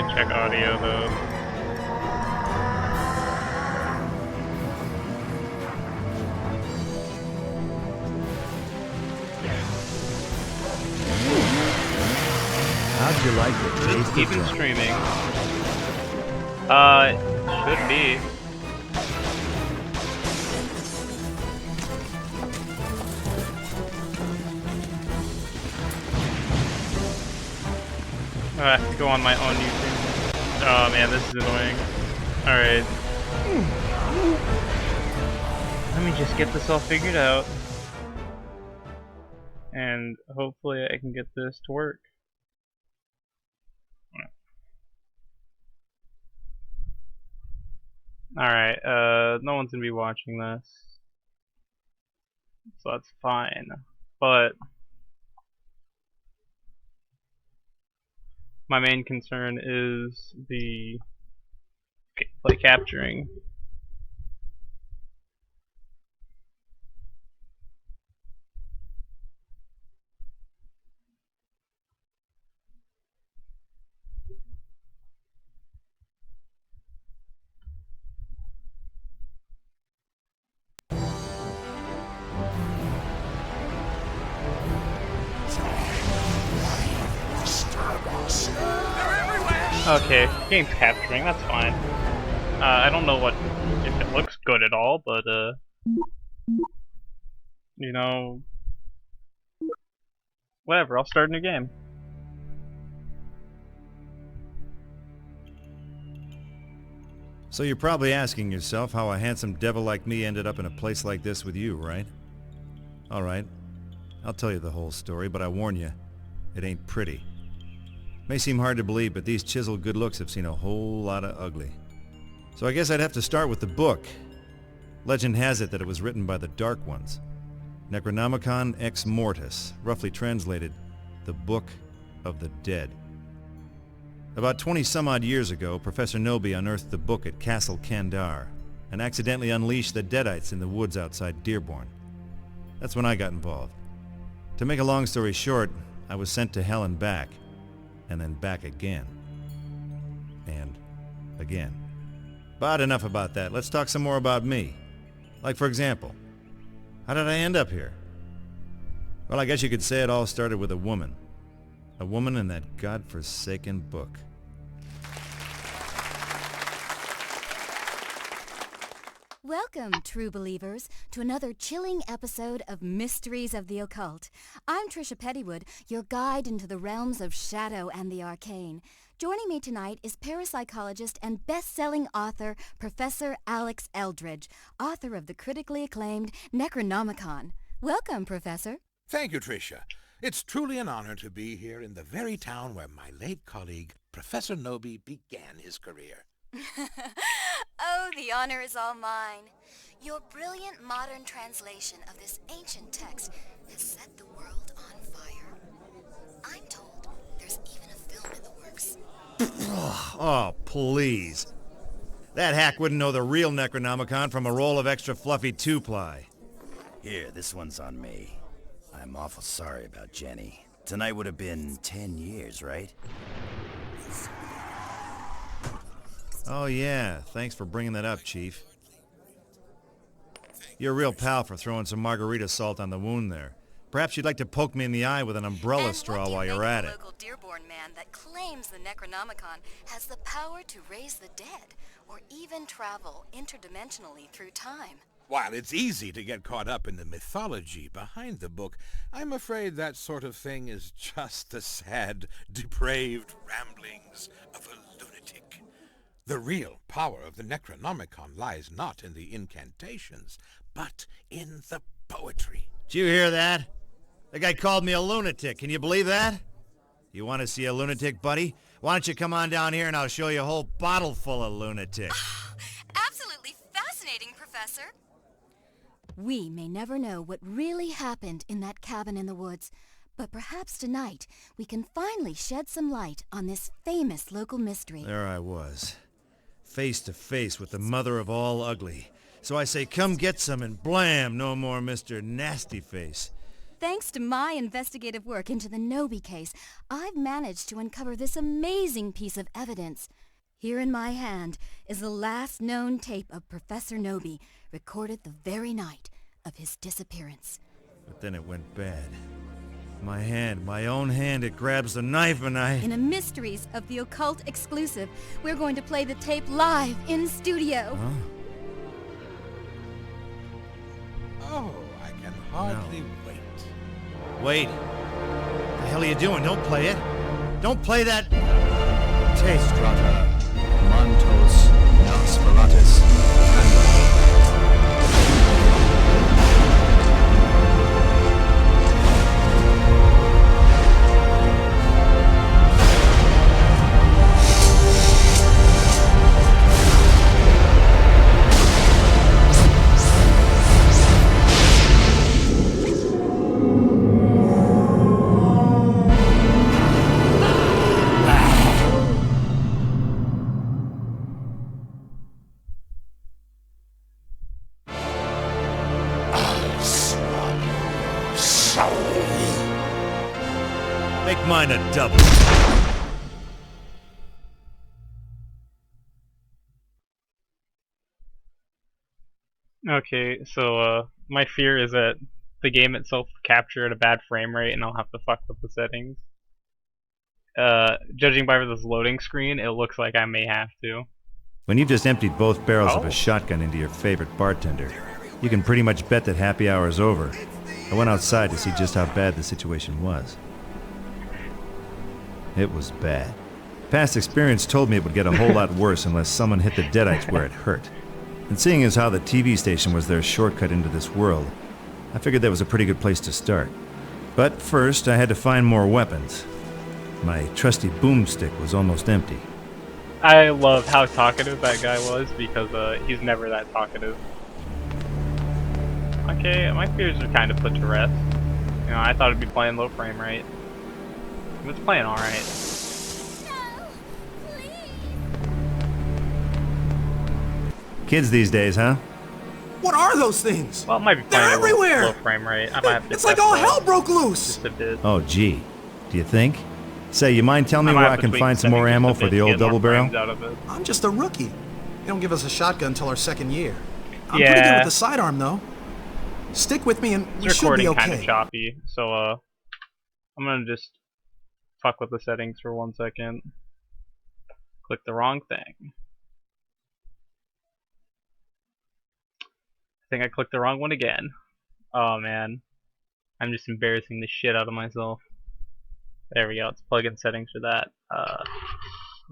need to check audio though. How'd you like the taste of Even that? streaming. Should be. I have to go on my own YouTube. Oh man, this is annoying. Alright. Let me just get this all figured out. And hopefully I can get this to work. Alright, no one's gonna be watching this. So that's fine. But my main concern is the gameplay capturing. Okay, game's capturing, that's fine. I don't know if it looks good at all, but you know, whatever, I'll start a new game. So you're probably asking yourself how a handsome devil like me ended up in a place like this with you, right? Alright, I'll tell you the whole story, but I warn you, it ain't pretty. May seem hard to believe, but these chiseled good looks have seen a whole lot of ugly. So I guess I'd have to start with the book. Legend has it that it was written by the Dark Ones. Necronomicon Ex Mortis, roughly translated, the Book of the Dead. About 20 some odd years ago, Professor Noby unearthed the book at Castle Kandar and accidentally unleashed the Deadites in the woods outside Dearborn. That's when I got involved. To make a long story short, I was sent to hell and back, and then back again. And again. But enough about that. Let's talk some more about me. Like, for example, how did I end up here? Well, I guess you could say it all started with a woman. A woman in that godforsaken book. Welcome, true believers, to another chilling episode of Mysteries of the Occult. I'm Trisha Pettywood, your guide into the realms of shadow and the arcane. Joining me tonight is parapsychologist and best-selling author Professor Alex Eldridge, author of the critically acclaimed Necronomicon. Welcome, Professor. Thank you, Tricia. It's truly an honor to be here in the very town where my late colleague, Professor Noby, began his career. Oh, the honor is all mine. Your brilliant modern translation of this ancient text has set the world on fire. I'm told there's even a film in the works. Oh, please. That hack wouldn't know the real Necronomicon from a roll of extra fluffy two-ply. Here, this one's on me. I'm awful sorry about Jenny. Tonight would have been 10 years, right? Oh yeah, thanks for bringing that up, Chief. You're a real pal for throwing some margarita salt on the wound there. Perhaps you'd like to poke me in the eye with an umbrella straw while you're at it. And what do you make of the local Dearborn man that claims the Necronomicon has the power to raise the dead, or even travel interdimensionally through time? While it's easy to get caught up in the mythology behind the book, I'm afraid that sort of thing is just the sad, depraved ramblings of a lunatic. The real power of the Necronomicon lies not in the incantations, but in the poetry. Did you hear that? The guy called me a lunatic. Can you believe that? You want to see a lunatic, buddy? Why don't you come on down here and I'll show you a whole bottle full of lunatics. Absolutely fascinating, Professor. We may never know what really happened in that cabin in the woods, but perhaps tonight we can finally shed some light on this famous local mystery. There I was, face to face with the mother of all ugly. So I say, come get some, and blam, no more Mr. Nasty Face. thanks to my investigative work into the Nobi case, I've managed to uncover this amazing piece of evidence. Here in my hand is the last known tape of Professor Nobi, recorded the very night of his disappearance. But then it went bad. My hand, my own hand, it grabs the knife and I... In a Mysteries of the Occult exclusive, we're going to play the tape live in studio. Huh? Oh, I can hardly wait. Wait. What the hell are you doing? Don't play it. Don't play that... tape. Strata, Mantos, Nosferatus, and... Make mine a double. Okay, so my fear is that the game itself will capture at a bad frame rate and I'll have to fuck with the settings. Judging by this loading screen, it looks like I may have to. When you've just emptied both barrels of Oh. a shotgun into your favorite bartender, you can pretty much bet that happy hour is over. I went outside to see just how bad the situation was. It was bad. Past experience told me it would get a whole lot worse unless someone hit the deadites where it hurt. And seeing as how the TV station was their shortcut into this world, I figured that was a pretty good place to start. But first, I had to find more weapons. My trusty boomstick was almost empty. I love how talkative that guy was because he's never that talkative. Okay, my fears are kind of put to rest. You know, I thought it'd be playing low frame rate. It's playing alright. No, please. Kids these days, huh? What are those things? Well, it might be They're playing everywhere! a low frame rate. I might have to It's like test all that hell broke loose! just a bit. Oh, gee. Do you think? Say, you mind telling me might where have I to can tweak find some more settings ammo just a for bit the to old get more double barrel? frames out of it. I'm just a rookie. They don't give us a shotgun until our second year. I'm Yeah. pretty good with the sidearm, though. Stick with me and we It's should be recording kind of okay. choppy, so I'm gonna just fuck with the settings for 1 second. Click the wrong thing. I think I clicked the wrong one again. Oh man, I'm just embarrassing the shit out of myself. There we go. Let's plug in settings for that.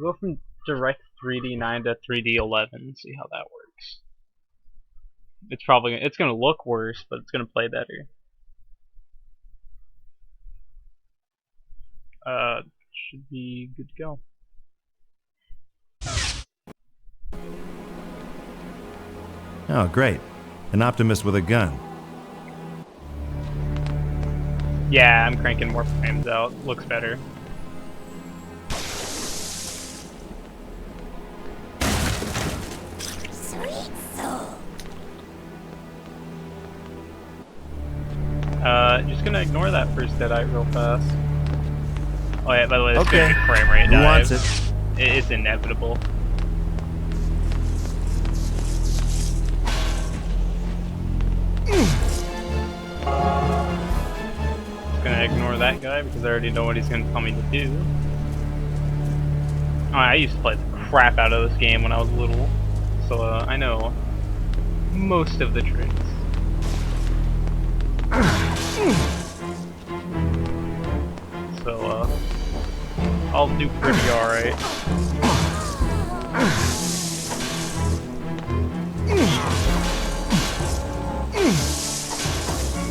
Go from Direct 3D 9 to 3D 11. See how that works. It's gonna look worse, but it's gonna play better. Should be good to go. Oh, great. An optimist with a gun. Yeah, I'm cranking more frames out. Looks better. Sweet soul. Just gonna ignore that first Deadite real fast. Oh yeah, by the way, this Okay. stupid frame rate Who wants dive. it? It's inevitable. Just gonna ignore that guy because I already know what he's gonna tell me to do. Oh, I used to play the crap out of this game when I was little, so I know most of the tricks. So I'll do pretty alright.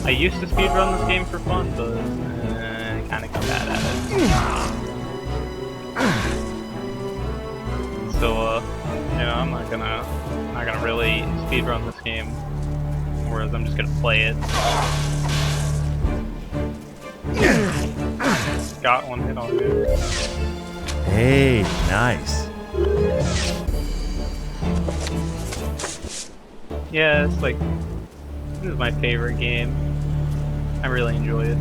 I used to speedrun this game for fun, but I kinda got bad at it. So yeah, I'm not gonna really speedrun this game. Whereas I'm just gonna play it. Got one hit on it. Hey, nice. Yeah, it's like, this is my favorite game. I really enjoy it.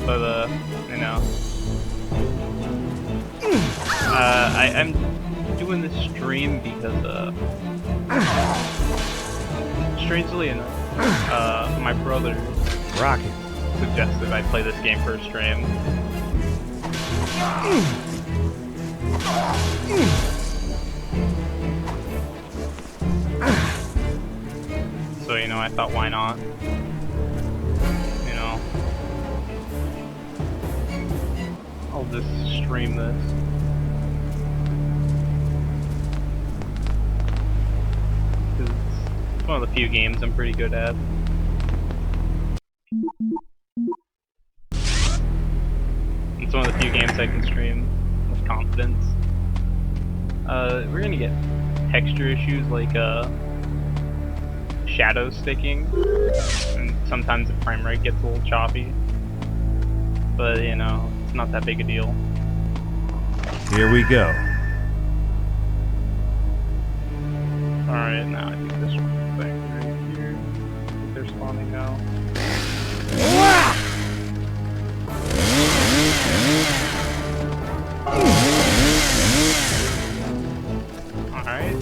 But you know, I'm doing this stream because strangely enough, my brother Rocket. suggested I play this game for a stream. So, you know, I thought, why not? You know, I'll just stream this. Because it's one of the few games I'm pretty good at. It's one of the few games I can stream with confidence. We're gonna get texture issues like, shadow sticking, and sometimes the frame rate gets a little choppy, but you know, it's not that big a deal. Here we go. Alright, now I think this thing right here, I think they're spawning now. Alright.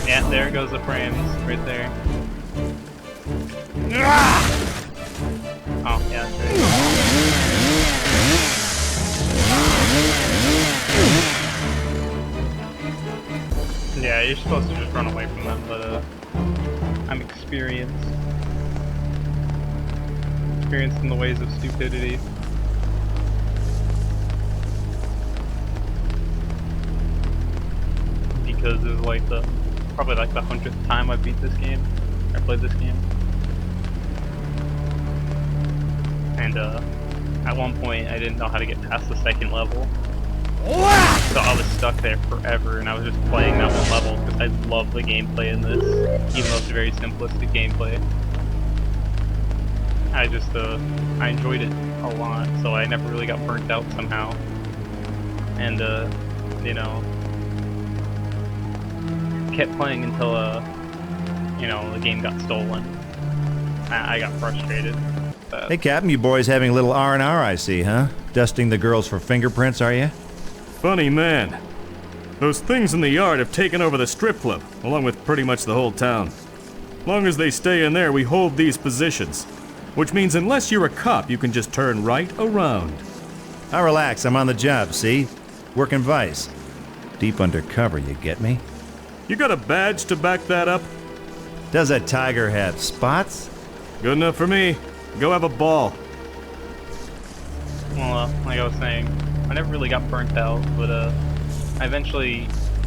Yeah, there goes the frames, right there. Oh, yeah, that's right. Yeah, you're supposed to just run away from them, but I'm experienced. Experienced in the ways of stupidity. Because this is like probably like the 100th time I beat this game. I played this game. And at one point I didn't know how to get past the second level. So I was stuck there forever, and I was just playing that one level because I love the gameplay in this, even though it's very simplistic gameplay. I just, I enjoyed it a lot, so I never really got burnt out somehow. And, you know, kept playing until, you know, the game got stolen. I got frustrated. But Hey, Captain, you boys having a little R&R, I see, huh? Dusting the girls for fingerprints, are you? Funny man. Those things in the yard have taken over the strip club, along with pretty much the whole town. Long as they stay in there, we hold these positions. Which means unless you're a cop, you can just turn right around. Now relax, I'm on the job, see? Working Vice. Deep undercover, you get me? You got a badge to back that up? Does a tiger have spots? Good enough for me. Go have a ball. well, like I was saying, I never really got burnt out, but I eventually,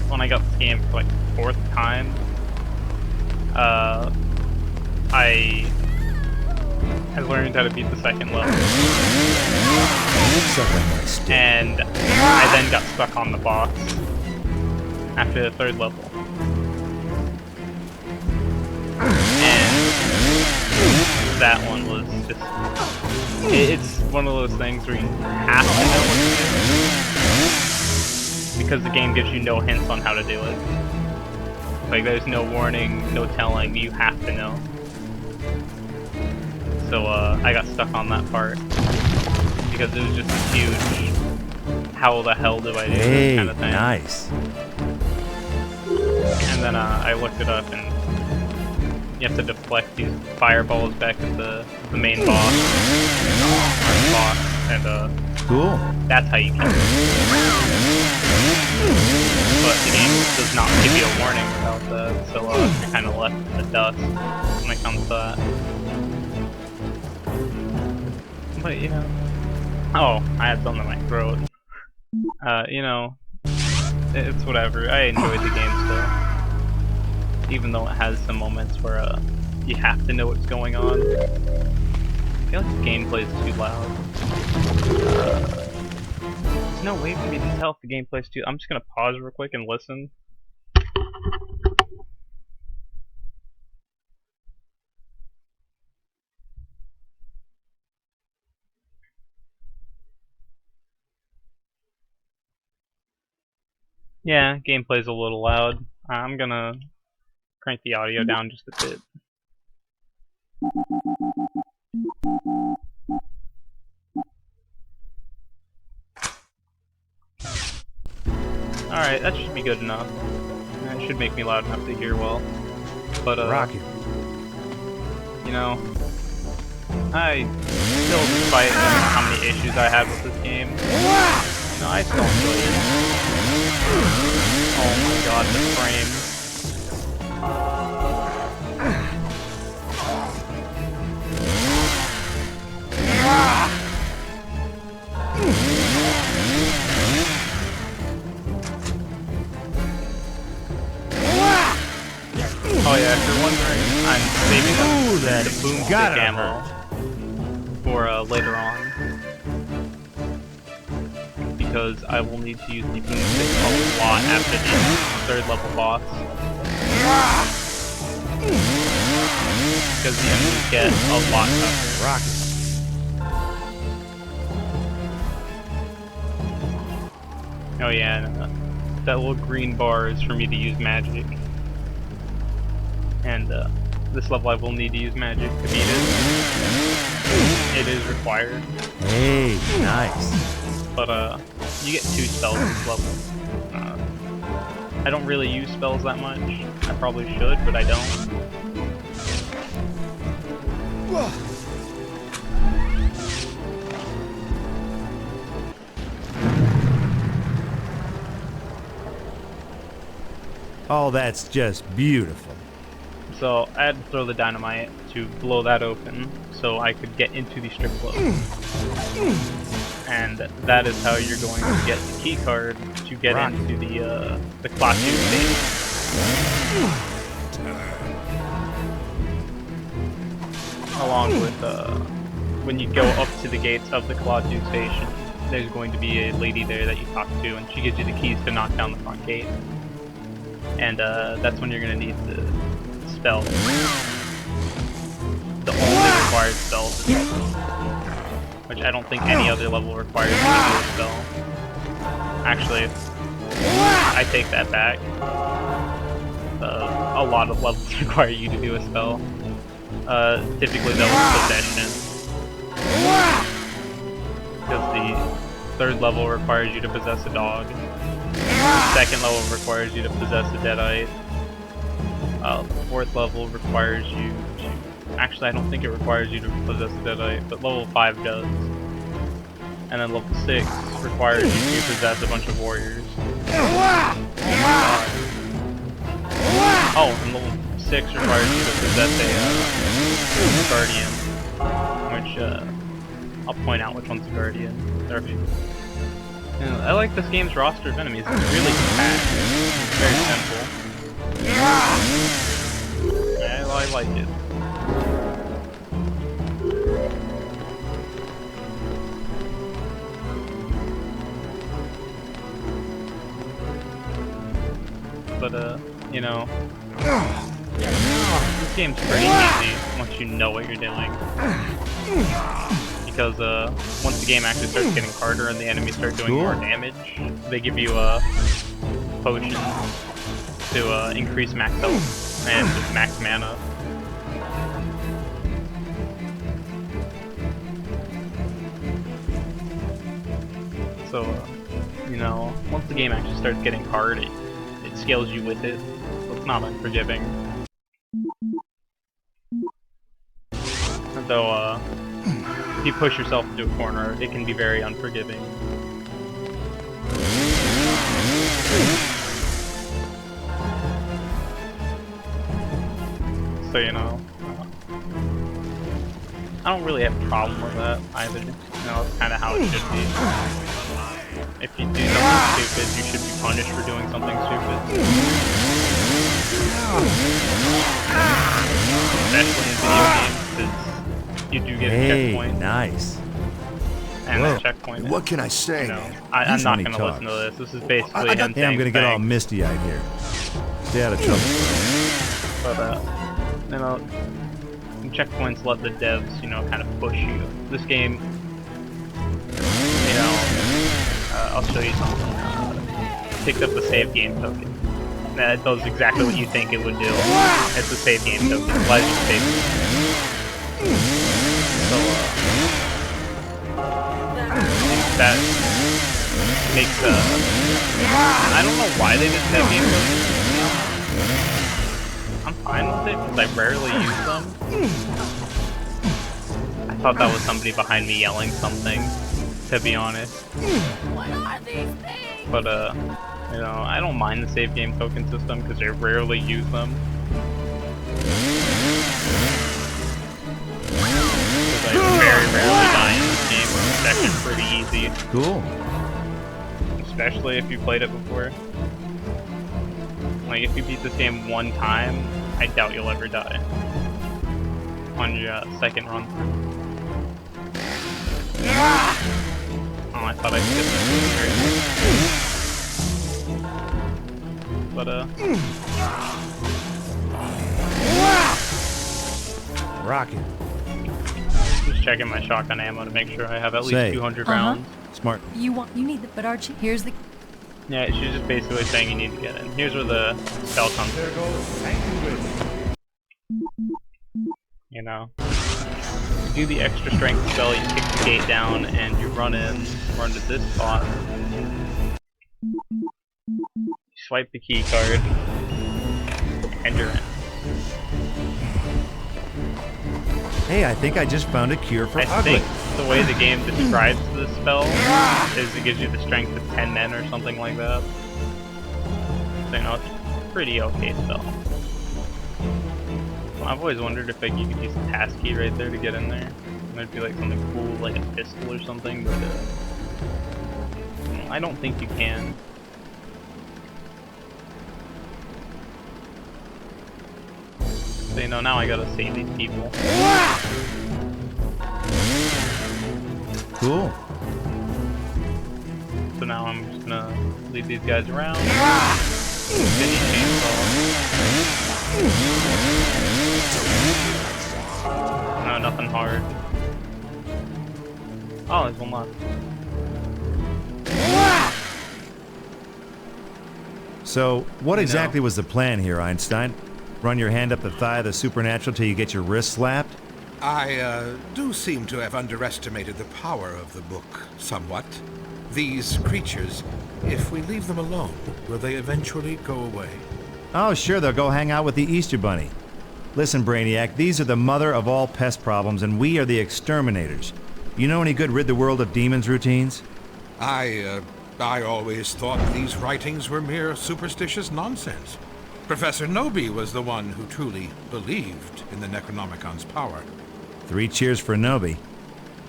when I got this game for like the 4th time, I learned how to beat the second level. And I then got stuck on the boss after the 3rd level. And that one was just, it's one of those things where you have to know what to do, because the game gives you no hints on how to do it. Like, there's no warning, no telling, you have to know. So, I got stuck on that part, because it was just a huge, how the hell do I do this kind of thing. Nice. And then, I looked it up, and you have to deflect these fireballs back at the main boss, and Cool. that's how you kill it. But the game does not give you a warning about that, so you're kind of left in the dust when it comes to that. But you know, oh, I had something in my throat. You know, it's whatever. I enjoyed the game still, even though it has some moments where you have to know what's going on. I feel like the gameplay is too loud. There's no way for me to tell if the gameplay is too. I'm just gonna pause real quick and listen. Yeah, gameplay's a little loud. I'm gonna crank the audio down just a bit. Alright, that should be good enough. That should make me loud enough to hear well. But, Rocket. you know, I still, despite how many issues I had with this game, you know, I still enjoy it. Oh my god, the frames. Oh yeah, if you're wondering, I'm saving the boomstick ammo for later on. Because I will need to use the boomstick a lot after the 3rd level boss. Because the enemies get a lot tougher. Rocket. Oh yeah, and, that little green bar is for me to use magic. And this level I will need to use magic to beat it. It is required. Hey, nice. But you get 2 spells this level. I don't really use spells that much. I probably should, but I don't. Oh, that's just beautiful. So I had to throw the dynamite to blow that open so I could get into the strip club. And that is how you're going to get the key card to get into the Klaatu station. Along with when you go up to the gates of the Klaatu station, there's going to be a lady there that you talk to, and she gives you the keys to knock down the front gate. And that's when you're going to need the spell. The only required spell for this level. Which I don't think any other level requires you to do a spell. Actually, I take that back. A lot of levels require you to do a spell. Typically though it's possession. Because the 3rd level requires you to possess a dog. The 2nd level requires you to possess a deadite. The 4th level requires you to... Actually, I don't think it requires you to possess a deadite, but level 5 does. And then level 6 requires you to possess a bunch of warriors. Oh my god. Oh, and level 6 requires you to possess a guardian. Which, I'll point out which one's a guardian. There are a few. I like this game's roster of enemies. It's really compact. It's very simple. Yeah, I like it. But, you know, this game's pretty easy once you know what you're doing. Because, once the game actually starts getting harder and the enemies start doing more damage, they give you, potions to, increase max health and max mana. So, you know, once the game actually starts getting hard, it scales you with it, so it's not unforgiving. Though, if you push yourself into a corner, it can be very unforgiving. So, you know, I don't really have a problem with that either. You know, it's kind of how it should be. If you do something stupid, you should be punished for doing something stupid. Especially in video games, because you do get a checkpoint. Nice. And that checkpoint. What can I say, man? I'm not going to listen to this. This is basically him saying I'm going to get all misty-eyed here. Stay out of trouble. But, you know, checkpoints let the devs, you know, kind of push you. This game, you know, I'll show you something. picked up the save game token. That does exactly what you think it would do. It's a save game token. It allows you to save. So, that makes, I don't know why they did save game tokens. I'm fine with it, because I rarely use them. I thought that was somebody behind me yelling something, to be honest. What are these things? But, you know, I don't mind the save game token system because I rarely use them. Because I very rarely die in this game. It's actually pretty easy. Cool. Especially if you played it before. Like, if you beat this game one time, I doubt you'll ever die. On your second run through. Oh, I thought I could get that. But, Rocket. just checking my shotgun ammo to make sure I have at least 200 rounds. Smart. You need the, but Archie, here's the... Yeah, she's just basically saying you need to get in. Here's where the spell comes in. You know. You do the extra strength spell, you kick the gate down, and you run to this spot. You swipe the key card, and you're in. Hey, I think I just found a cure for I ugly. think the way the game describes this spell is it gives you the strength of 10 men or something like that. So, you know, it's a pretty okay spell. I've always wondered if like, you could use the pass key right there to get in there. It might be like something cool, like a pistol or something, but I don't think you can. So, you know, now I gotta save these people. Cool. So now I'm just gonna leave these guys around. Finish chainsaw. No, nothing hard. Oh, there's one left. So, what exactly was the plan here, Einstein? Run your hand up the thigh of the supernatural till you get your wrist slapped? I do seem to have underestimated the power of the book somewhat. These creatures, if we leave them alone, will they eventually go away? Oh, sure, they'll go hang out with the Easter Bunny. Listen, Brainiac, these are the mother of all pest problems, and we are the exterminators. You know any good rid the world of demons routines? I always thought these writings were mere superstitious nonsense. Professor Nobi was the one who truly believed in the Necronomicon's power. 3 cheers for Nobi.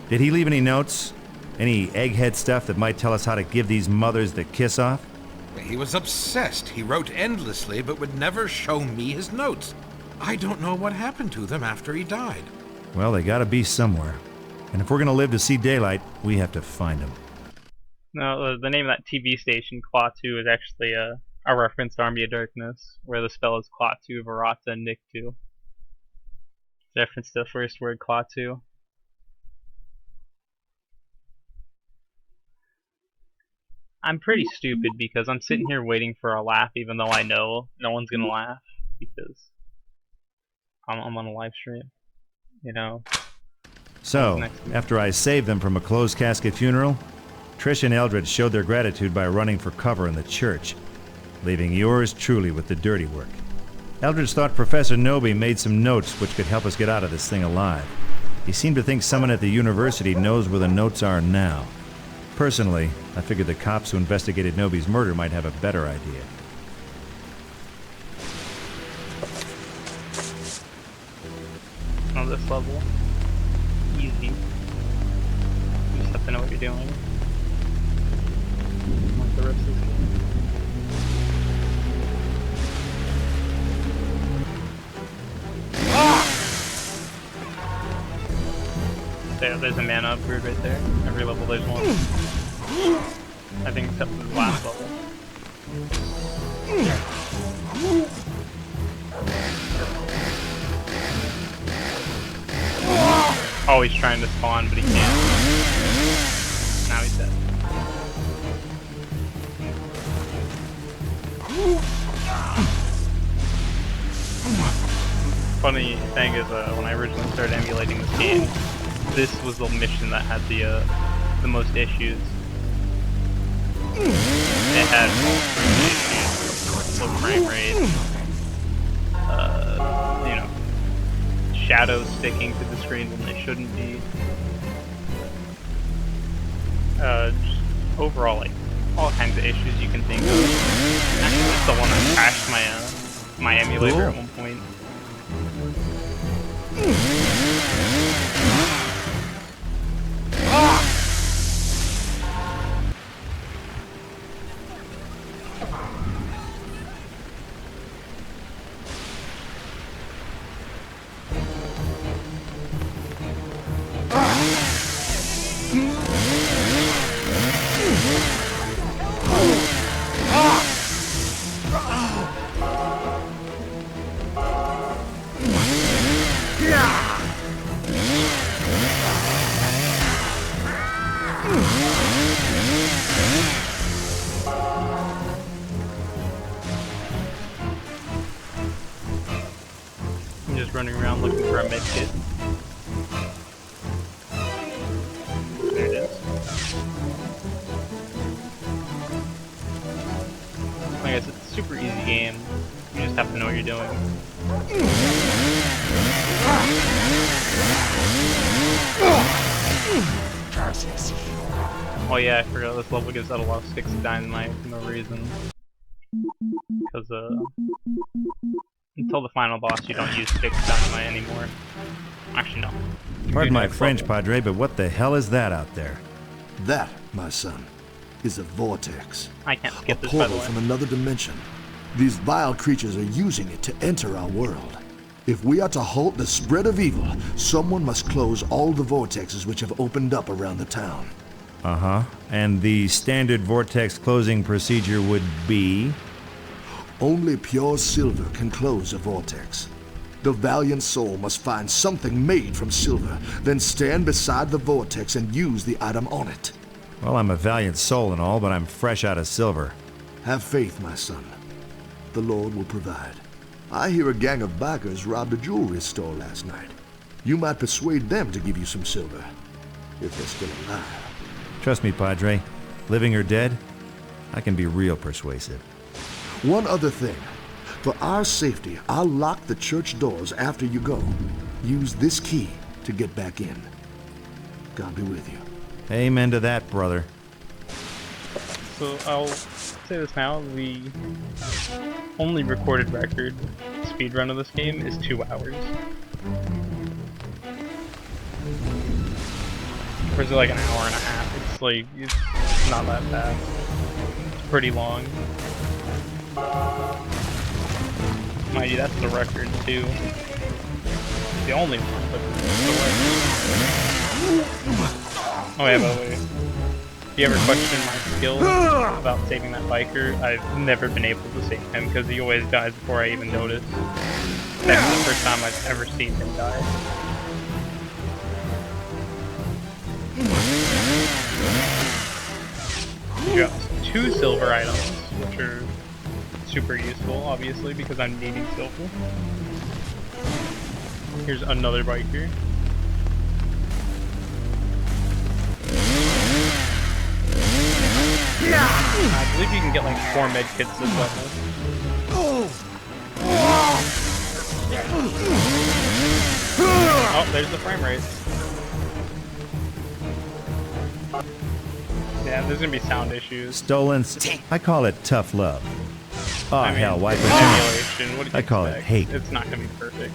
Did he leave any notes? Any egghead stuff that might tell us how to give these mothers the kiss off? He was obsessed. He wrote endlessly, but would never show me his notes. I don't know what happened to them after he died. Well, they gotta be somewhere. And if we're gonna live to see daylight, we have to find them. No, the name of that TV station, Klaatu, is actually a reference to Army of Darkness, where the spell is Klaatu, Varata, Niktu. Reference to the first word, Klaatu. I'm pretty stupid because I'm sitting here waiting for a laugh even though I know no one's gonna laugh because I'm on a live stream, you know. So, after I saved them from a closed casket funeral, Trish and Eldred showed their gratitude by running for cover in the church, leaving yours truly with the dirty work. Eldred thought Professor Nobi made some notes which could help us get out of this thing alive. He seemed to think someone at the university knows where the notes are now. Personally, I figured the cops who investigated Nobi's murder might have a better idea. On this level, easy. You just have to know what you're doing. Like the rest of this game. There's a mana upgrade right there. Every level there's one. I think except for the last level. Oh, he's trying to spawn, but he can't. Now he's dead. funny thing is, when I originally started emulating this game, this was the mission that had the most issues. It had low frame rate, you know, shadows sticking to the screen when they shouldn't be. Just overall, like, all kinds of issues you can think of. Actually, it's the one that crashed my emulator at one point. I'm just running around looking for a med kit. There it is. I guess it's a super easy game. You just have to know what you're doing. Oh yeah, I forgot this level gives out a lot of sticks of dynamite for no reason. Because until the final boss you don't use sticks of dynamite anymore. Actually no. Pardon my French, Padre, but what the hell is that out there? That, my son, is a vortex. I can't skip A this, by the portal way. from another dimension. These vile creatures are using it to enter our world. If we are to halt the spread of evil, someone must close all the vortexes which have opened up around the town. Uh-huh. And the standard vortex closing procedure would be? Only pure silver can close a vortex. The valiant soul must find something made from silver, then stand beside the vortex and use the item on it. Well, I'm a valiant soul and all, but I'm fresh out of silver. Have faith, my son. The Lord will provide. I hear a gang of bikers robbed a jewelry store last night. You might persuade them to give you some silver, if they're still alive. Trust me, Padre. Living or dead, I can be real persuasive. One other thing. For our safety, I'll lock the church doors after you go. Use this key to get back in. God be with you. Amen to that, brother. So I'll say this now, the only recorded record speedrun of this game is 2 hours. Or is it like an hour and a half? It's like, it's not that fast. It's pretty long. Mind you, that's the record too. The only one, but it's the record. Oh yeah, by the way, if you ever question my skills about saving that biker, I've never been able to save him because he always dies before I even notice. That's the first time I've ever seen him die. You got 2 silver items, which are super useful, obviously, because I'm needing silver. Here's another biker. I believe you can get like 4 med kits this level. Oh, there's the frame rate. Yeah, there's gonna be sound issues. Stolen. I call it tough love. Oh, I mean, hell, wipe it it's out. emulation. What do you I call it expect? hate. It's not gonna be perfect.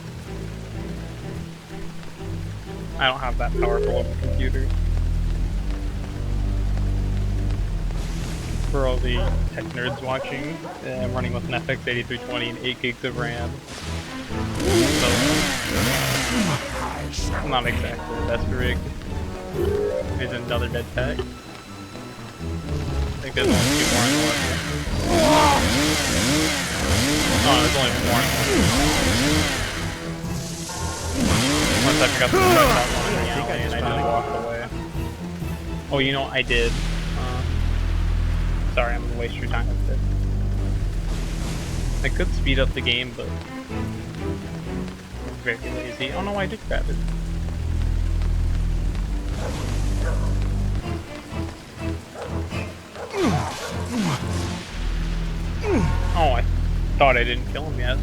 I don't have that powerful of a computer. For all the tech nerds watching, I'm running with an FX 8320 and 8 gigs of RAM. So, not exactly the best rig. Here's another dead pack. I think there's only 2 more in the level. Oh, there's only 1 more in the level. Once I forgot to put that one in the alley and I just walked away. Oh, you know, I did. Sorry, I'm gonna waste your time with it. I could speed up the game, but very lazy. I don't know why I did grab it. Oh, I thought I didn't kill him yet.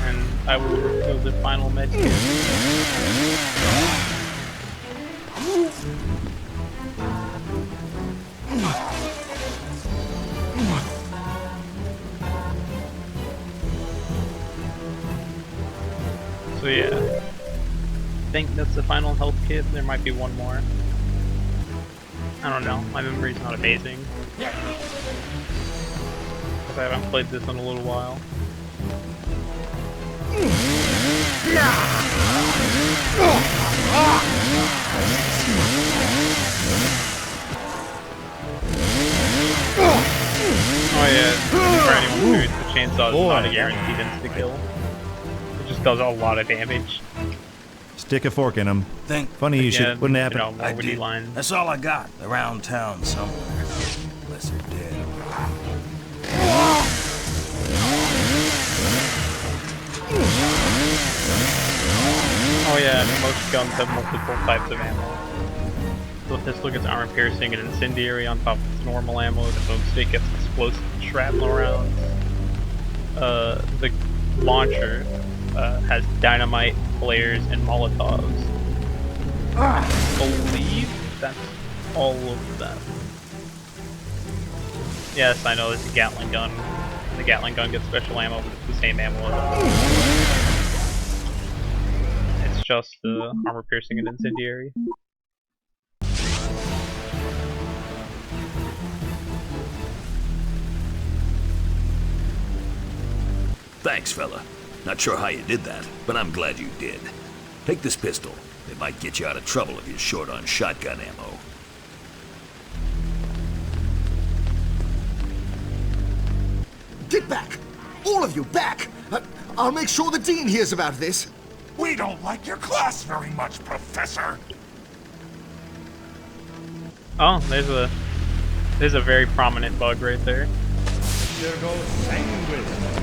And I will remove the final med kit. So yeah, I think that's the final health kit. There might be one more. I don't know, my memory's not amazing. Because I haven't played this in a little while. Oh yeah, for anyone who's the chainsaw is not a guaranteed insta-kill. It just does a lot of damage. Stick a fork in him. Funny you should. Wouldn't happen. You know, more witty lines. That's all I got. Around town somewhere. Unless they're dead. Oh yeah, and most guns have multiple types of ammo. The pistol gets armor piercing and incendiary on top of its normal ammo. The boomstick gets explosive shrapnel rounds. The launcher has dynamite, flares, and molotovs. I believe that's all of them. Yes, I know there's a Gatling gun. The Gatling gun gets special ammo, but it's the same ammo as it's just armor piercing and incendiary. Thanks, fella. Not sure how you did that, but I'm glad you did. Take this pistol. It might get you out of trouble if you're short on shotgun ammo. Get back! All of you, back! I'll make sure the Dean hears about this. We don't like your class very much, Professor. Oh, there's a very prominent bug right there. There goes Sanguis.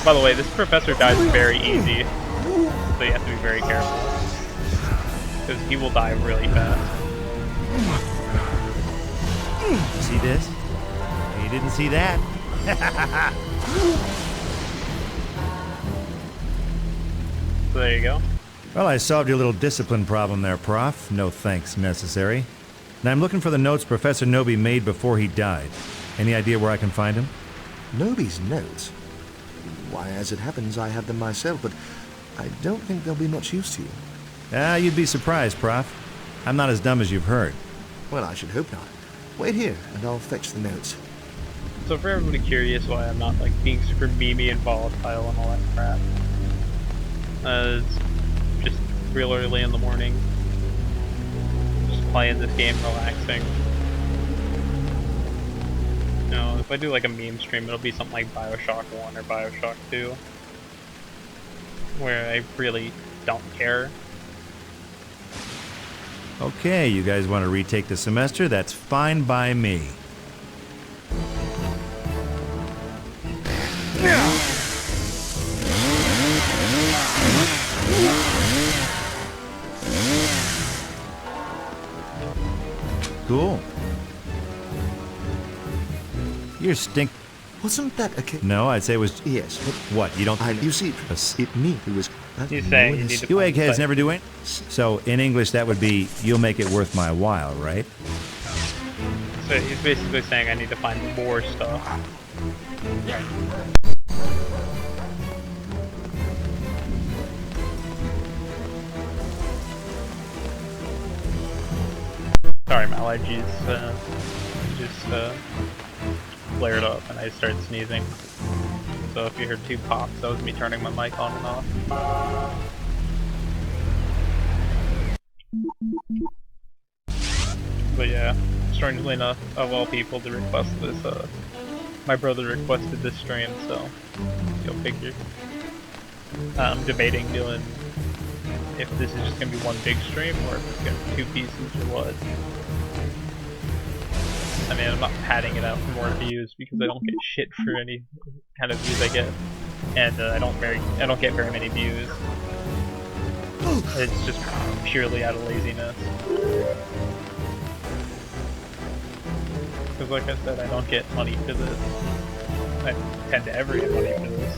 By the way, this professor dies very easy, so you have to be very careful, because he will die really fast. See this? You didn't see that? So there you go. Well, I solved your little discipline problem there, Prof. No thanks necessary. Now I'm looking for the notes Professor Nobi made before he died. Any idea where I can find him? Nobi's notes? Why, as it happens, I have them myself, but I don't think they'll be much use to you. You'd be surprised, Prof. I'm not as dumb as you've heard. Well, I should hope not. Wait here, and I'll fetch the notes. So for everybody curious why I'm not like being super memey and volatile and all that crap, it's just real early in the morning, just playing this game, relaxing. You know, if I do like a meme stream, it'll be something like Bioshock 1 or Bioshock 2, where I really don't care. Okay, you guys want to retake the semester? That's fine by me. Cool. You're stink. Wasn't that a case? No, I'd say it was. Yes, but what? You don't. You see, it me who was. He's saying you need to. You eggheads never do it. So in English, that would be, "You'll make it worth my while," right? So he's basically saying I need to find more stuff. Sorry, my allergies just flared up and I started sneezing. So if you heard two pops, that was me turning my mic on and off. But yeah, strangely enough, of all people to request this, my brother requested this stream, so go figure. I'm debating doing if this is just gonna be one big stream or if it's gonna be two pieces or what. I mean, I'm not padding it out for more views because I don't get shit for any kind of views I get, and I don't get very many views. It's just purely out of laziness. Because like I said, I don't get money for this. I tend to ever get money for this.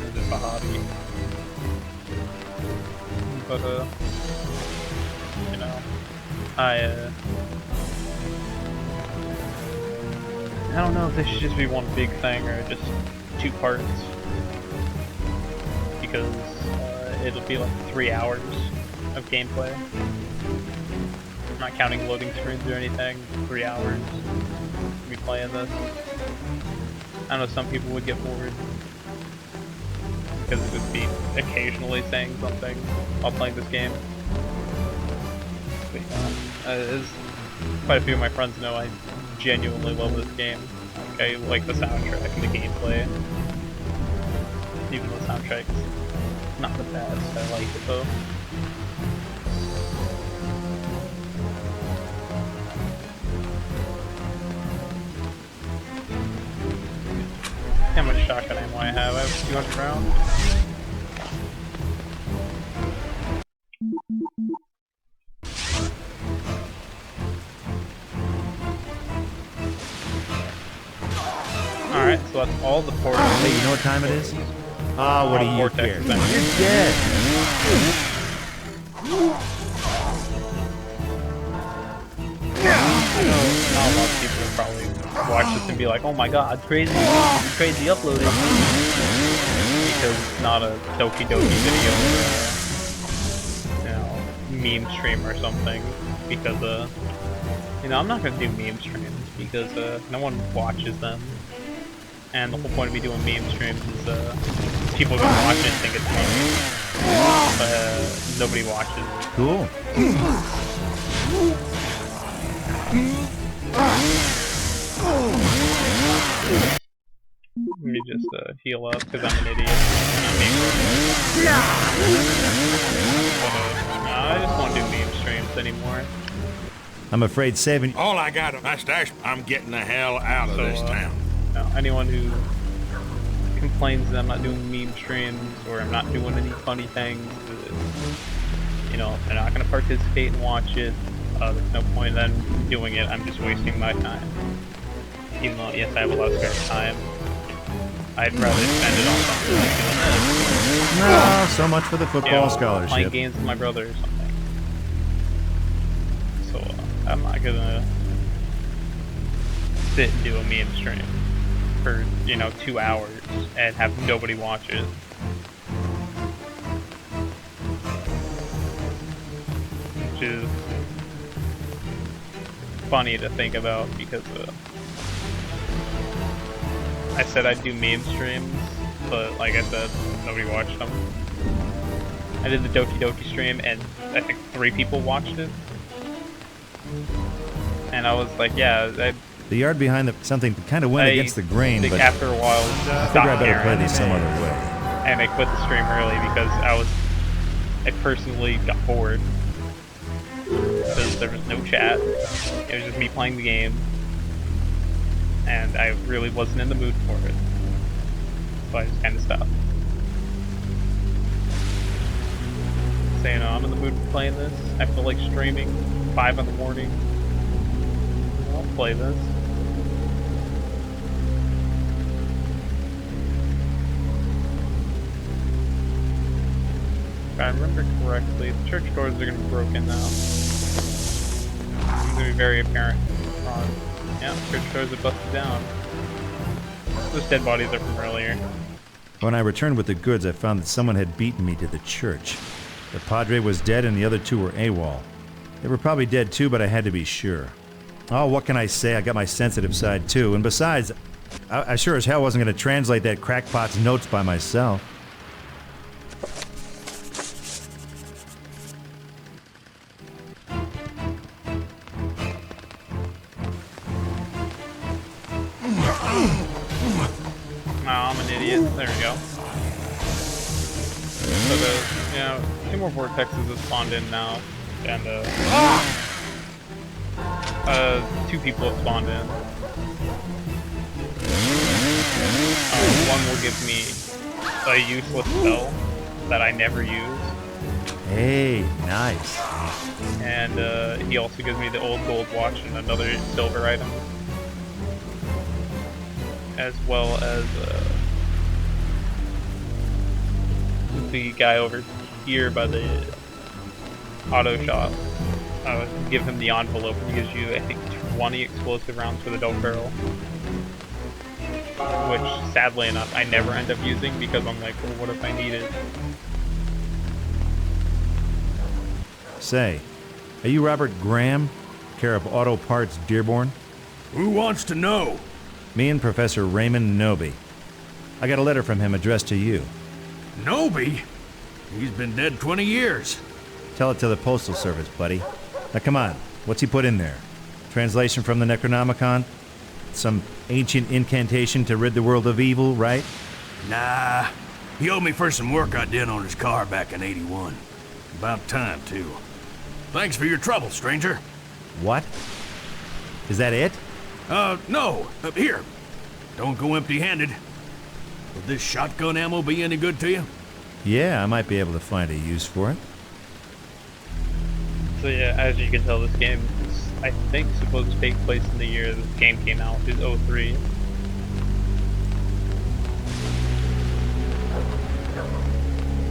It's just a hobby. But you know, I don't know if this should just be one big thing or just 2 parts. Because it'll be like 3 hours of gameplay. I'm not counting loading screens or anything. 3 hours to be playing this. I know some people would get bored because it would be occasionally saying something while playing this game. But as quite a few of my friends know, I genuinely love this game. Like, I like the soundtrack and the gameplay. Even though the soundtrack's not the best, I like it though. How much shotgun ammo I have? I have 200 rounds. Alright, so that's all the portals. Hey, you know what time it is? Ah, what do you care? You're dead! I know not a lot of people will probably watch this and be like, oh my god, crazy uploading. Because it's not a Doki Doki video or a, meme stream or something. Because, I'm not gonna do meme streams because no one watches them. And the whole point of me doing meme streams is people gonna watch it and think it's funny. But nobody watches it. Cool. Let me just heal up because I'm an idiot. I just won't do meme streams anymore. I'm afraid saving... All I got on my stash, I'm getting the hell out of this town. Anyone who complains that I'm not doing meme streams or I'm not doing any funny things, if they're not going to participate and watch it, there's no point in them doing it. I'm just wasting my time. Even though, yes, I have a lot of spare time, I'd rather spend it on something like this. No, so much for the football scholarship. Playing games with my brother or something. So, I'm not gonna sit and do a meme stream for, 2 hours and have nobody watch it. Which is funny to think about because I said I'd do meme streams, but like I said, nobody watched them. I did the Doki Doki stream and I think 3 people watched it. And I was like, yeah, the yard behind something kind of went against the grain, but after a while, I figure I better play this some other way. And I quit the stream early because I personally got bored. Because there was no chat. It was just me playing the game. And I really wasn't in the mood for it. So I just kind of stopped. So, I'm in the mood for playing this. I feel like streaming 5 in the morning. I'll play this. If I remember correctly, the church doors are going to be broken now. It's going to be very apparent. Yeah, church doors are busted down. Those dead bodies are from earlier. When I returned with the goods, I found that someone had beaten me to the church. The Padre was dead and the other 2 were AWOL. They were probably dead too, but I had to be sure. Oh, what can I say? I got my sensitive side too. And besides, I sure as hell wasn't going to translate that crackpot's notes by myself. I'm an idiot. There we go. So there's, 2 more vortexes have spawned in now, and 2 people have spawned in. One will give me a useless spell that I never use. Hey, nice. And he also gives me the old gold watch and another silver item. As well as the guy over here by the auto shop. I would give him the envelope, and he gives you, I think, 20 explosive rounds for the double barrel. Which, sadly enough, I never end up using because I'm like, well, what if I need it? Say, are you Robert Graham, care of Auto Parts Dearborn? Who wants to know? Me and Professor Raymond Noby. I got a letter from him addressed to you. Noby? He's been dead 20 years. Tell it to the Postal Service, buddy. Now come on, what's he put in there? Translation from the Necronomicon? Some ancient incantation to rid the world of evil, right? Nah. He owed me for some work I did on his car back in '81. About time, too. Thanks for your trouble, stranger. What? Is that it? No. Here. Don't go empty-handed. Would this shotgun ammo be any good to you? Yeah, I might be able to find a use for it. So yeah, as you can tell, this game is, I think, supposed to take place in the year this game came out, which is 03.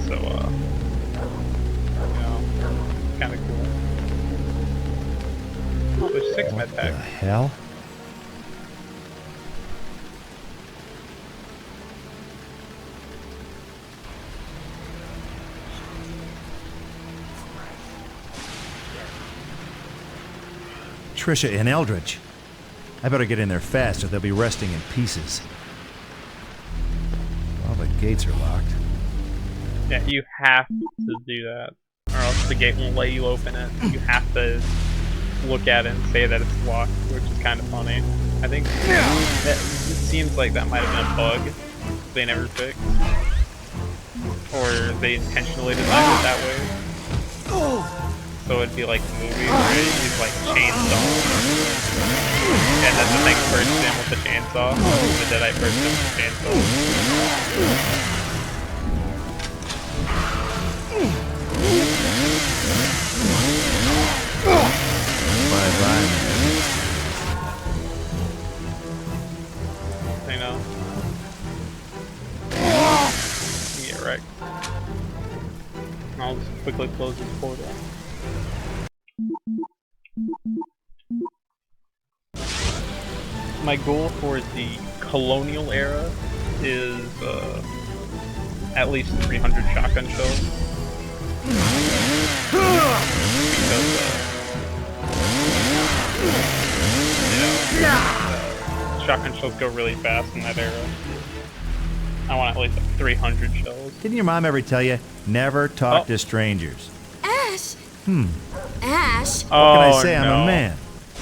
So, you know, kind of cool. Oh, there's 6 med What packs. the hell? Trisha and Eldridge. I better get in there fast or they'll be resting in pieces. Well, the gates are locked. Yeah, you have to do that, or else the gate won't let you open it. You have to look at it and say that it's locked, which is kind of funny. I think that, it seems like that might have been a bug they never fixed. Or they intentionally designed it that way. So it'd be like the movie where he's like chainsaw. And then the thing bursts in with the chainsaw. The Deadite bursts in with the chainsaw. Bye-bye. I know. You get wrecked. I'll just quickly close this portal. My goal for the colonial era is at least 300 shotgun shells. Because, you know, shotgun shells go really fast in that era. I want at least 300 shells. Didn't your mom ever tell you, never talk to strangers? Ash! Ash! What can I say? I'm a man.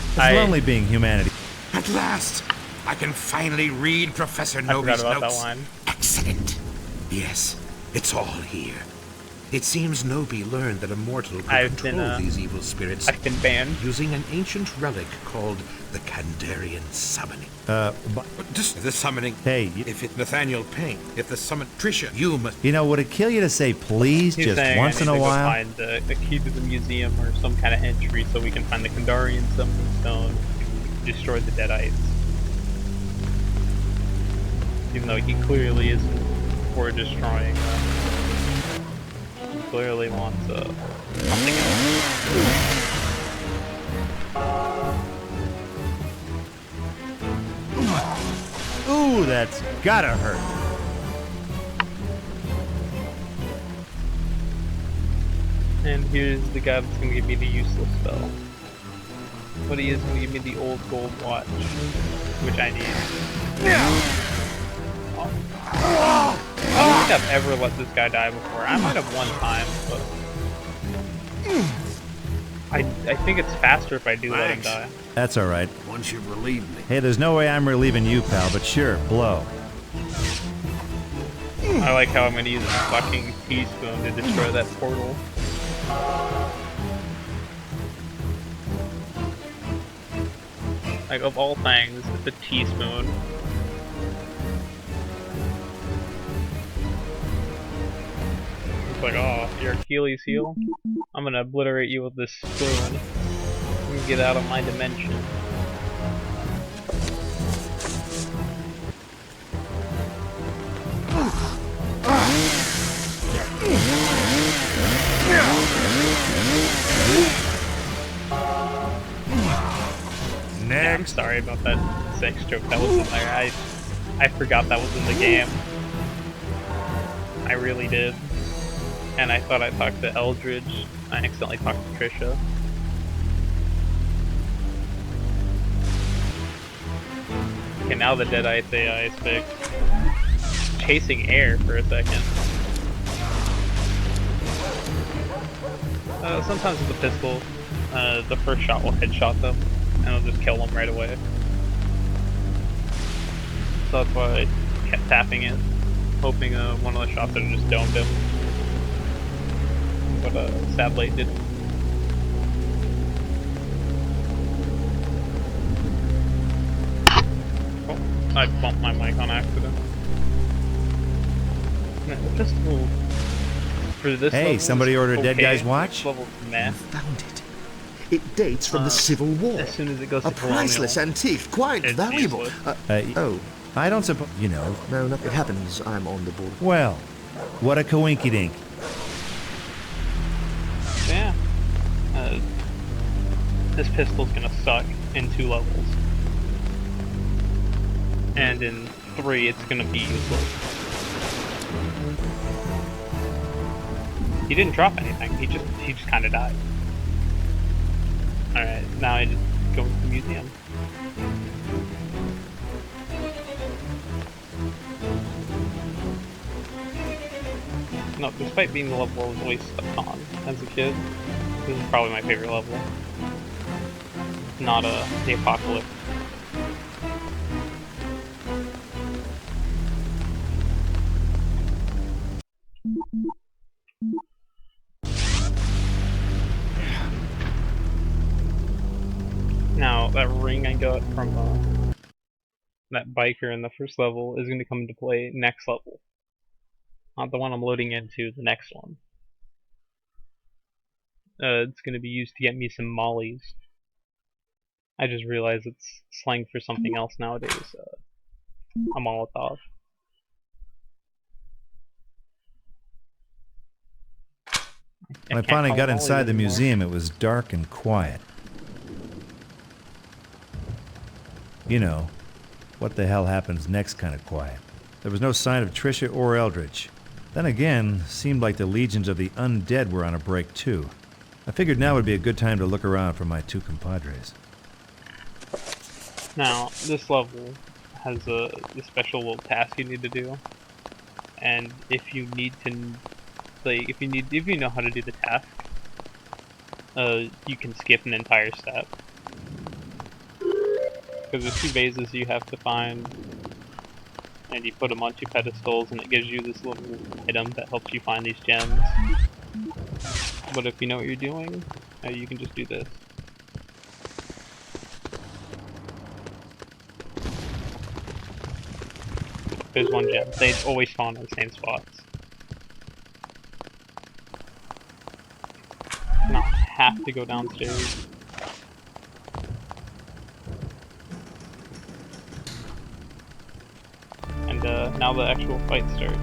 It's lonely being humanity. At last, I can finally read Professor Noby's notes. Excellent. Yes, it's all here. It seems Noby learned that a mortal could control these evil spirits I've been banned using an ancient relic called the Kandarian Summoning. Just the summoning. Hey, if it's Nathaniel Payne, if the summon Trisha, you must. You know, would it kill you to say please He's just saying once in a while? I need to go find the key to the museum or some kind of entry so we can find the Kandarian Summoning Stone to destroy the Deadites. Even though he clearly isn't for destroying them. He clearly wants something else. Ooh, that's gotta hurt. And here's the guy that's gonna give me the useless spell. But he is gonna give me the old gold watch, which I need. I don't think I've ever let this guy die before. I might have one time, but I think it's faster if I do let him die. That's alright. Once you relieve me. Hey, there's no way I'm relieving you, pal, but sure, blow. I like how I'm gonna use a fucking teaspoon to destroy that portal. Like, of all things, it's a teaspoon. It's like, oh, your Achilles heel? I'm gonna obliterate you with this spoon. You get out of my dimension. Yeah, I'm sorry about that sex joke that was in there. I forgot that was in the game. I really did. And I thought I talked to Eldridge. I accidentally talked to Trisha. Okay, now the Deadeye AI is fixed. Chasing air for a second. Sometimes with the pistol, the first shot will headshot them, and it'll just kill them right away. So that's why I kept tapping it, hoping one of the shots would have just domed him. But sadly it didn't. Oh, I bumped my mic on accident. Just a little. For this hey, somebody ordered okay. Dead Guy's watch? Level meh. Found it. It dates from the Civil War. As soon as it goes to a priceless antique, quite valuable. Oh. I don't suppose... You know. No, nothing happens. I'm on the board. Well, what a coinkydink. Yeah. This pistol's gonna suck in 2 levels. And in 3, it's gonna be useless. He didn't drop anything. He just kind of died. All right, now I just go to the museum. No, despite being the level I was always stuck on as a kid, this is probably my favorite level. Not the Apocalypse. Now, that ring I got from that biker in the first level is going to come into play next level. Not the one I'm loading into, the next one. It's going to be used to get me some mollies. I just realized it's slang for something else nowadays. A Molotov. When I finally got inside the museum, it was dark and quiet. You know, what the hell happens next kind of quiet. There was no sign of Trisha or Eldridge. Then again, seemed like the legions of the undead were on a break too. I figured now would be a good time to look around for my 2 compadres. Now, this level has a special little task you need to do. And if you need to, like, if you know how to do the task, you can skip an entire step. Because there's 2 bases you have to find, and you put them on 2 pedestals, and it gives you this little item that helps you find these gems. But if you know what you're doing, you can just do this. There's 1 gem. They always spawn in the same spots. Not have to go downstairs. And now the actual fight starts.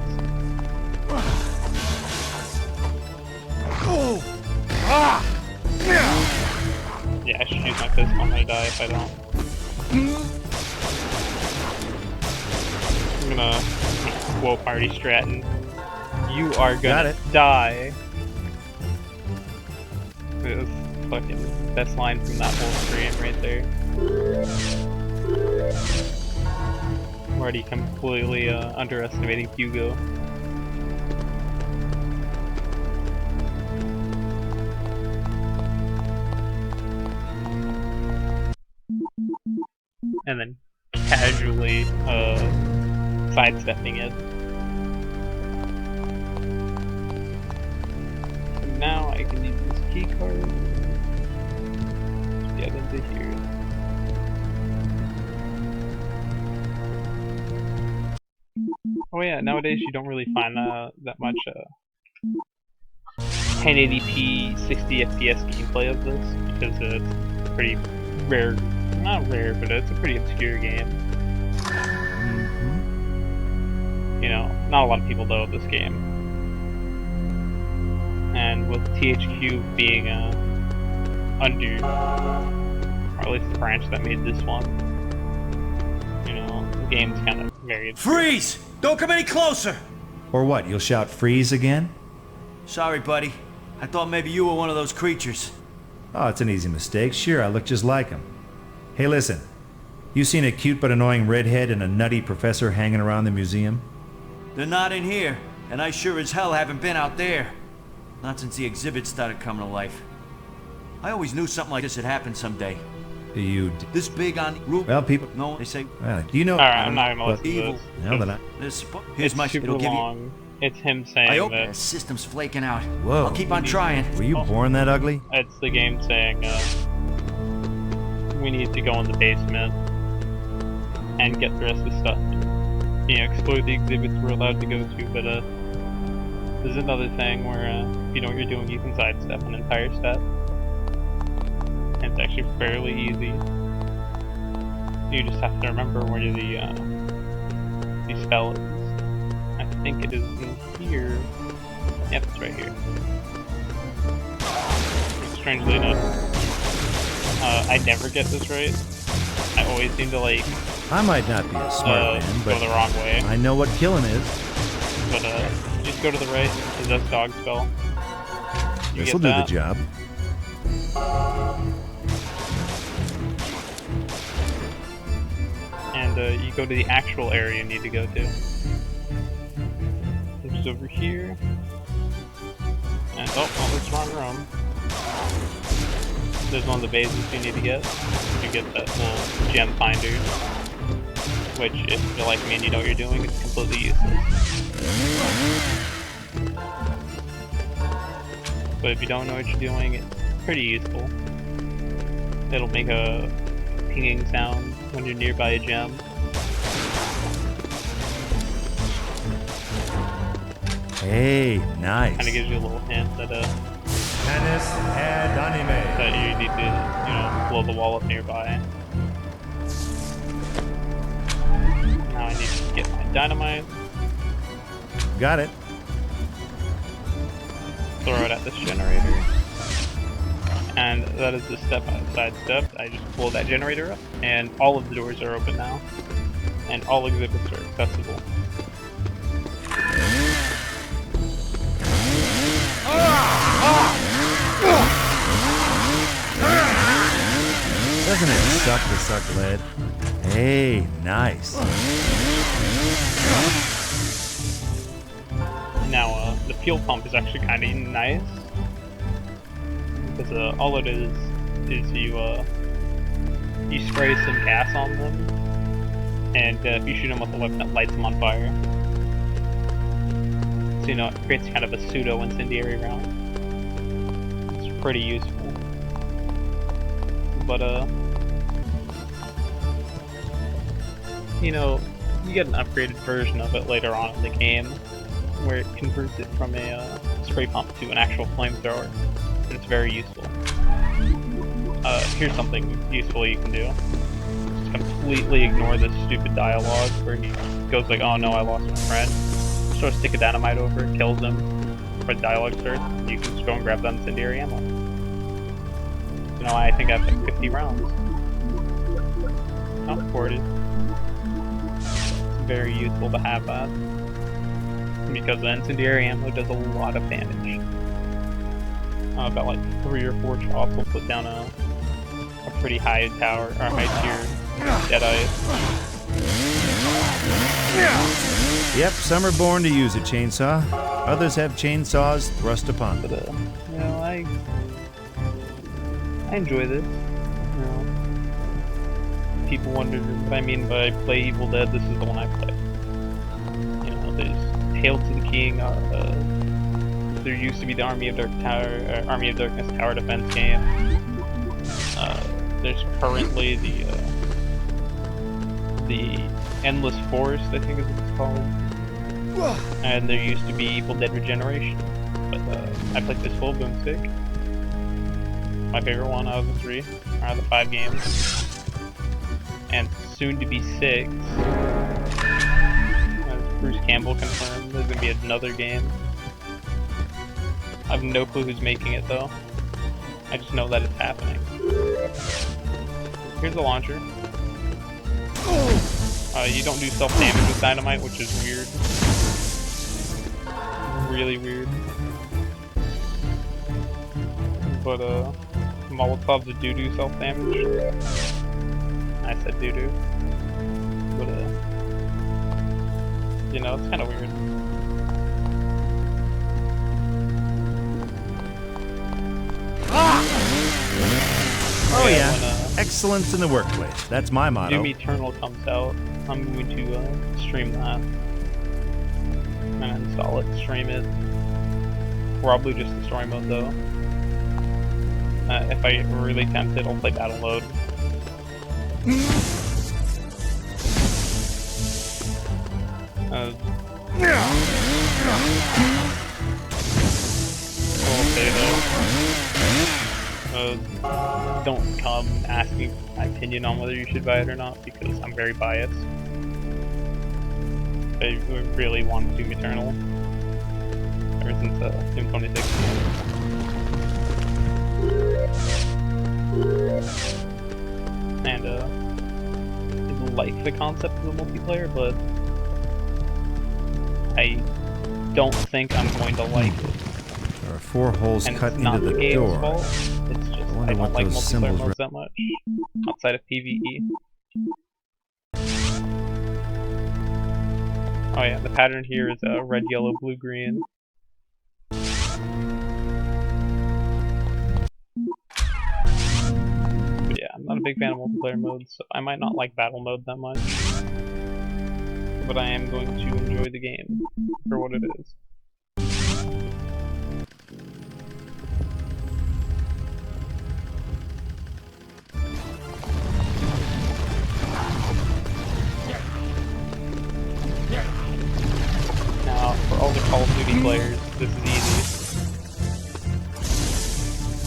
Yeah, I should use my pistol. I'm gonna die if I don't. I'm gonna whoa party Stratton. You are gonna die. It was fucking best line from that whole stream right there. I'm already completely underestimating Hugo. And then casually sidestepping it. And now I can use this key card to get into here. Oh yeah, nowadays you don't really find that much 1080p 60 FPS gameplay of this because it's pretty rare. Not rare, but it's a pretty obscure game. You know, not a lot of people know this game. And with THQ being under, or at least the branch that made this one, you know, the game's kind of very obscure. Freeze! Don't come any closer! Or what, you'll shout freeze again? Sorry, buddy. I thought maybe you were one of those creatures. Oh, it's an easy mistake. Sure, I look just like him. Hey, listen. You seen a cute but annoying redhead and a nutty professor hanging around the museum? They're not in here, and I sure as hell haven't been out there. Not since the exhibit started coming to life. I always knew something like this would happen someday. This big on roof. Well, people. No, they say. Well, you know. Alright, I'm not gonna listen to evil. this. No, that I. Here's my. Super It'll give long. you. It's him saying I hope that. the system's flaking out. Whoa. I'll keep on trying. Were you born that ugly? It's the game saying we need to go in the basement and get the rest of the stuff. You know, explore the exhibits we're allowed to go to, but there's another thing where if you know what you're doing, you can sidestep an entire step. And it's actually fairly easy. You just have to remember where the spell is. I think it is in here. Yep, it's right here. Strangely enough, I never get this right. I always seem to like. I might not be a smart man, but go the wrong way. I know what killing is. But just go to the right. Is that dog spell? This'll do the job. And you go to the actual area you need to go to, which is over here. And oh, that's the wrong room. There's one of the bases you need to get. You get that little gem finder, which, if you're like me and you know what you're doing, it's completely useless. But if you don't know what you're doing, it's pretty useful. It'll make a pinging sound when you're nearby a gem. Hey, nice. Kind of gives you a little hint that Tennis and anime. that you need to, you know, blow the wall up nearby. Now I need to get my dynamite. Got it. Throw it at this generator. And that is the step I sidestepped. I just pull that generator up, and all of the doors are open now. And all exhibits are accessible. Doesn't it suck to suck lead? Hey, nice. Now, the fuel pump is actually kind of nice. Because all it is you spray some gas on them, and if you shoot them with a weapon, it lights them on fire. So, you know, it creates kind of a pseudo-incendiary round. It's pretty useful. But, you know, you get an upgraded version of it later on in the game, where it converts it from a spray pump to an actual flamethrower, and it's very useful. Here's something useful you can do. Just completely ignore this stupid dialogue where he goes like, oh no, I lost my friend. Just throw a stick of dynamite over it, kills him, before the dialogue starts, you can just go and grab that incendiary ammo. You know, I think I have like 50 rounds. Not recorded. It's very useful to have that. Because the incendiary ammo does a lot of damage. About like 3 or 4 shots will put down a pretty high tower, or high tier Deadeye. Yep, some are born to use a chainsaw. Others have chainsaws thrust upon them. But, you know, I enjoy this. You know, people wonder what I mean by play Evil Dead. This is the one I play. You know, there's Hail to the King. There used to be the Army of Darkness Tower Defense game. the Endless Forest, I think is what it's called. And there used to be Evil Dead Regeneration, but I played this full Boomstick. My favorite one out of the 3, out of the 5 games. And soon to be 6. As Bruce Campbell confirmed, there's gonna be another game. I have no clue who's making it though. I just know that it's happening. Here's the launcher. You don't do self-damage with dynamite, which is weird. Really weird. But Molotovs do self-damage. I said doo-doo. But you know, it's kinda weird. Oh yeah, excellence in the workplace. That's my motto. Doom Eternal comes out. I'm going to stream that. And install it, stream it. Probably just the story mode though. If I get really tempted, I'll play Battle Mode. Don't come asking my opinion on whether you should buy it or not, because I'm very biased. I really want Doom Eternal ever since Doom 2016. And I like the concept of the multiplayer, but I don't think I'm going to like it. There are 4 holes and cut it's not into the game's door. fault. It's just I don't like multiplayer modes that much outside of PvE. Oh yeah, the pattern here is red, yellow, blue, green. But yeah, I'm not a big fan of multiplayer modes, so I might not like battle mode that much. But I am going to enjoy the game for what it is. Now, for all the Call of Duty players, this is easy.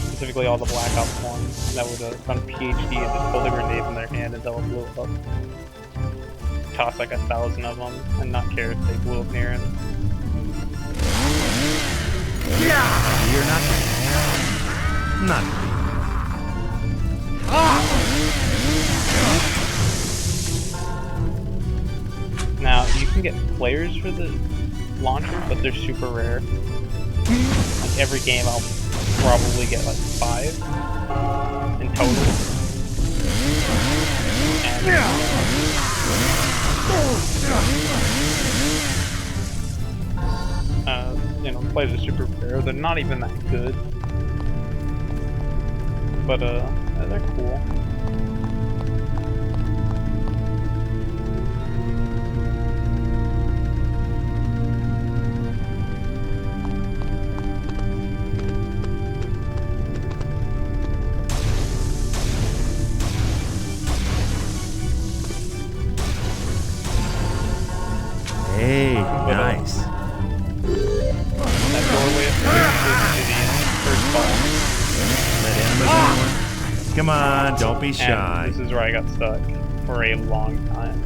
Specifically all the Black Ops ones that would have done PhD and just pulled a grenade in their hand until it blew up. Toss like 1,000 of them and not care if they blew up near him. You're not. Now, you can get players for the launcher, but they're super rare. Like every game I'll probably get like 5 in total. And, you know, players are super rare. They're not even that good. But, they're cool. Hey, nice. That doorway is the first ball. Come on, don't be shy. And this is where I got stuck for a long time.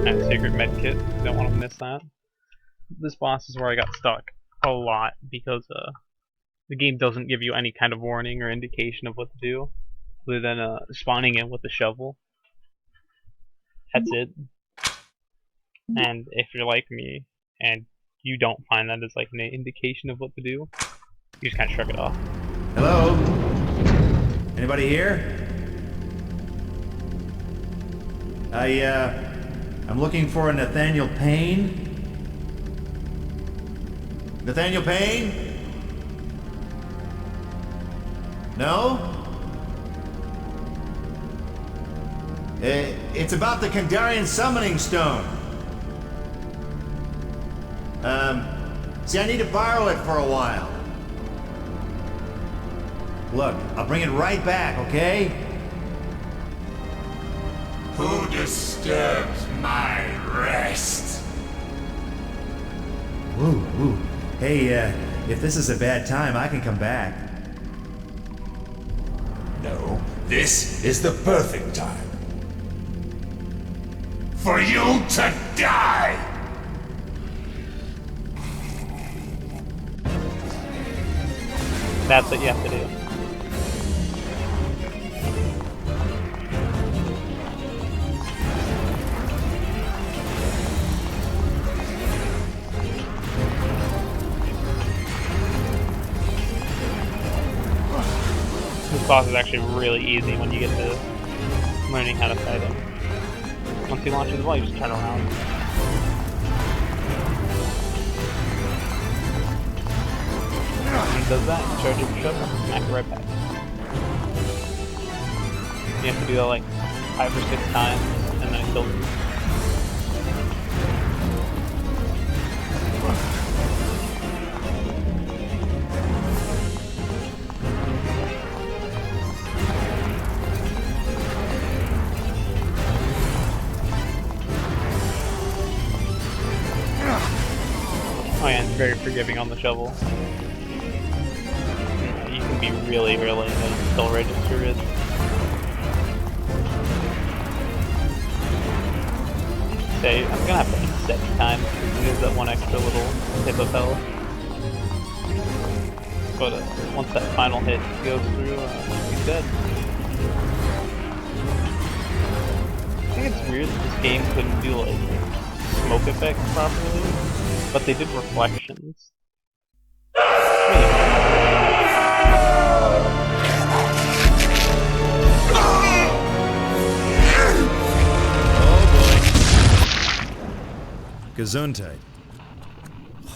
And secret medkit, don't want to miss that. This boss is where I got stuck a lot because the game doesn't give you any kind of warning or indication of what to do, other than spawning in with the shovel. That's it. And if you're like me and you don't find that as like an indication of what to do, you just kind of shrug it off. Hello? Anybody here? I'm looking for a Nathaniel Payne. Nathaniel Payne? No? It's about the Kandarian Summoning Stone. See, I need to borrow it for a while. Look, I'll bring it right back, okay? Who disturbs my rest? Woo, woo. Hey, if this is a bad time, I can come back. No, this is the perfect time. For you to die! That's what you have to do. This boss is actually really easy when you get to learning how to fight him. Once he launches the ball, you just turn around. When he does that, you charge him, shove him, smack it right back. You have to do that like 5 or 6 times, and then it kills you. Oh yeah, it's very forgiving on the shovel. You can be really and still register it. Okay, I'm gonna have to reset each time to use that one extra little hit of health. But once that final hit goes through, he's dead. I think it's weird that this game couldn't do like smoke effects properly, but they did reflections. Gesundheit.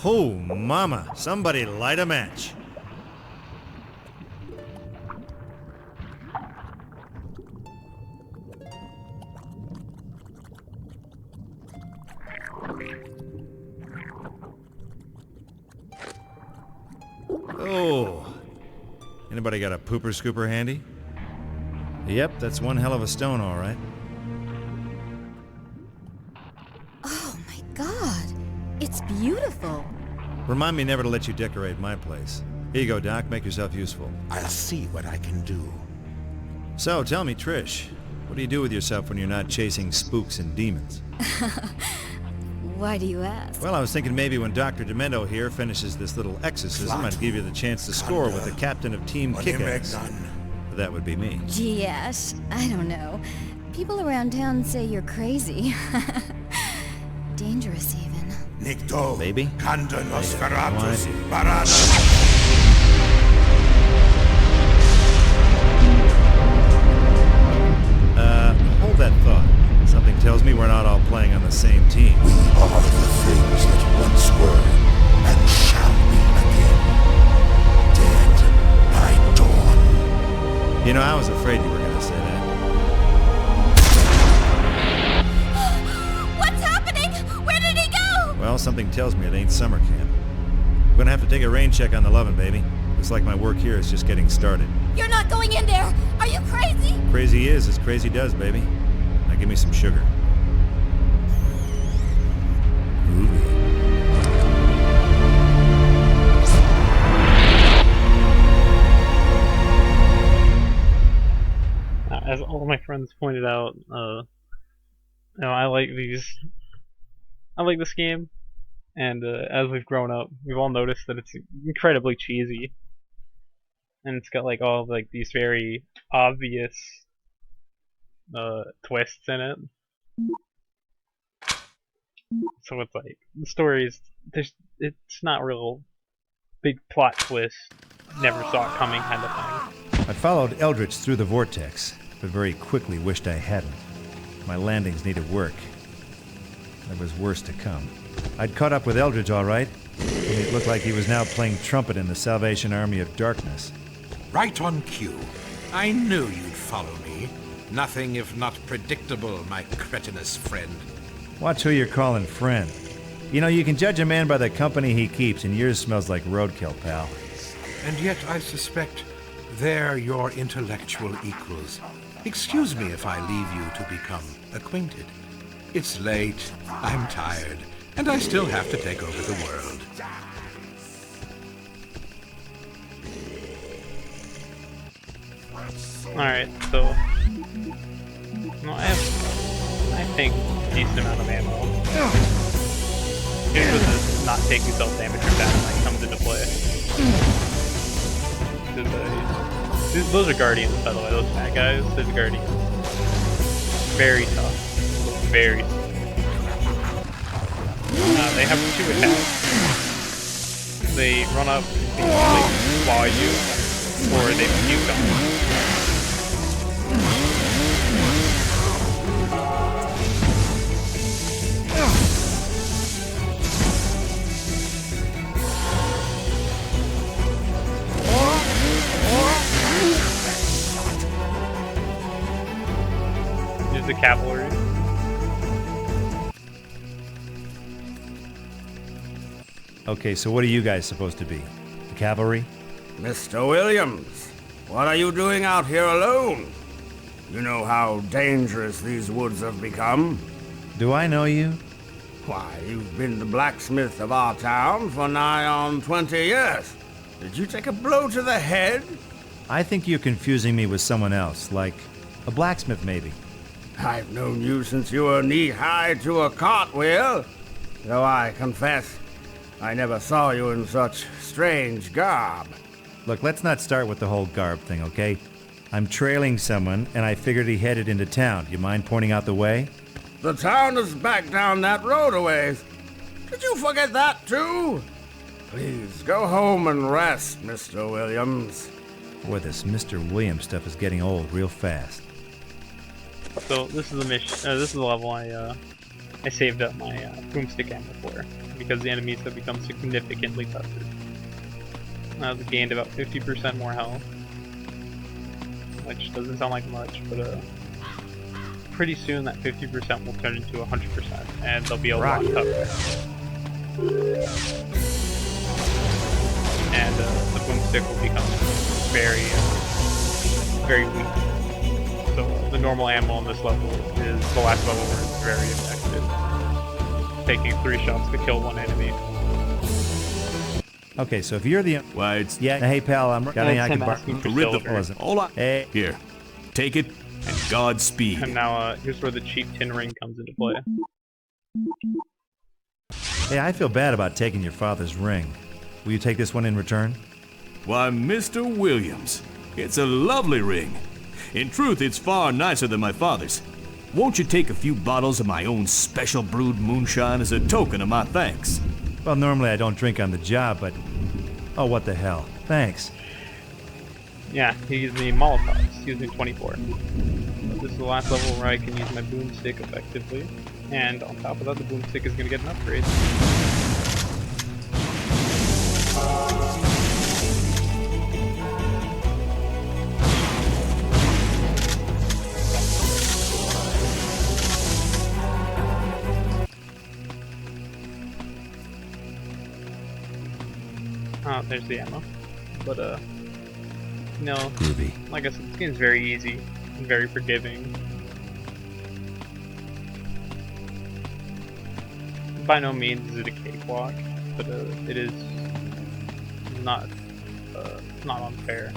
Oh, mama. Somebody light a match. Oh. Anybody got a pooper scooper handy? Yep, that's one hell of a stone, all right. God, it's beautiful. Remind me never to let you decorate my place. Here you go, Doc. Make yourself useful. I'll see what I can do. So, tell me, Trish, what do you do with yourself when you're not chasing spooks and demons? Why do you ask? Well, I was thinking maybe when Dr. Demento here finishes this little exorcism, I'd give you the chance to score with the captain of Team Kick-Ass. That would be me. Gee, Ash, I don't know. People around town say you're crazy. Dangerous, even. Nikto, baby. Kanda Nosferatus, Barada. Hold that thought. Something tells me we're not all playing on the same team. We are the things that once were and shall be again. Dead by dawn. You know, I was afraid you were going to say that. Well, something tells me it ain't summer camp. I'm gonna have to take a rain check on the Lovin', baby. Looks like my work here is just getting started. You're not going in there! Are you crazy? Crazy is as crazy does, baby. Now give me some sugar. As all my friends pointed out, I like this game, and as we've grown up, we've all noticed that it's incredibly cheesy, and it's got like all like these very obvious twists in it. So it's like the stories, it's not real big plot twist, never saw it coming kind of thing. I followed Eldritch through the vortex, but very quickly wished I hadn't. My landings needed work. There was worse to come. I'd caught up with Eldridge all right, and it looked like he was now playing trumpet in the Salvation Army of Darkness. Right on cue. I knew you'd follow me. Nothing if not predictable, my cretinous friend. Watch who you're calling friend. You know, you can judge a man by the company he keeps, and yours smells like roadkill, pal. And yet I suspect they're your intellectual equals. Excuse me if I leave you to become acquainted. It's late, I'm tired, and I still have to take over the world. Alright, so... No, I think, a decent amount of ammo. Here's where the not taking self-damage from that comes into play. Those are Guardians, by the way, those fat guys, those are Guardians. Very tough. Very tough. They have 2 attacks. They run up, they claw you, or they puke on you. Use the cavalry. Okay, so what are you guys supposed to be? The cavalry? Mr. Williams, what are you doing out here alone? You know how dangerous these woods have become. Do I know you? Why, you've been the blacksmith of our town for nigh on 20 years. Did you take a blow to the head? I think you're confusing me with someone else, like a blacksmith maybe. I've known you since you were knee-high to a cartwheel, though I confess I never saw you in such strange garb. Look, let's not start with the whole garb thing, okay? I'm trailing someone, and I figured he headed into town. You mind pointing out the way? The town is back down that road a ways. Did you forget that too? Please, go home and rest, Mr. Williams. Boy, this Mr. Williams stuff is getting old real fast. So this is the mission. This is the level I saved up my boomstick ammo for, because the enemies have become significantly tougher. I've gained about 50% more health, which doesn't sound like much, but pretty soon that 50% will turn into 100%, and they'll be a lot tougher. And the boomstick will become very, very weak. So the normal ammo on this level is the last level where it's very effective, taking 3 shots to kill 1 enemy. Okay, so if you're the... Why, it's... Yeah, hey pal, I'm... Got any I can bar... Hold on. Hey. Here, take it, and Godspeed. And now, here's where the cheap tin ring comes into play. Hey, I feel bad about taking your father's ring. Will you take this one in return? Why, Mr. Williams, it's a lovely ring. In truth, it's far nicer than my father's. Won't you take a few bottles of my own special brewed moonshine as a token of my thanks? Well, normally I don't drink on the job, but... Oh, what the hell. Thanks. Yeah, he gives me Molotovs. He gives me 24. So this is the last level where I can use my boomstick effectively. And on top of that, the boomstick is going to get an upgrade. Oh, there's the ammo. But, you know, Groovy. Like I said, this game's very easy and very forgiving. By no means is it a cakewalk, but it is not unfair.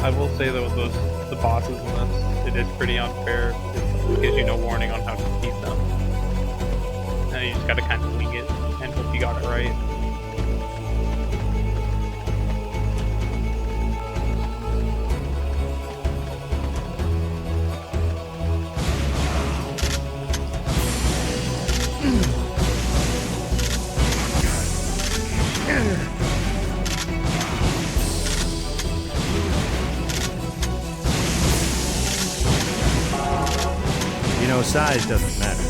I will say though, the bosses in this, it is pretty unfair. It gives you no warning on how to defeat them. And you just gotta kind of wing it and hope you got it right. You know, size doesn't matter.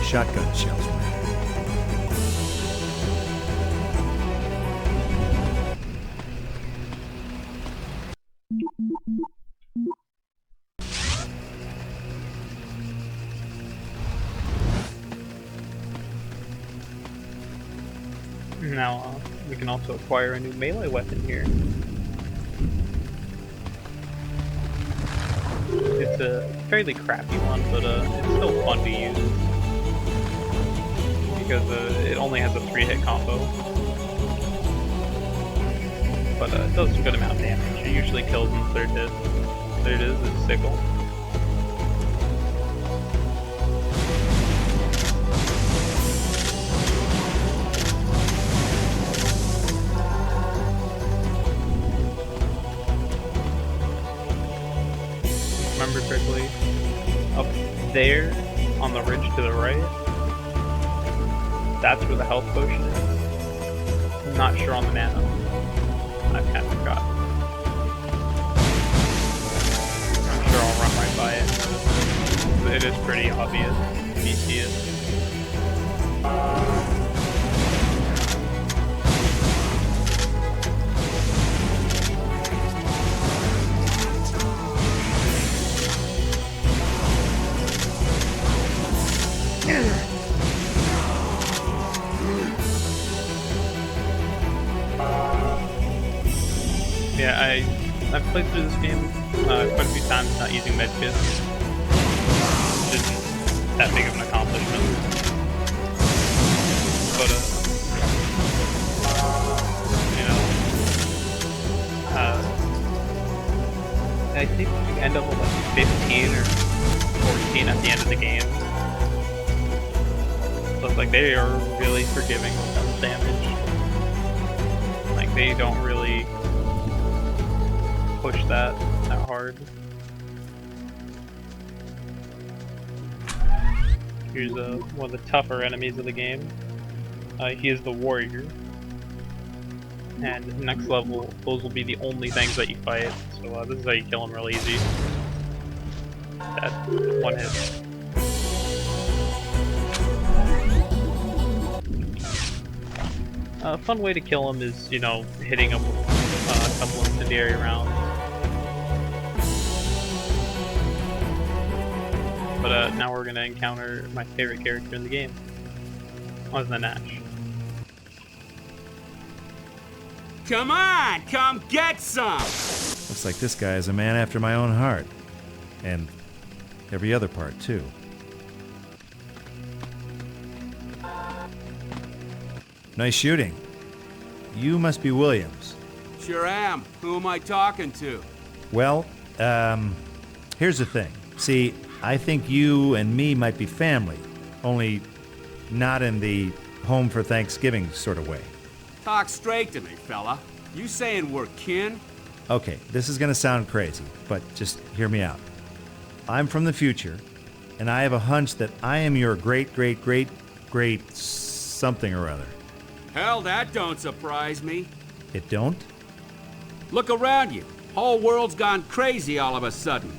Shotgun shells matter. Now, we can also acquire a new melee weapon here. It's a fairly crappy one, but it's still fun to use. Because it only has a 3-hit combo. But it does a good amount of damage. It usually kills in the 3rd hit. There it is, it's Sickle. Remember correctly, up there on the ridge to the right, that's where the health potion is. I'm not sure on the nano. I kind of forgot. I'm sure I'll run right by it. It is pretty obvious if you see it. Yeah, I've played through this game quite a few times not using medkits. Which isn't that big of an accomplishment. But, you know, I think you end up with like 15 or 14 at the end of the game. Looks like they are really forgiving when it comes to damage. Like, they don't really push that hard. Here's one of the tougher enemies of the game. He is the warrior. And next level, those will be the only things that you fight. So this is how you kill him real easy. That 1 hit. A fun way to kill him is, you know, hitting him with a couple incendiary rounds. But now we're gonna encounter my favorite character in the game, other than Ash. Come on, come get some! Looks like this guy is a man after my own heart. And every other part, too. Nice shooting. You must be Williams. Sure am. Who am I talking to? Well, here's the thing. See, I think you and me might be family, only not in the home for Thanksgiving sort of way. Talk straight to me, fella. You saying we're kin? Okay, this is gonna sound crazy, but just hear me out. I'm from the future, and I have a hunch that I am your great something or other. Hell, that don't surprise me. It don't? Look around you. Whole world's gone crazy all of a sudden.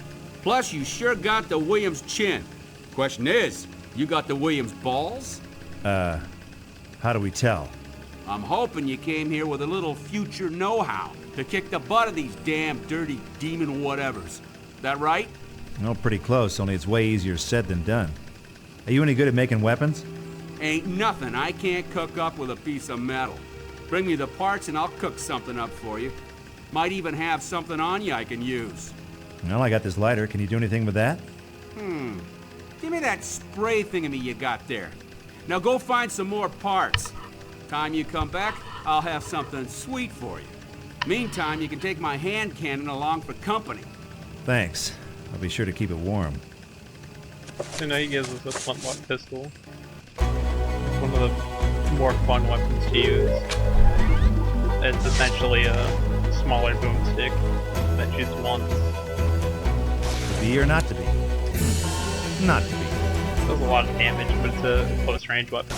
Plus, you sure got the Williams chin. Question is, you got the Williams balls? How do we tell? I'm hoping you came here with a little future know-how to kick the butt of these damn dirty demon whatevers. That right? No, pretty close, only it's way easier said than done. Are you any good at making weapons? Ain't nothing I can't cook up with a piece of metal. Bring me the parts and I'll cook something up for you. Might even have something on you I can use. Well, I got this lighter. Can you do anything with that? Give me that spray thingamie you got there. Now go find some more parts. Time you come back, I'll have something sweet for you. Meantime, you can take my hand cannon along for company. Thanks. I'll be sure to keep it warm. So now he gives us a flintlock pistol. It's one of the more fun weapons to use. It's essentially a smaller boomstick that shoots once. To be or not to be? Not to be. It does a lot of damage, but it's a close range weapon.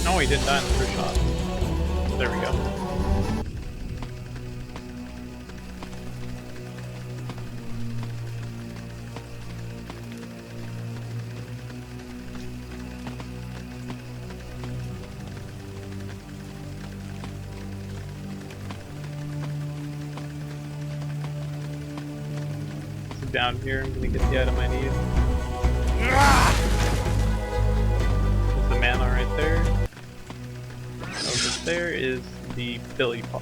No, he didn't die in the first shot. There we go. down here. I'm gonna get the item I need. There's the mana right there. Over there is the Billy Pod,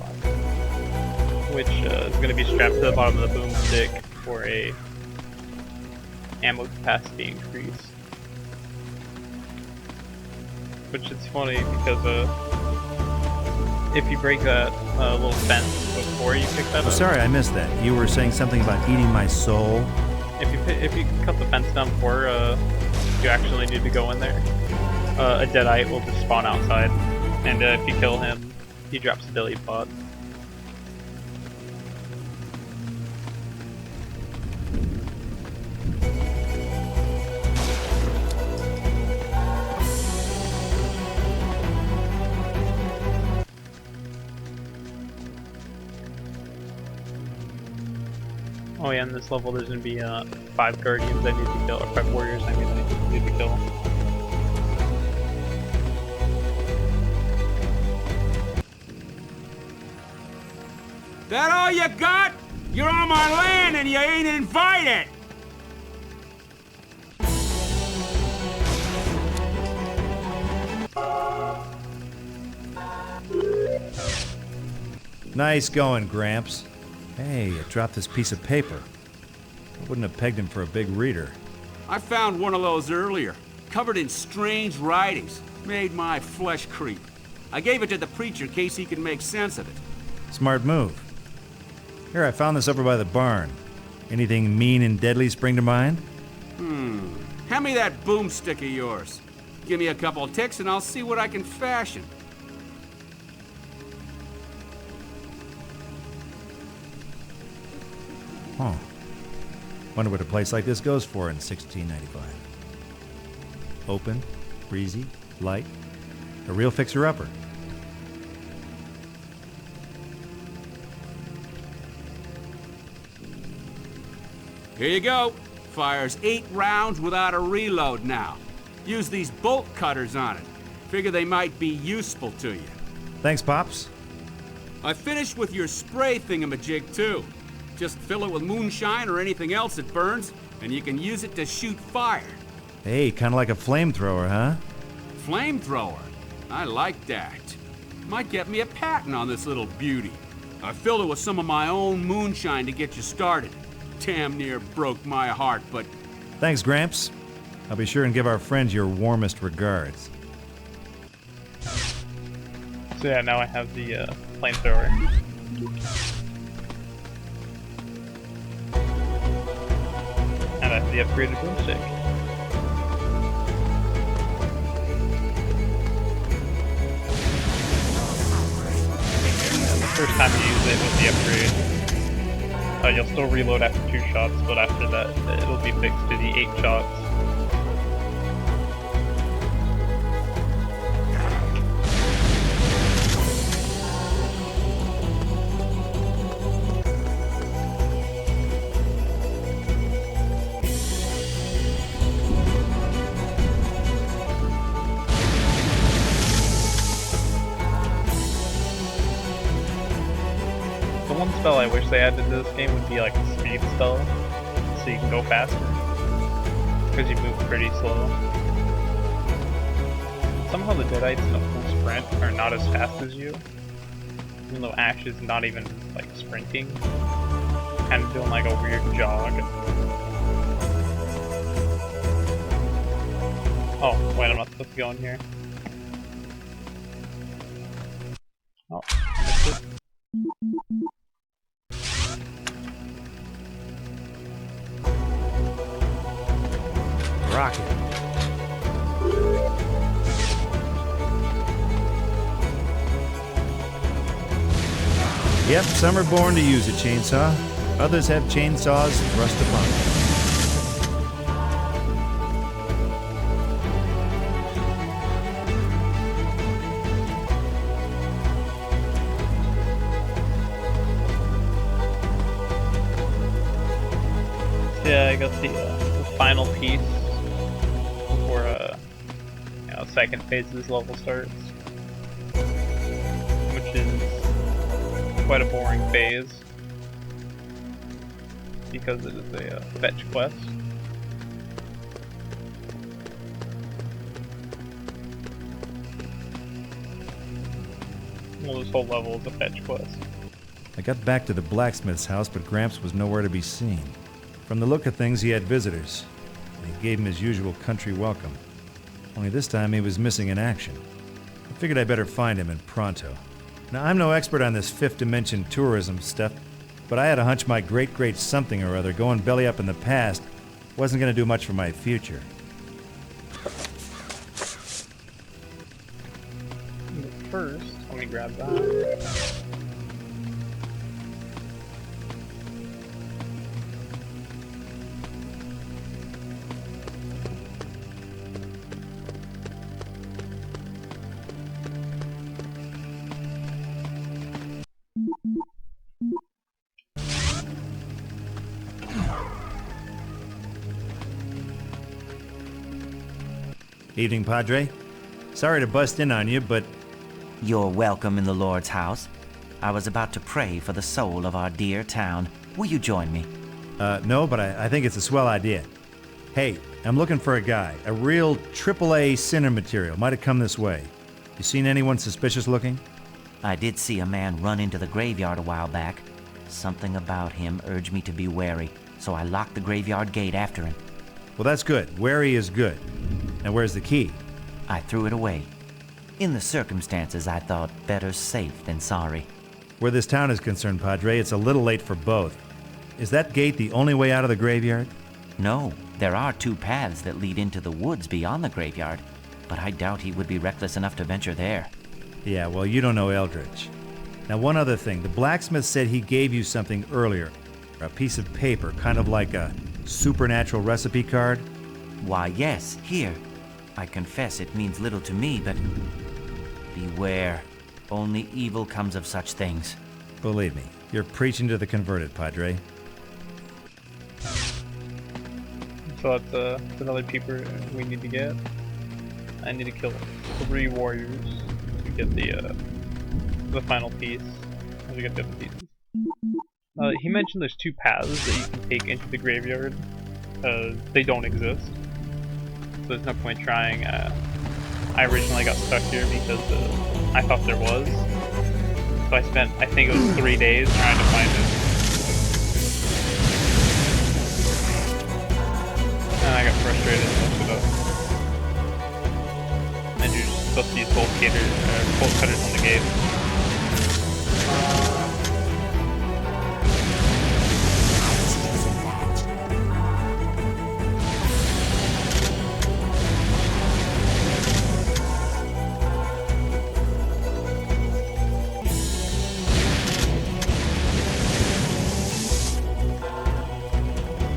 which is going to be strapped to the bottom of the boomstick for a ammo capacity increase. Which is funny because if you break that little fence before you pick that up. Sorry, I missed that. You were saying something about eating my soul? If you cut the fence down before you actually need to go in there, a Deadite will just spawn outside. And if you kill him, he drops a Billy Pod. Oh yeah, in this level there's gonna be 5 Guardians I need to kill, or 5 Warriors I need to kill. That all you got? You're on my land and you ain't invited! Nice going, Gramps. Hey, I dropped this piece of paper. I wouldn't have pegged him for a big reader. I found one of those earlier, covered in strange writings. Made my flesh creep. I gave it to the preacher in case he could make sense of it. Smart move. Here, I found this over by the barn. Anything mean and deadly spring to mind? Hand me that boomstick of yours. Give me a couple of ticks and I'll see what I can fashion. Huh. Wonder what a place like this goes for in 1695. Open, breezy, light. A real fixer-upper. Here you go. Fires 8 rounds without a reload now. Use these bolt cutters on it. Figure they might be useful to you. Thanks, Pops. I finished with your spray thingamajig too. Just fill it with moonshine or anything else that burns, and you can use it to shoot fire. Hey, kind of like a flamethrower, huh? Flamethrower? I like that. Might get me a patent on this little beauty. I filled it with some of my own moonshine to get you started. Damn near broke my heart, but... Thanks, Gramps. I'll be sure and give our friends your warmest regards. So yeah, now I have the flamethrower. And I have the upgraded broomstick. The first time you use it with the upgrade, you'll still reload after 2 shots, but after that, it'll be fixed to the 8 shots. One spell I wish they added to this game would be like a speed spell, so you can go faster, because you move pretty slow. Somehow the Deadites in a full sprint are not as fast as you, even though Ash is not even like sprinting, kind of doing like a weird jog. Oh, wait, I'm not supposed to go in here. Oh, missed it. Rocket. Yep, some are born to use a chainsaw. Others have chainsaws thrust upon them. Yeah, I got the final piece before second phase of this level starts, which is quite a boring phase. because it is a fetch quest. Well, this whole level is a fetch quest. I got back to the blacksmith's house, but Gramps was nowhere to be seen. From the look of things, he had visitors, and he gave him his usual country welcome. Only this time he was missing in action. I figured I'd better find him, and pronto. Now, I'm no expert on this fifth dimension tourism stuff, but I had a hunch my great something or other going belly up in the past wasn't going to do much for my future. But first, let me grab that. Evening, Padre. Sorry to bust in on you, but... You're welcome in the Lord's house. I was about to pray for the soul of our dear town. Will you join me? No, but I think it's a swell idea. Hey, I'm looking for a guy. A real AAA sinner material. Might have come this way. You seen anyone suspicious looking? I did see a man run into the graveyard a while back. Something about him urged me to be wary, so I locked the graveyard gate after him. Well, that's good. Wary is good. Now, where's the key? I threw it away. In the circumstances, I thought better safe than sorry. Where this town is concerned, Padre, it's a little late for both. Is that gate the only way out of the graveyard? No, there are two paths that lead into the woods beyond the graveyard, but I doubt he would be reckless enough to venture there. Yeah, well, you don't know Eldridge. Now, one other thing. The blacksmith said he gave you something earlier. A piece of paper, kind of like a supernatural recipe card. Why, yes, here. I confess it means little to me, but beware. Only evil comes of such things. Believe me, you're preaching to the converted, Padre. So that's another peeper we need to get. I need to kill 3 warriors to get the final piece. To get the other pieces. He mentioned there's 2 paths that you can take into the graveyard. They don't exist. So there's no point trying. I originally got stuck here because I thought there was. So I spent, I think it was 3 days trying to find it. And I got frustrated and looked it up. And you're just supposed to use bolt cutters on the gate.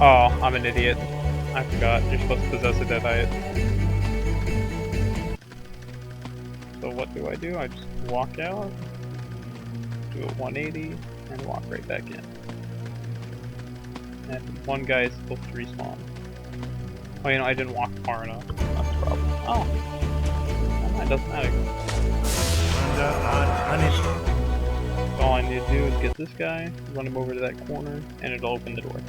Oh, I'm an idiot. I forgot. You're supposed to possess a Deadite. So what do? I just walk out, do a 180, and walk right back in. And one guy is supposed to respawn. Oh, you know, I didn't walk far enough. That's the problem. Oh. It doesn't matter. So all I need to do is get this guy, run him over to that corner, and it'll open the door.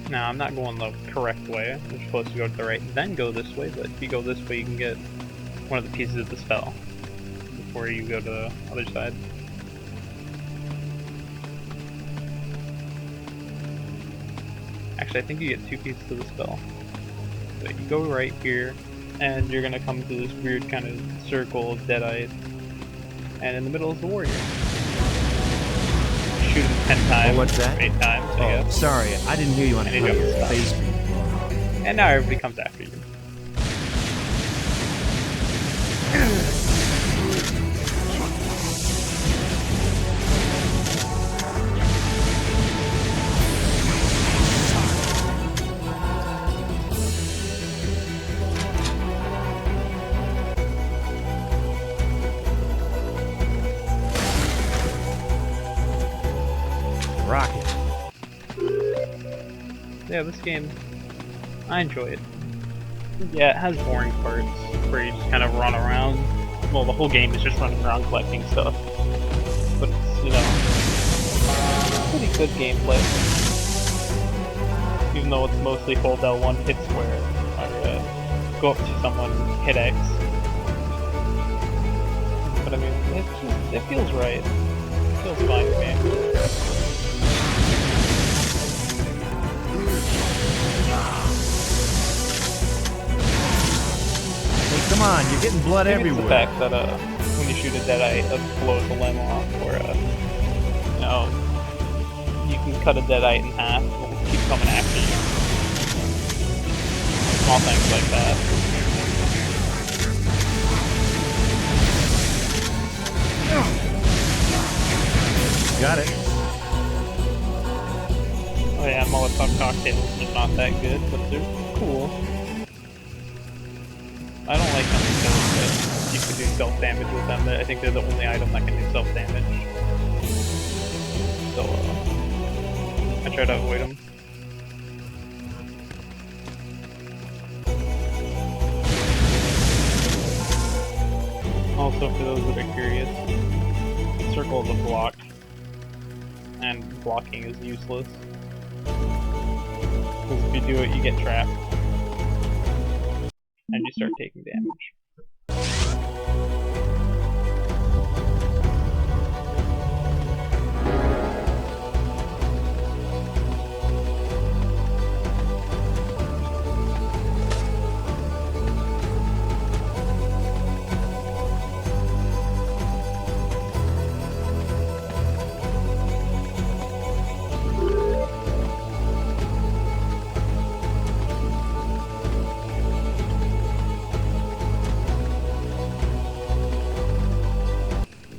Now, I'm not going the correct way. You're supposed to go to the right, then go this way, but if you go this way, you can get one of the pieces of the spell before you go to the other side. Actually, I think you get 2 pieces of the spell. So you go right here, and you're gonna come to this weird kind of circle of Deadite, and in the middle is the warrior. Shoot him 10 times, oh, what's that? 8 times, I guess. Sorry, I didn't hear you on Facebook. And now everybody comes after you. Yeah, this game, I enjoy it. Yeah, it has boring parts where you just kind of run around. Well, the whole game is just running around collecting stuff. But it's, you know, pretty good gameplay. Even though it's mostly hold L1, hit square, or go up to someone, hit X. But I mean, it feels right. It feels fine to me. Come on, you're getting blood everywhere. It's the fact that when you shoot a Deadite, it blows the limb off, or you know, you can cut a Deadite in half, and it'll keep coming after you. Small things like that. Got it. Oh yeah, Molotov cocktails are not that good, but they're cool. I don't like how many kills that you can do self-damage with them. I think they're the only item that can do self-damage. So, I try to avoid them. Also, for those that are curious, circle is a block, and blocking is useless. Because if you do it, you get trapped. And you start taking damage.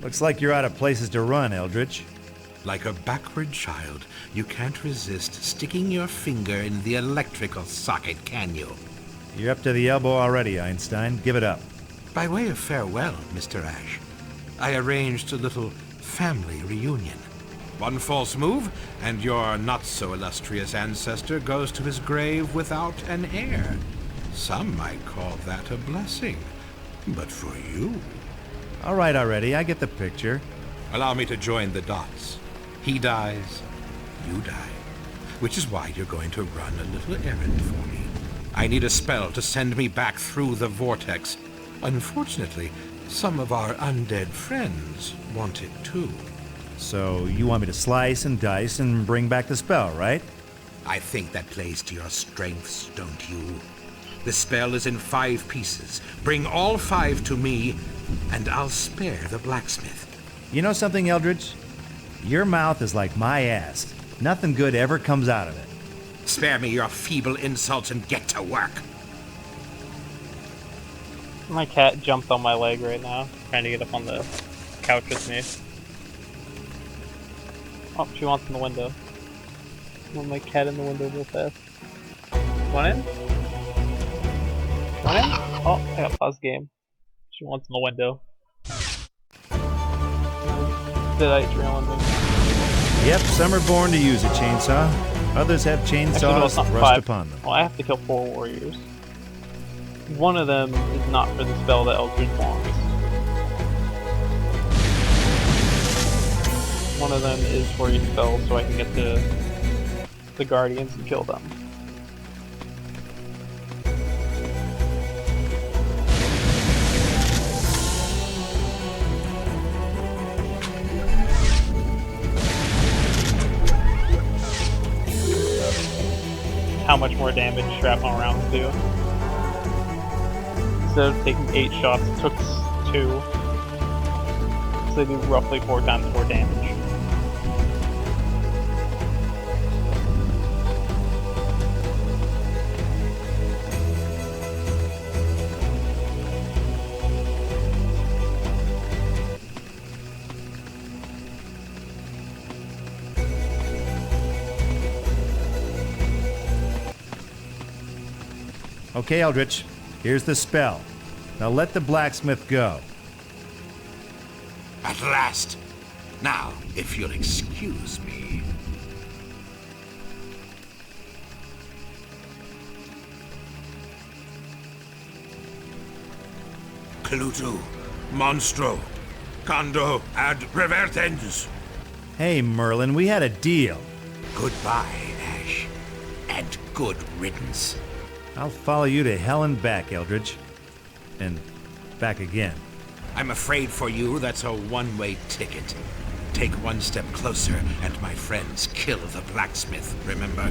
Looks like you're out of places to run, Eldritch. Like a backward child, you can't resist sticking your finger in the electrical socket, can you? You're up to the elbow already, Einstein. Give it up. By way of farewell, Mr. Ash, I arranged a little family reunion. One false move, and your not-so-illustrious ancestor goes to his grave without an heir. Some might call that a blessing, but for you... All right already, I get the picture. Allow me to join the dots. He dies, you die. Which is why you're going to run a little errand for me. I need a spell to send me back through the vortex. Unfortunately, some of our undead friends want it too. So you want me to slice and dice and bring back the spell, right? I think that plays to your strengths, don't you? The spell is in 5 pieces. Bring all 5 to me, and I'll spare the blacksmith. You know something, Eldritch? Your mouth is like my ass. Nothing good ever comes out of it. Spare me your feeble insults and get to work. My cat jumped on my leg right now, trying to get up on the couch with me. Oh, she wants in the window. I want my cat in the window real fast. Want in? Want in? Oh, I got pause game. She wants in the window. Deadite trailing me. Yep, some are born to use a chainsaw. Others have chainsaws thrust upon them. Well, I have to kill 4 warriors. One of them is not for the spell that Eldritch wants. One of them is for each spell, so I can get the guardians and kill them. How much more damage shrapnel rounds do. Instead of taking 8 shots, it took 2. So they do roughly 4 times more damage. Okay, Eldritch, here's the spell. Now let the blacksmith go. At last. Now, if you'll excuse me. Clutu, Monstro, Condo ad revertens. Hey, Merlin, we had a deal. Goodbye, Ash. And good riddance. I'll follow you to hell and back, Eldridge. And back again. I'm afraid for you that's a one-way ticket. Take one step closer, and my friends kill the blacksmith, remember?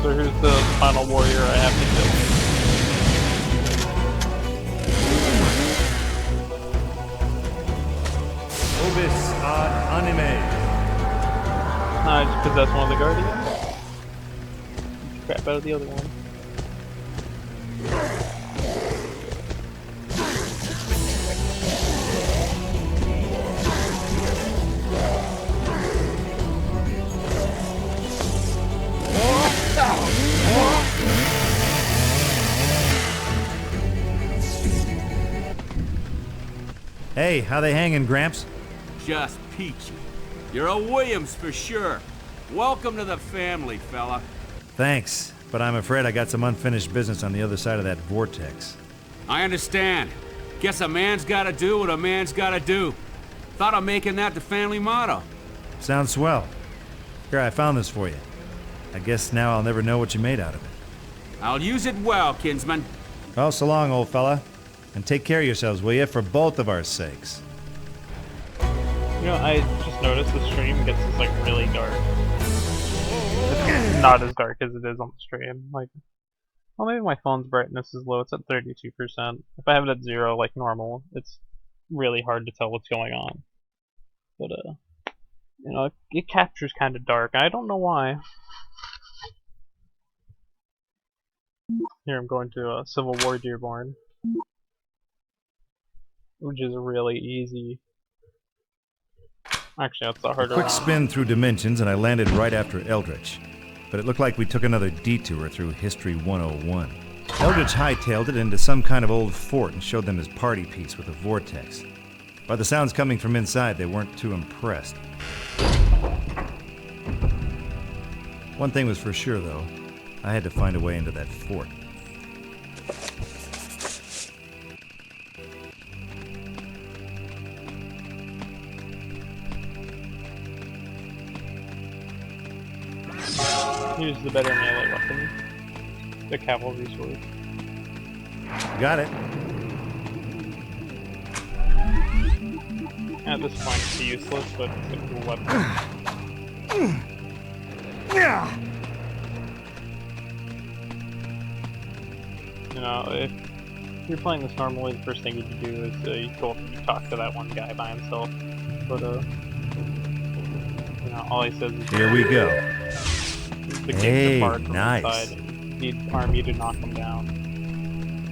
So who's the final warrior I have to kill? Obis ad anime. Nah, just because that's one of the guardians. Crap out of the other one. Hey, how they hanging, Gramps? Just peachy. You're a Williams for sure. Welcome to the family, fella. Thanks, but I'm afraid I got some unfinished business on the other side of that vortex. I understand. Guess a man's gotta do what a man's gotta do. Thought of making that the family motto. Sounds swell. Here, I found this for you. I guess now I'll never know what you made out of it. I'll use it well, kinsman. Well, so long, old fella. And take care of yourselves, will you, for both of our sakes. You know, I just noticed the stream gets like really dark. It's not as dark as it is on the stream. Like, well, maybe my phone's brightness is low. It's at 32%. If I have it at 0, like normal, it's really hard to tell what's going on. But you know, it captures kind of dark. I don't know why. Here I'm going to Civil War Dearborn, which is really easy. Actually, that's the harder one. Quick spin through dimensions, and I landed right after Eldritch. But it looked like we took another detour through History 101. Eldritch hightailed it into some kind of old fort and showed them his party piece with a vortex. By the sounds coming from inside, they weren't too impressed. One thing was for sure, though. I had to find a way into that fort. Use the better melee weapon. The cavalry sword. Got it. At this point it's useless, but it's a cool weapon. You know, if you're playing this normally, the first thing you do is you go up and you talk to that one guy by himself. But you know, all he says is, here we go. The hey, nice. And need army to knock them down.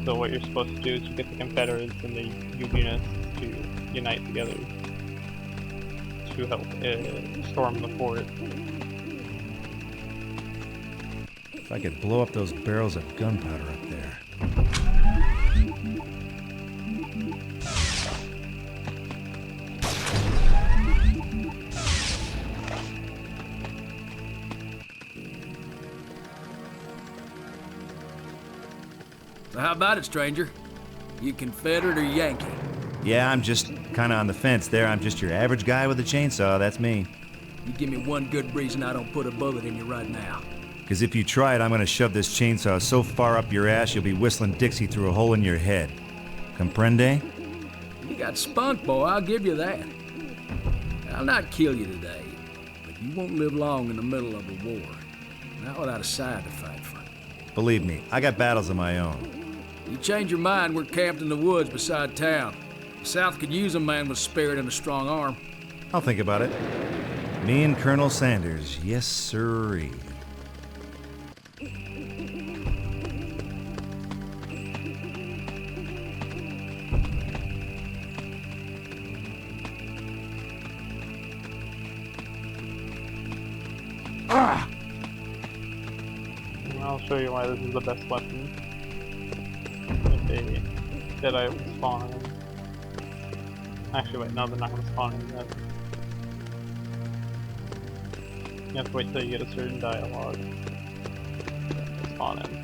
So what you're supposed to do is you get the Confederates and the Unionists to unite together to help storm the fort. If I could blow up those barrels of gunpowder up there. So how about it, stranger? You Confederate or Yankee? Yeah, I'm just kinda on the fence there. I'm just your average guy with a chainsaw, that's me. You give me one good reason I don't put a bullet in you right now. Because if you try it, I'm gonna shove this chainsaw so far up your ass you'll be whistling Dixie through a hole in your head. Comprende? You got spunk, boy, I'll give you that. I'll not kill you today, but you won't live long in the middle of a war. Not without a side to fight for. Believe me, I got battles of my own. You change your mind, we're camped in the woods beside town. The South could use a man with spirit and a strong arm. I'll think about it. Me and Colonel Sanders, yes sirree. I'll show you why this is the best weapon. If they Deadeye will spawn. Actually, wait, no, they're not going to spawn in yet. You have to wait till you get a certain dialogue to spawn in.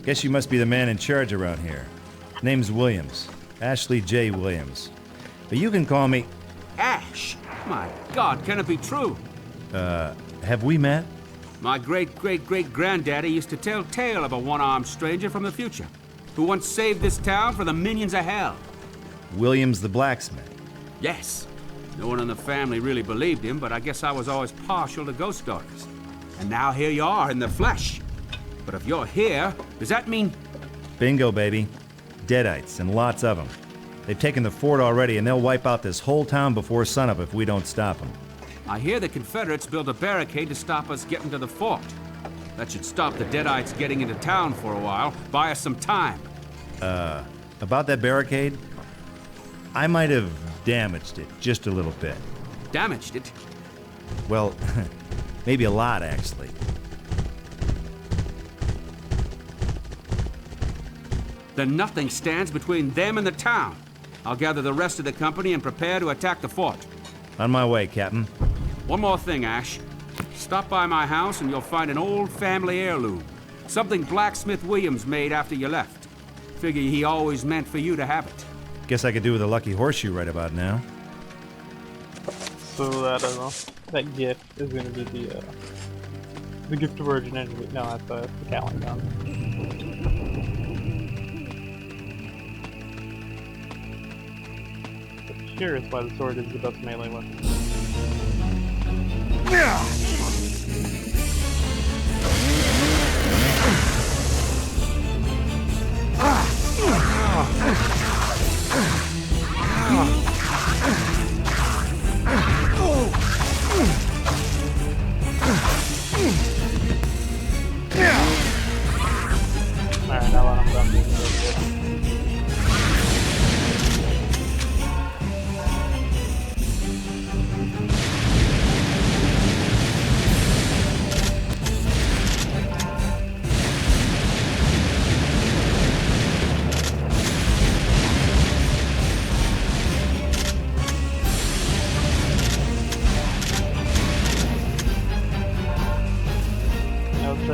Guess you must be the man in charge around here. Name's Williams. Ashley J. Williams. But you can call me... Ash! My God, can it be true? Have we met? My great-great-great-granddaddy used to tell tale of a one-armed stranger from the future who once saved this town for the minions of hell. Williams the blacksmith. Yes. No one in the family really believed him, but I guess I was always partial to ghost stories. And now here you are in the flesh. But if you're here, does that mean... Bingo, baby. Deadites, and lots of them. They've taken the fort already, and they'll wipe out this whole town before sunup if we don't stop them. I hear the Confederates built a barricade to stop us getting to the fort. That should stop the Deadites getting into town for a while, buy us some time. About that barricade? I might have damaged it just a little bit. Damaged it? Well, maybe a lot, actually. Then nothing stands between them and the town. I'll gather the rest of the company and prepare to attack the fort. On my way, Captain. One more thing, Ash. Stop by my house and you'll find an old family heirloom. Something Blacksmith Williams made after you left. Figure he always meant for you to have it. Guess I could do with a lucky horseshoe right about now. So that, I don't know, that gift is going to be the gift of origin energy. No, that's the Gatling gun. Curious why the sword is the best melee weapon. Alright, now that I'm done being really good.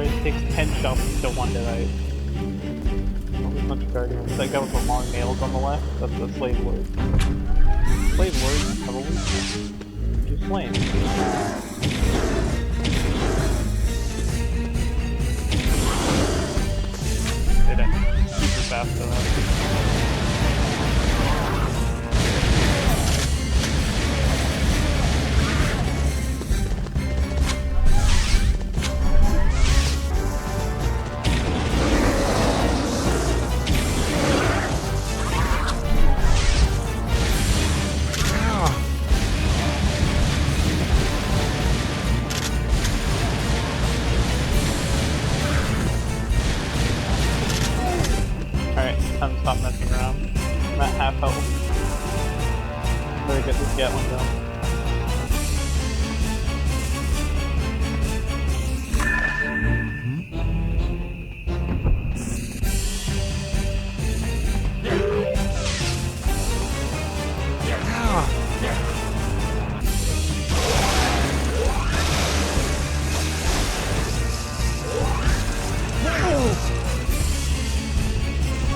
It takes 10 shots to kill one Deadite. Oh, there's a bunch of guardians. That guy with the long nails on the left, that's the Slave Lord. Slave Lord have a weakness. Just slain. They die super fast though. Time to stop messing around. I'm at half health. Better get this Gatling gun.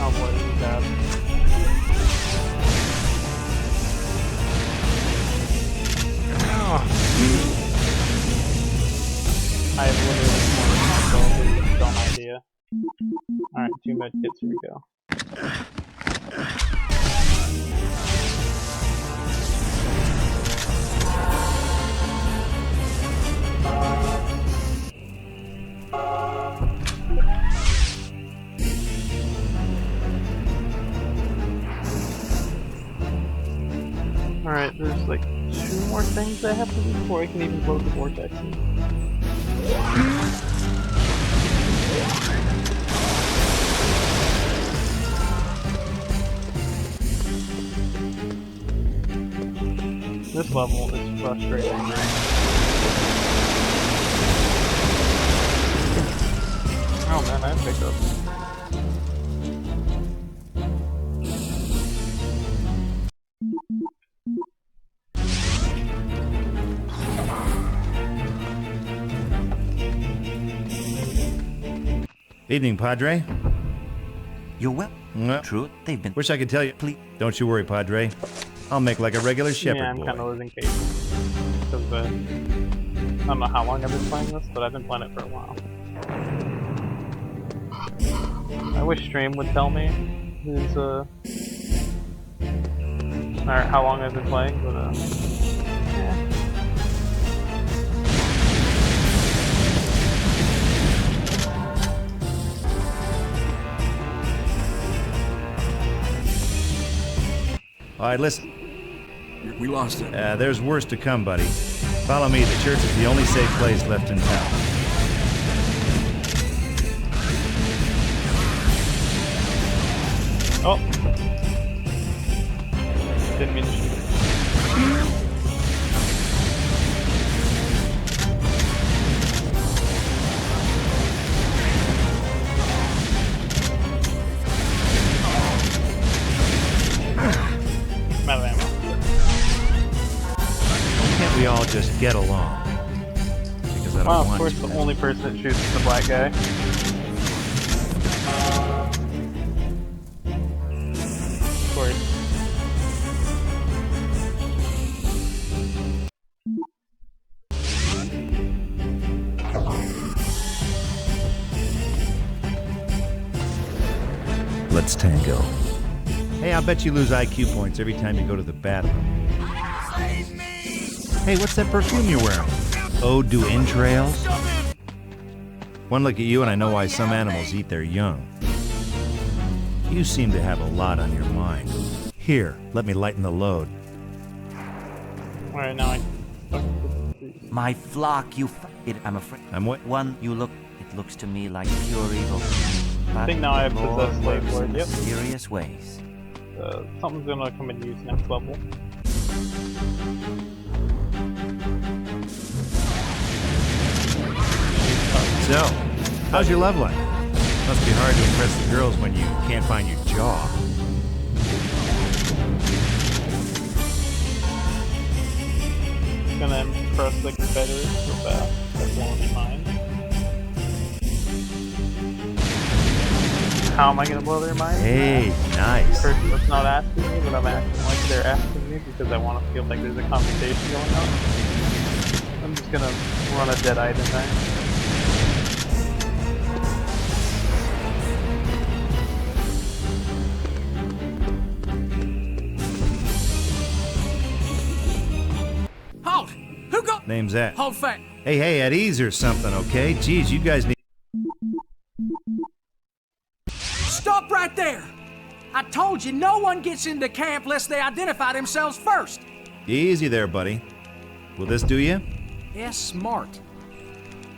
Oh boy, this is bad. I have literally more control, but dumb idea. Alright, 2 med kits, here we go. Alright, there's like 2 more things I have to do before I can even blow the vortex in. This level is frustrating. Oh man, I have pickups. Evening, Padre. You're well. True, they've been... Wish I could tell you. Please. Don't you worry, Padre. I'll make like a regular shepherd yeah, I'm boy. kind of losing patience. Because I don't know how long I've been playing this, but I've been playing it for a while. I wish Stream would tell me his, or how long I've been playing, but, yeah. Alright, listen. We lost it. There's worse to come, buddy. Follow me. The church is the only safe place left in town. Oh. Didn't mean to shoot. Can't we all just get along? Because I don't want of course, the only person that shoots is the black guy. Of course. Let's tango. Hey, I'll bet you lose IQ points every time you go to the bathroom. Hey, what's that perfume you're wearing? Ode to Entrails? One look at you and I know why some animals eat their young. You seem to have a lot on your mind. Here, let me lighten the load. Alright, now I... My flock, I'm afraid. I'm what? One, it looks to me like pure evil. I think now I have possessed Slave Lord, yep. Mysterious ways. Something's gonna come in use next level. So, how's your love life? Must be hard to impress the girls when you can't find your jaw. Gonna impress the Confederates real fast. That won't be mine. How am I gonna blow their minds? Hey, nice. The person that's not asking me, but I'm acting like they're asking me because I want to feel like there's a conversation going on. I'm just gonna run a Deadeye in there. Halt! Who got... Name's that. Hold fast. Hey, at ease or something, okay? Geez, you guys need... Stop right there! I told you no one gets into camp unless they identify themselves first. Easy there, buddy. Will this do you? Yes, Smart.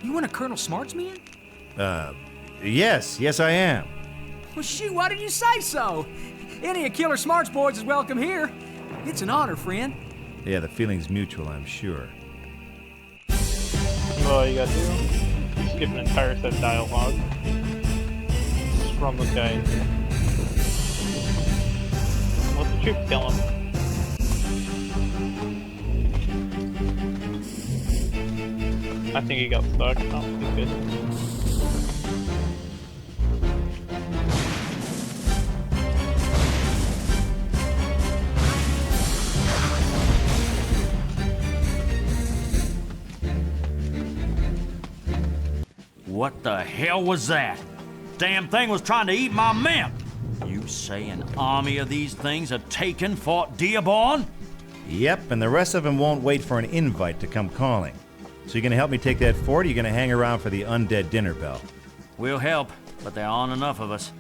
You one of Colonel Smart's men? Yes I am. Well, shoot, why didn't you say so? Any of Killer Smart's boys is welcome here. It's an honor, friend. Yeah, the feeling's mutual, I'm sure. All you gotta do is skip an entire set of dialogue. Just run this guy. Let the troops kill him. I think he got stuck. Oh, he's good. What the hell was that? Damn thing was trying to eat my men! You say an army of these things have taken Fort Dearborn? Yep, and the rest of them won't wait for an invite to come calling. So you gonna help me take that fort, or you gonna hang around for the undead dinner bell? We'll help, but there aren't enough of us.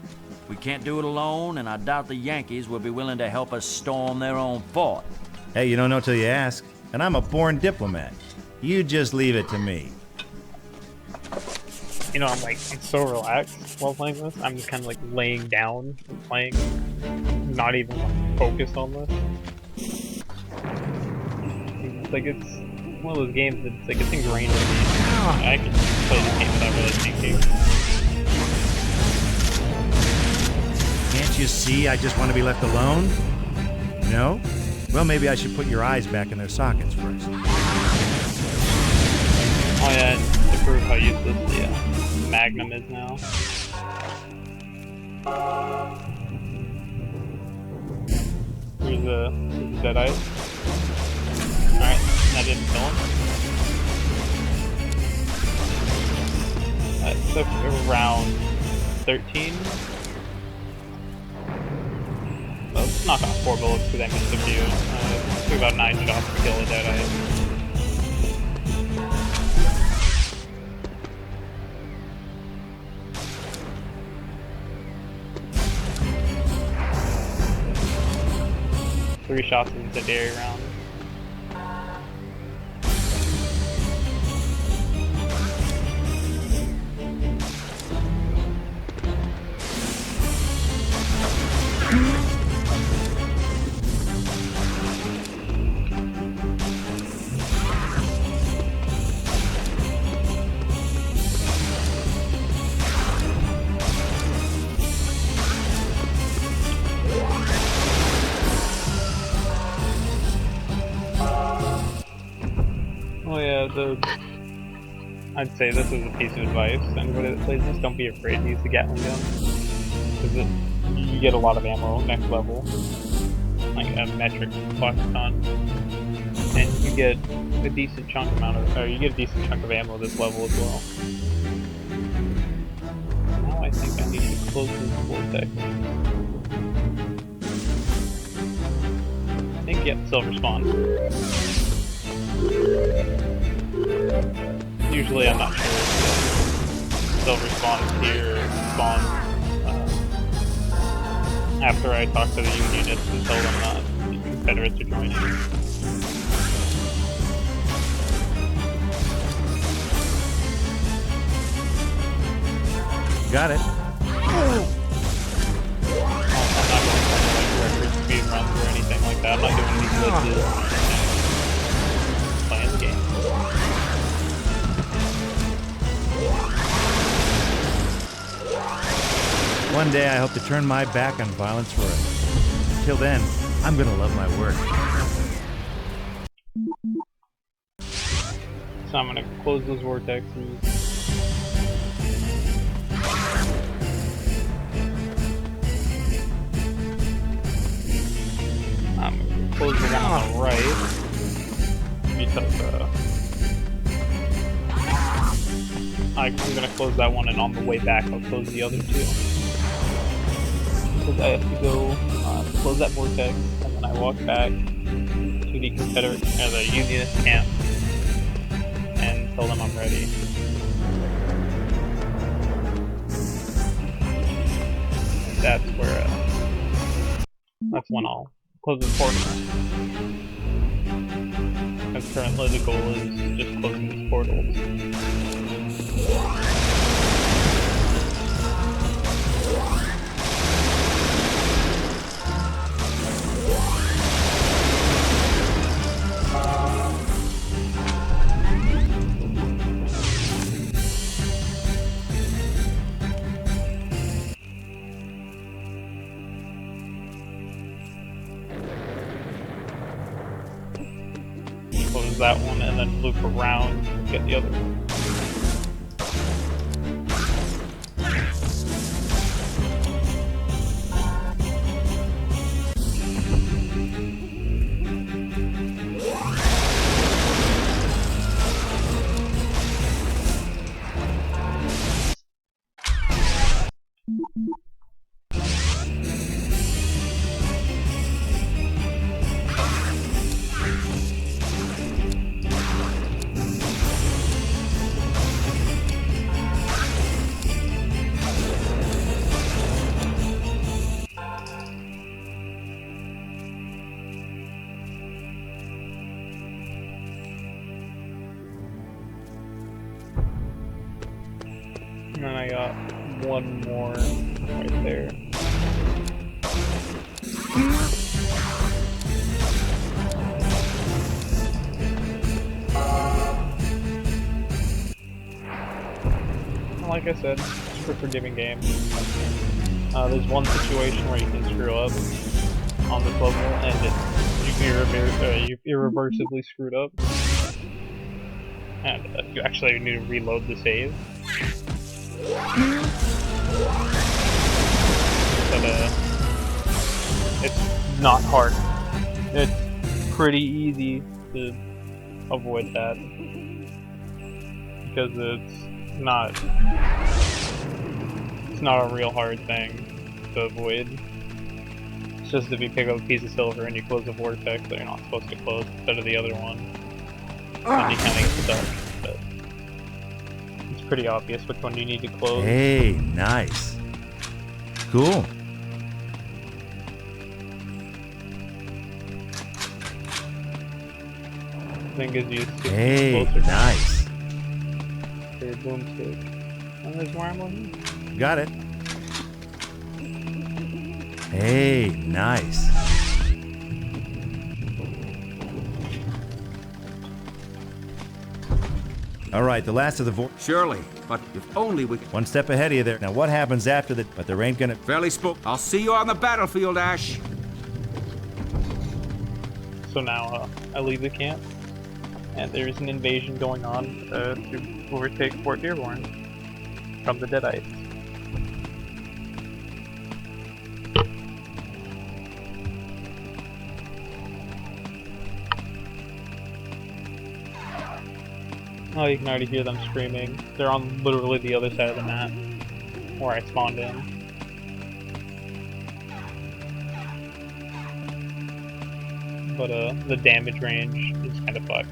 We can't do it alone, and I doubt the Yankees will be willing to help us storm their own fort. Hey, you don't know till you ask. And I'm a born diplomat. You just leave it to me. You know, I'm so relaxed while playing this. I'm just kind of like laying down and playing, not even like, focused on this. It's like it's one of those games that's like it's ingrained in me. I can play this game without really thinking. Can't you see I just want to be left alone? No? Well, maybe I should put your eyes back in their sockets first. Oh yeah, to prove how useless the Magnum is now. Here's a Deadite. Alright, that didn't kill him. That took around 13. Let's knock off 4 bullets because I missed a few. It took about 9 shots to kill a Deadite. Three shots in the incendiary round. I'd say this is a piece of advice. Anybody that plays this, don't be afraid to use the Gatling gun. Because you get a lot of ammo next level. Like a metric box ton. And you get a decent chunk amount of, or you get a decent chunk of ammo this level as well. Now I think I need to close this vortex. I think, yep, silver spawn. Usually I'm not sure if silver spawn is here or spawn after I talk to the Unionists and tell them the Confederates are joining. Got it. I'm not going for like record speed runs or anything like that. I'm not doing any glitches. Playing the game. One day I hope to turn my back on violence forever. Till then, I'm gonna love my work. So I'm gonna close those vortexes. I'm gonna close the one on the right. Because I'm gonna close that one, and on the way back I'll close the other two. Because I have to go close that vortex, and then I walk back to the Confederate, or the Unionist camp, and tell them I'm ready. And that's where, that's when I'll close the portal. Because currently the goal is just closing these portals. Close that one and then loop around and get the other one. got one more right there. Like I said, it's a forgiving game. There's one situation where you can screw up on this level and you've irreversibly screwed up. And you actually need to reload the save. But it's not hard. It's pretty easy to avoid that. Because it's not a real hard thing to avoid. It's just if you pick up a piece of silver and you close the vortex that you're not supposed to close instead of the other one, then you kinda get stuck. But it's pretty obvious which one you need to close. Hey, nice. Cool. Thing is you hey, nice. To your boomstick. And there's more ammo here. Got it. Hey, nice. All right, the last of the Surely, but if only we could... One step ahead of you there. Now what happens after the... But there ain't gonna... Fairly spoke. I'll see you on the battlefield, Ash. So now, I leave the camp, and there's an invasion going on to overtake Fort Dearborn from the Deadites. Oh, you can already hear them screaming. They're on literally the other side of the map, where I spawned in. But the damage range is kind of fucked.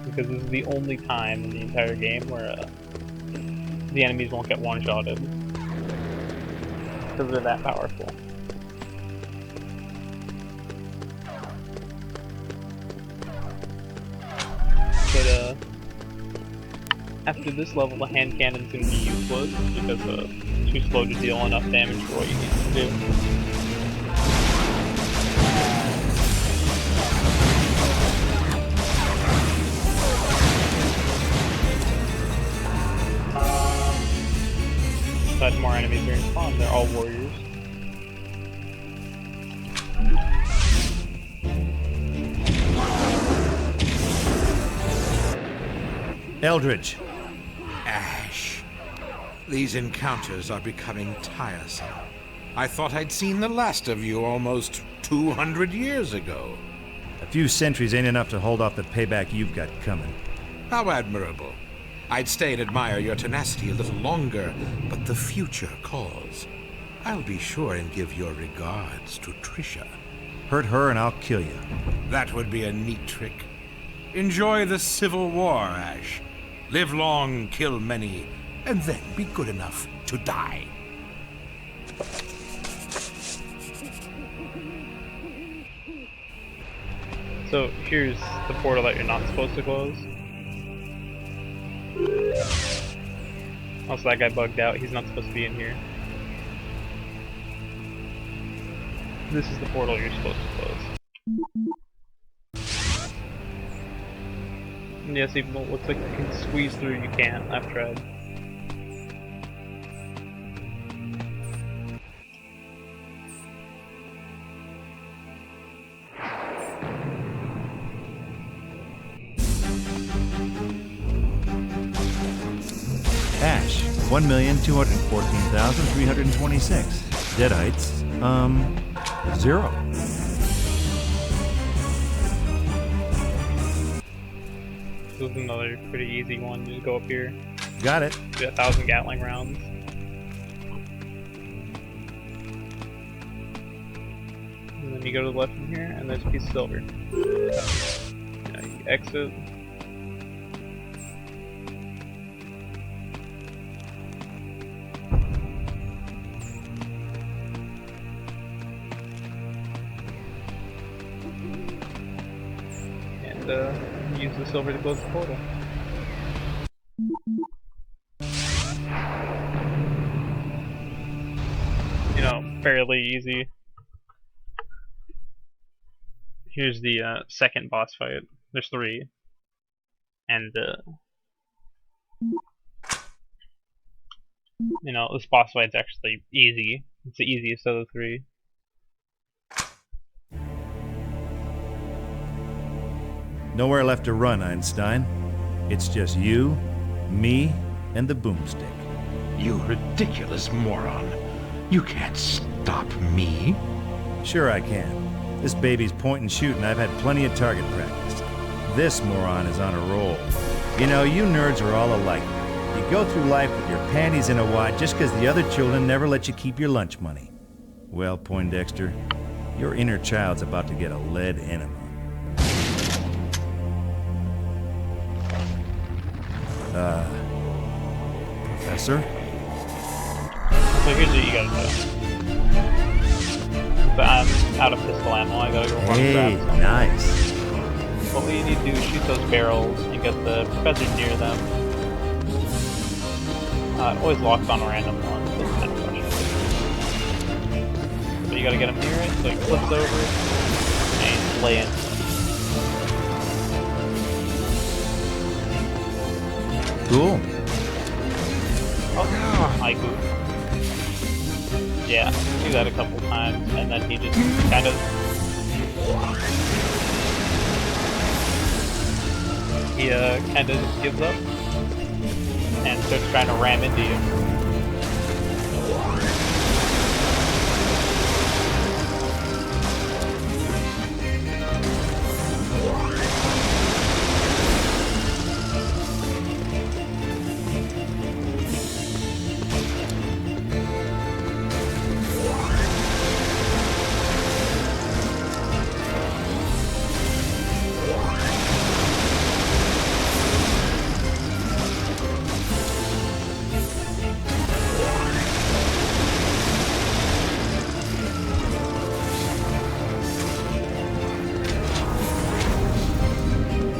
Because this is the only time in the entire game where the enemies won't get one-shotted. Because they're that powerful. But after this level, the hand cannon's gonna be useless because it's too slow to deal enough damage for what you need to do. But more enemies are in spawn. They're all warriors. Eldridge. Ash. These encounters are becoming tiresome. I thought I'd seen the last of you almost 200 years ago. A few centuries ain't enough to hold off the payback you've got coming. How admirable. I'd stay and admire your tenacity a little longer, but the future calls. I'll be sure and give your regards to Trisha. Hurt her and I'll kill you. That would be a neat trick. Enjoy the Civil War, Ash. Live long, kill many, and then be good enough to die. So here's the portal that you're not supposed to close. Also, that guy bugged out. He's not supposed to be in here. This is the portal you're supposed to close. And yes, even though it looks like you can squeeze through, you can't. I've tried. Ash, 1,214,326. Deadites, 0. This is another pretty easy one. Just go up here. Got it. Get 1,000 Gatling rounds. And then you go to the left from here, and there's a piece of silver. Now you exit. And use the silver to close the portal. really easy. Here's the second boss fight. There's 3. And, you know, this boss fight's actually easy. It's the easiest of the 3. Nowhere left to run, Einstein. It's just you, me, and the boomstick. You ridiculous moron. You can't stop me. Sure I can. This baby's point and shoot, and I've had plenty of target practice. This moron is on a roll. You know, you nerds are all alike. You go through life with your panties in a wad just because the other children never let you keep your lunch money. Well, Poindexter, your inner child's about to get a lead enema. Professor? So here's what you gotta do. So I'm out of pistol ammo, I gotta go run and grab some. Nice. What you need to do is shoot those barrels and get the professor near them. It always locks on random ones, so it's kind of frustrating. But you gotta get him near it, so he flips over and lay into it. Cool. Oh, I goofed. Yeah, do that a couple times, and then he just kind of... He kind of just gives up, and starts trying to ram into you.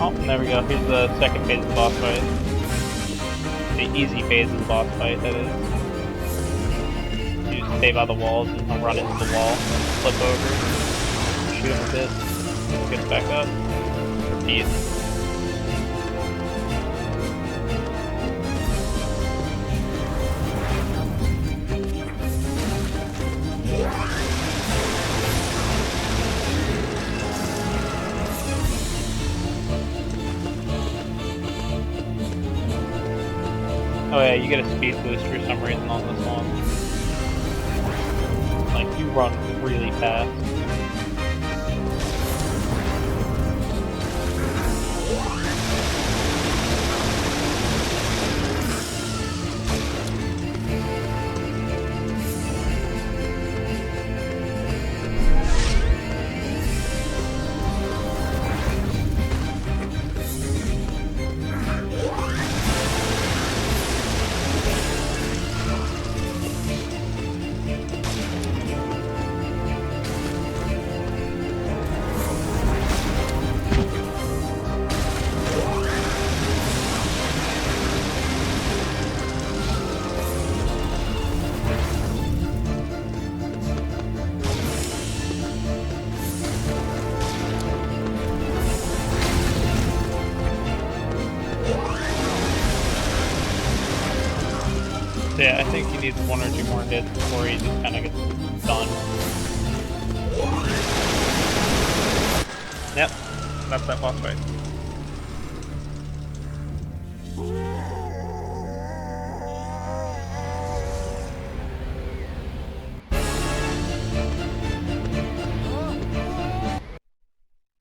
Oh, there we go. Here's the second phase of the boss fight. The easy phase of the boss fight, that is. You just stay by the walls and he'll run into the wall, flip over, shoot him a bit, get back up, repeat. Oh yeah, you get a speed boost for some reason on this one. Like, you run really fast. Yeah, I think he needs 1 or 2 more hits before he just kind of gets done. Yep, that's that boss fight.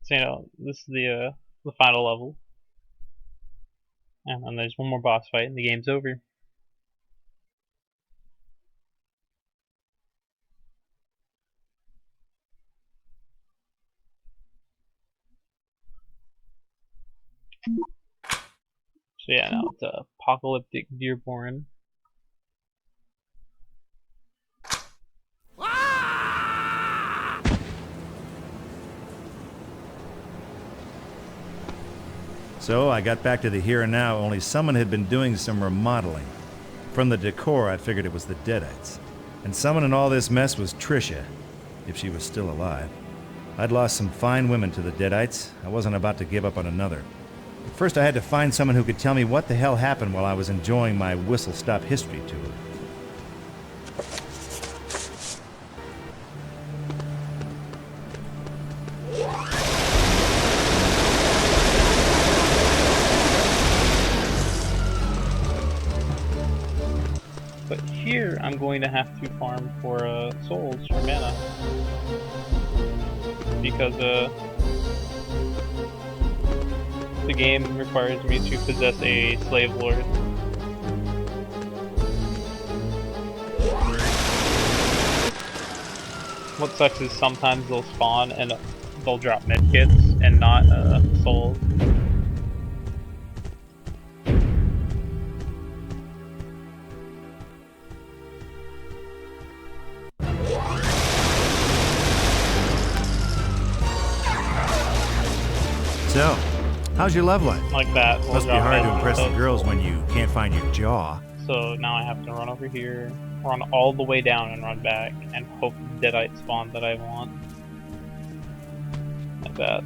So, you know, this is the final level. And then there's one more boss fight and the game's over. So yeah, now it's Apocalyptic Dearborn. So I got back to the here and now, only someone had been doing some remodeling. From the decor, I figured it was the Deadites. And summoning all this mess was Trisha, if she was still alive. I'd lost some fine women to the Deadites. I wasn't about to give up on another. But first I had to find someone who could tell me what the hell happened while I was enjoying my whistle-stop history tour. But here, I'm going to have to farm for souls for mana. Because the game requires me to possess a slave lord. What sucks is sometimes they'll spawn and they'll drop medkits and not souls. So, how's your love life? Like that. Must be hard to impress the girls when you can't find your jaw. So now I have to run over here, run all the way down and run back, and hope Deadite spawn that I want. Like that.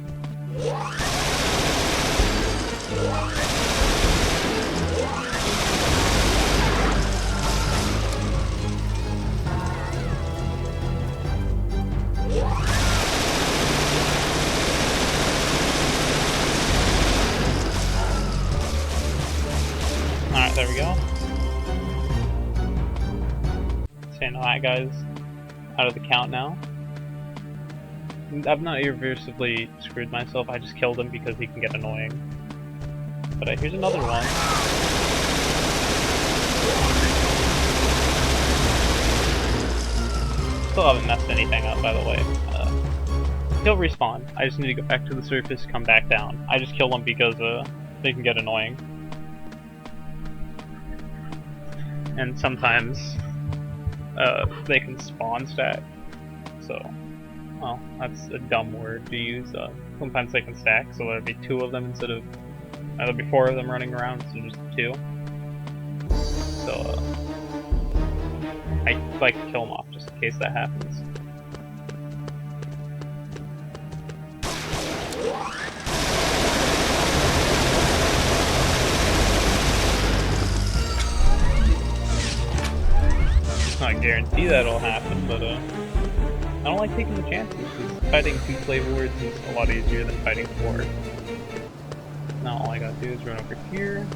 Alright, there we go. So now that guy's out of the count now. I've not irreversibly screwed myself, I just killed him because he can get annoying. But here's another one. Still haven't messed anything up, by the way. He'll respawn. I just need to go back to the surface, come back down. I just kill them because they can get annoying. And sometimes they can spawn stack. So, well, that's a dumb word to use. Sometimes they can stack, so there'd be two of them instead of there'd be four of them running around, so just two. So, I like to kill them off just in case that happens. I not guarantee that'll happen, but I don't like taking the chances, because fighting two slave lords is a lot easier than fighting four. Now all I gotta do is run over here.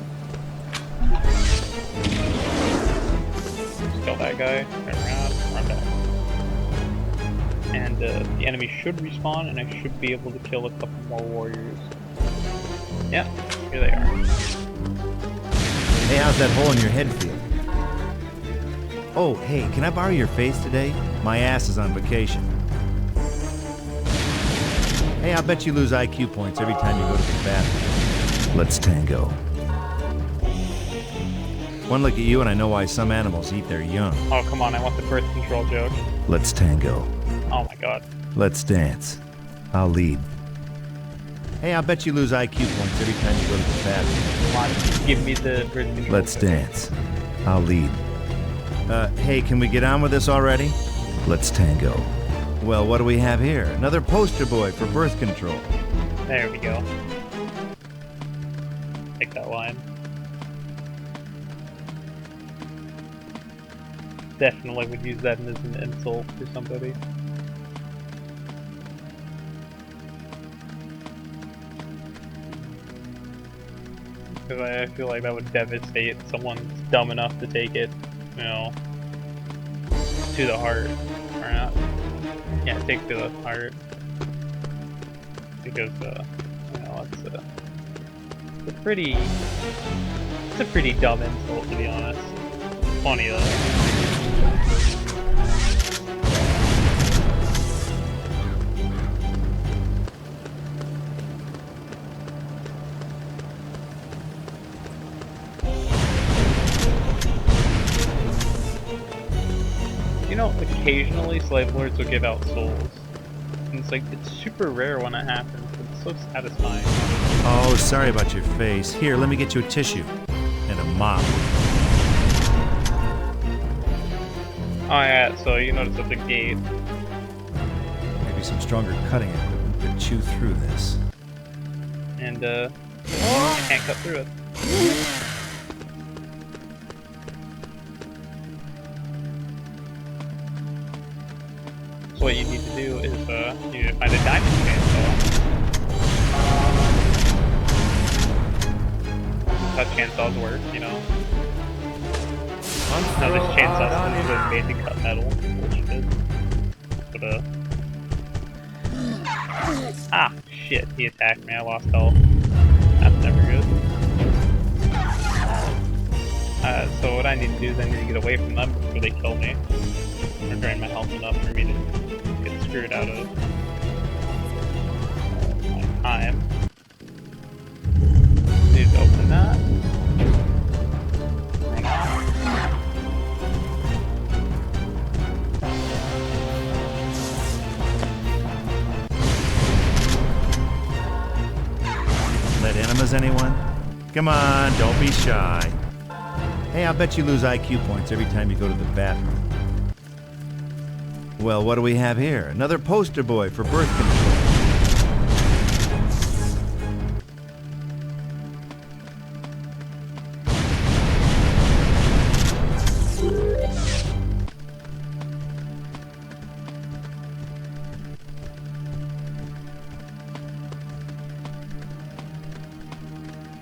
Just kill that guy, turn around, run back. And the enemy should respawn, and I should be able to kill a couple more warriors. Yeah, here they are. Hey, how's that hole in your head feel? Oh, hey, can I borrow your face today? My ass is on vacation. Hey, I bet you lose IQ points every time you go to the bathroom. Let's tango. One look at you and I know why some animals eat their young. Oh, come on, I want the birth control joke. Let's tango. Oh my god. Let's dance. I'll lead. Hey, I bet you lose IQ points every time you go to the bathroom. Come on, give me the birth control. Let's dance. I'll lead. Hey, can we get on with this already? Let's tango. Well, what do we have here? Another poster boy for birth control. There we go. Take that line. Definitely would use that as an insult to somebody. Because I feel like that would devastate someone dumb enough to take it, you know, to the heart, or not. Yeah, take to the heart. Because, you know, it's a pretty dumb insult, to be honest. Funny though. You know, occasionally slave lords will give out souls. And it's like, it's super rare when it happens, but it's so satisfying. Oh, sorry about your face. Here, let me get you a tissue. And a mop. Oh yeah, so you notice at the gate. Maybe some stronger cutting equipment could chew through this. And I can't cut through it. So what you need to do is you need to find a diamond chainsaw. That's how chainsaws work, you know. Now this chainsaw is made to cut metal. Bullshit. But ah, shit! He attacked me. I lost health. That's never good. So what I need to do is I need to get away from them before they kill me, or drain my health enough for me to get screwed out of my time. Need to open that. Run off. Let enemas, anyone? Come on, don't be shy. Hey, I'll bet you lose IQ points every time you go to the bathroom. Well, what do we have here? Another poster boy for birth control.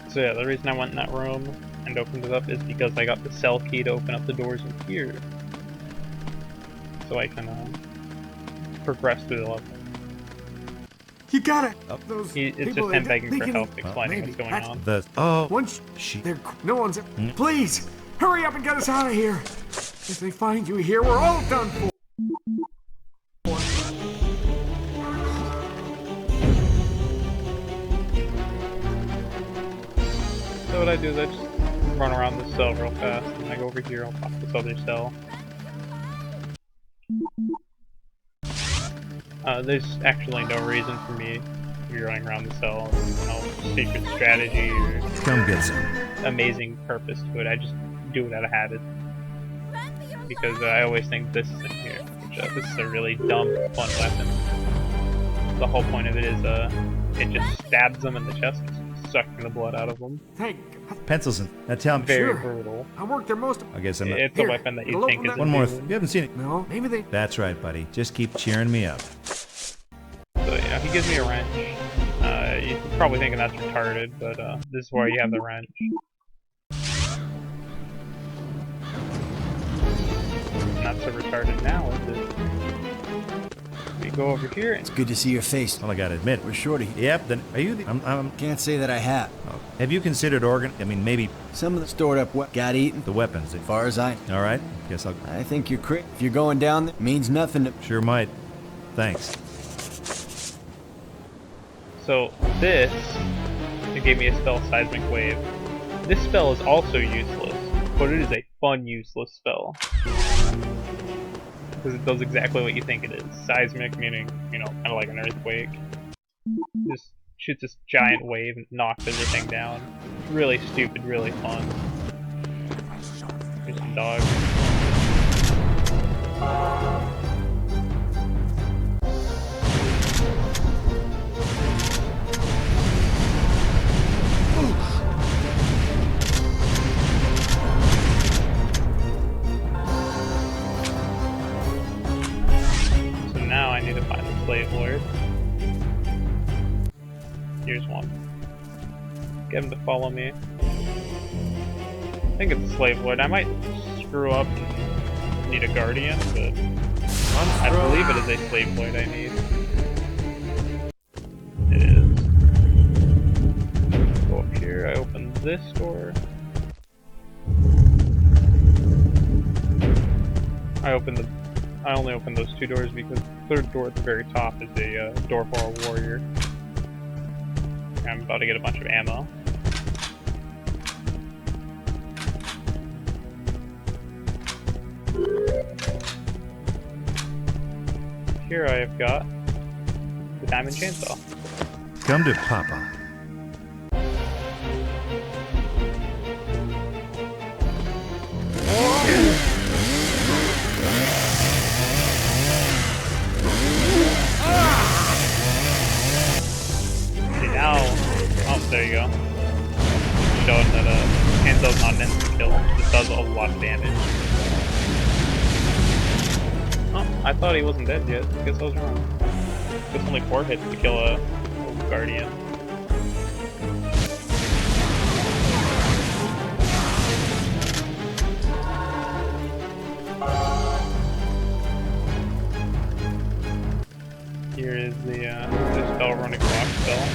So yeah, the reason I went in that room and opened it up is because I got the cell key to open up the doors in here. So I can progress through the level. You got it. It's just him begging for help, explaining what's going on. Once no one's. Please hurry up and get us out of here. If they find you here, we're all done for. So what I do is I just run around this cell real fast, and I go over here, I'll pop this other cell. There's actually no reason for me to be running around the cell. No secret strategy or come get some amazing purpose to it. I just do it out of habit. Because I always think this is in here. This is a really dumb, fun weapon. The whole point of it is it just stabs them in the chest, sucking the blood out of them. Pencils in. Now tell me. Very brutal. I worked there most. I guess I'm not. It's a weapon that you think is one more. You haven't seen it. No, maybe they. That's right, buddy. Just keep cheering me up. So you know, he gives me a wrench. You're probably thinking that's retarded, but this is why you have the wrench. Not so retarded now, is it? We go over here. It's good to see your face. Well, I gotta admit, we're shorty. Yep. Then are you? Can't say that I have. Oh. Have you considered maybe some of the stored up got eaten. The weapons. As far as I. All right. Guess I'll. I think you're crazy. If you're going down there, means nothing to. Sure might. Thanks. So this, it gave me a spell, Seismic Wave. This spell is also useless, but it is a fun useless spell. Because it does exactly what you think it is. Seismic meaning, you know, kind of like an earthquake. Just shoots this giant wave and knocks everything down. Really stupid, really fun. Here's some dogs. Now I need to find the Slave Lord. Here's one. Get him to follow me. I think it's a Slave Lord. I might screw up and need a Guardian, but I believe it is a Slave Lord I need. It is. Go up here, I open this door. I only opened those two doors because the third door at the very top is a door for a warrior. I'm about to get a bunch of ammo. Here I have got the diamond chainsaw. Come to Papa. There you go. Showing that Hanzo's not an instant kill. This does a lot of damage. Oh, I thought he wasn't dead yet. I guess I was wrong. It's only 4 hits to kill a Guardian. Here is the spell running rock spell.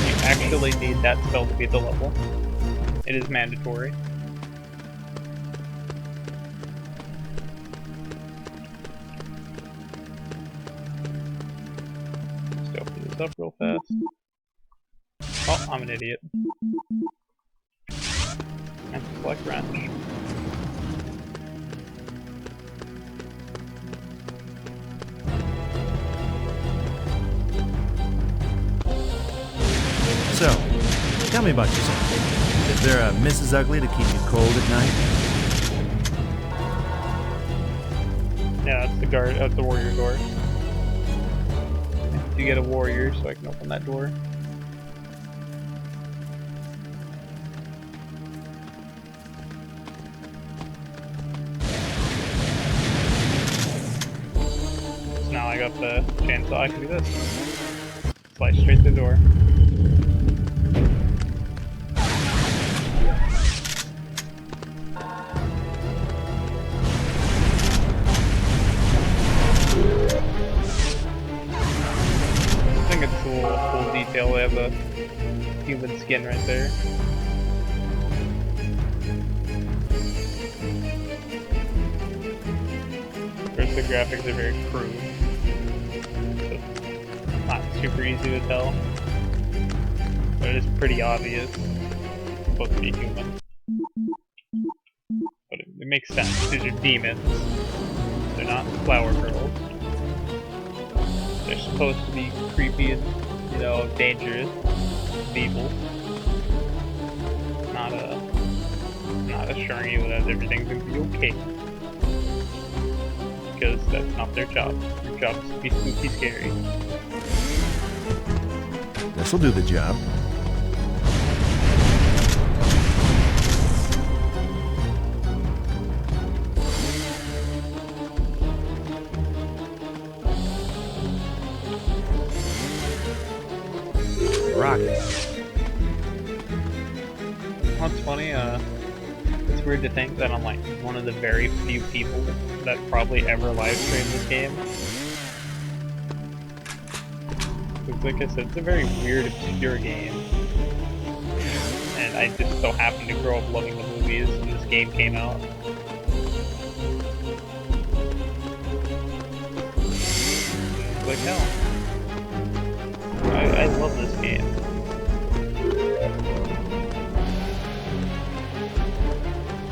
You actually need that spell to beat the level. It is mandatory. Let's go for this up real fast. Oh, I'm an idiot. And select wrench. So, tell me about yourself. Is there a Mrs. Ugly to keep you cold at night? Yeah, that's the guard. That's the warrior door. You get a warrior, so I can open that door. So now I got the chainsaw. I can do this. Slice straight through the door. Full detail. They have the human skin right there. First, the graphics are very crude. So it's not super easy to tell. But it is pretty obvious. It's supposed to be human. But it makes sense. These are demons. They're not flower girls. They're supposed to be creepy and, you know, dangerous, evil. Not assuring you that everything's gonna be okay. Because that's not their job. Their job is to be spooky scary. This'll do the job. Rocket. What's funny, it's weird to think that I'm like one of the very few people that probably ever live stream this game. Because like I said, it's a very weird, obscure game. And I just so happened to grow up loving the movies when this game came out. Like hell. I love this game.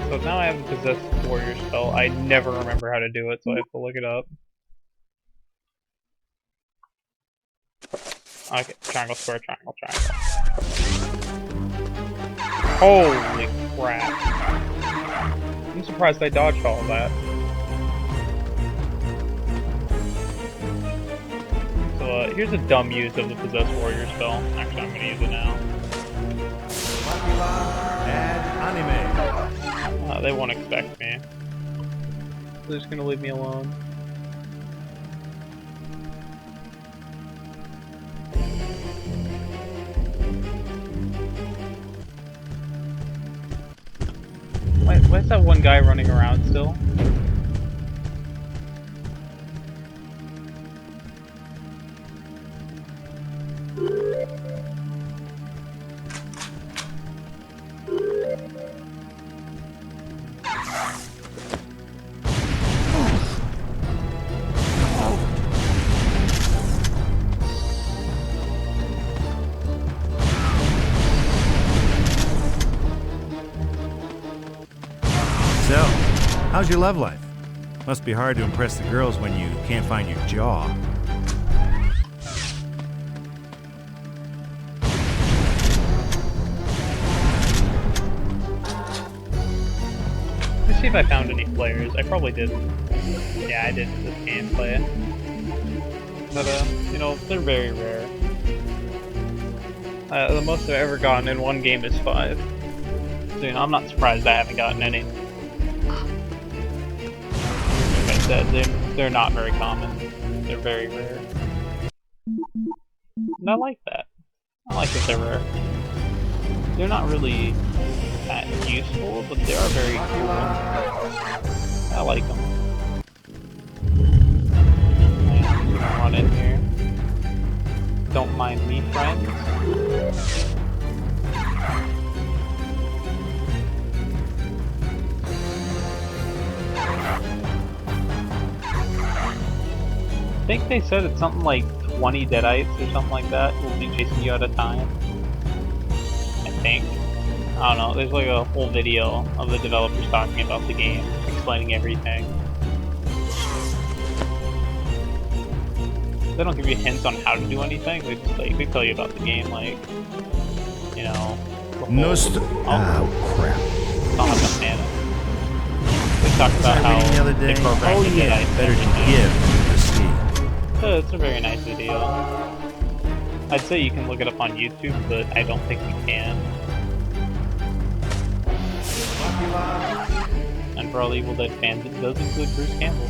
So now I have the Possessed Warrior spell. I never remember how to do it, so I have to look it up. Okay, triangle, square, triangle, triangle. Holy crap. I'm surprised I dodged all of that. Here's a dumb use of the Possessed Warrior spell. Actually, I'm gonna use it now. They won't expect me. They're just gonna leave me alone. Why is that one guy running around still? So, how's your love life? Must be hard to impress the girls when you can't find your jaw. Let's see if I found any players. I probably did. Yeah, I did this gameplay. But, you know, they're very rare. The most I've ever gotten in one game is 5. So, you know, I'm not surprised I haven't gotten any. Like I said, they're not very common. They're very rare. And I like that. I like that they're rare. They're not really that useful, but they are very cool. I like them. I'm gonna run in here. Don't mind me, friends. I think they said it's something like 20 deadites or something like that will be chasing you at a time. I think. I don't know, there's like a whole video of the developers talking about the game, explaining everything. They don't give you hints on how to do anything, they just like, they tell you about the game, like, you know... Oh crap. I'll have some mana. They talk about how the other day? they program the deadites. Better to give than to see. It's a very nice video. I'd say you can look it up on YouTube, but I don't think you can. And for all Evil Dead fans, it does include Bruce Campbell.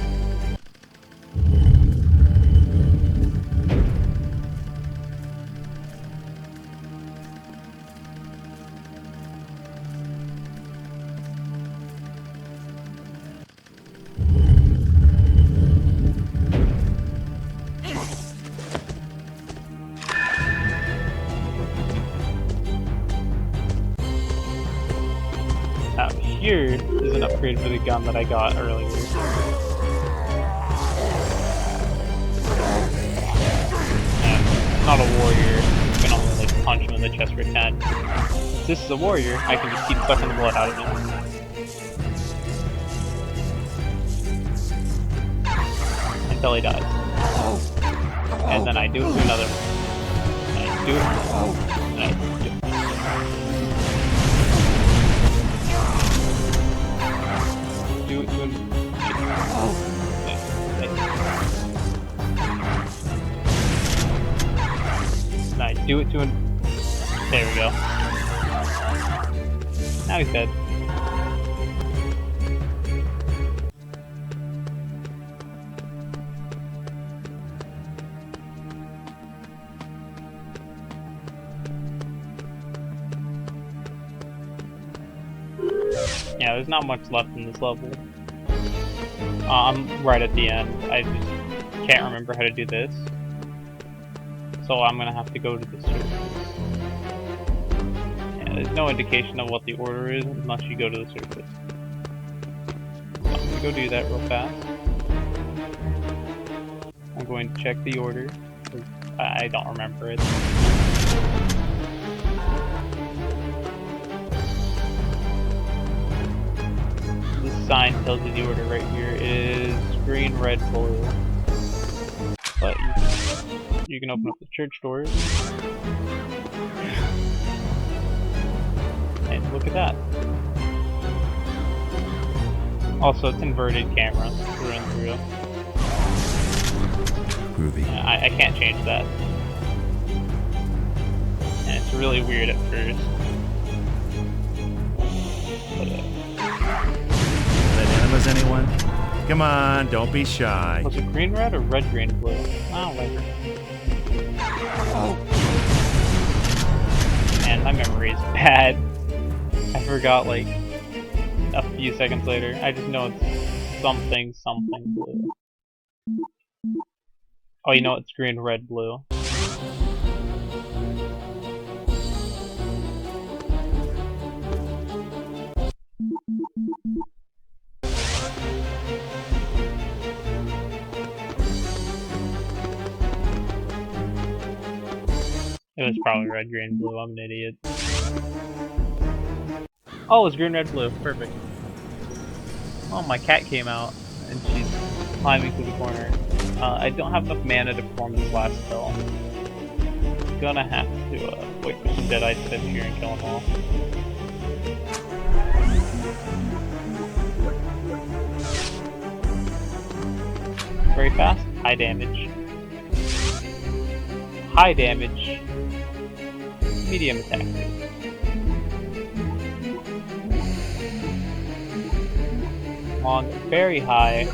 Here is an upgrade for the gun that I got earlier. And I'm not a warrior, you can only like punch him in the chest for 10. If this is a warrior, I can just keep sucking the blood out of him. Until he dies. And then I do it to another one. And I do it, and I do it. Do it to him. There we go. Now he's dead. Yeah, there's not much left in this level. I'm right at the end. I just can't remember how to do this. So I'm gonna have to go to the surface. Yeah, there's no indication of what the order is unless you go to the surface. So I'm gonna go do that real fast. I'm going to check the order, because I don't remember it. This sign tells you the order right here. It is green, red, blue. But you can open up the church doors. And look at that. Also, it's inverted camera through and through. Groovy. Yeah, I can't change that. And it's really weird at first. But, that enemas anyone? Come on, don't be shy. Was it green, red, or red, green, blue? Oh, red. Man, my memory is bad. I forgot like a few seconds later. I just know it's something blue. Oh, you know it's green, red, blue. It was probably red, green, blue. I'm an idiot. Oh, it's green, red, blue. Perfect. Oh, my cat came out, and she's climbing through the corner. I don't have enough mana to perform this last spell. I'm gonna have to wait for some deadites to appear and kill them all. Very fast, high damage. High damage. medium attack. Long, very high.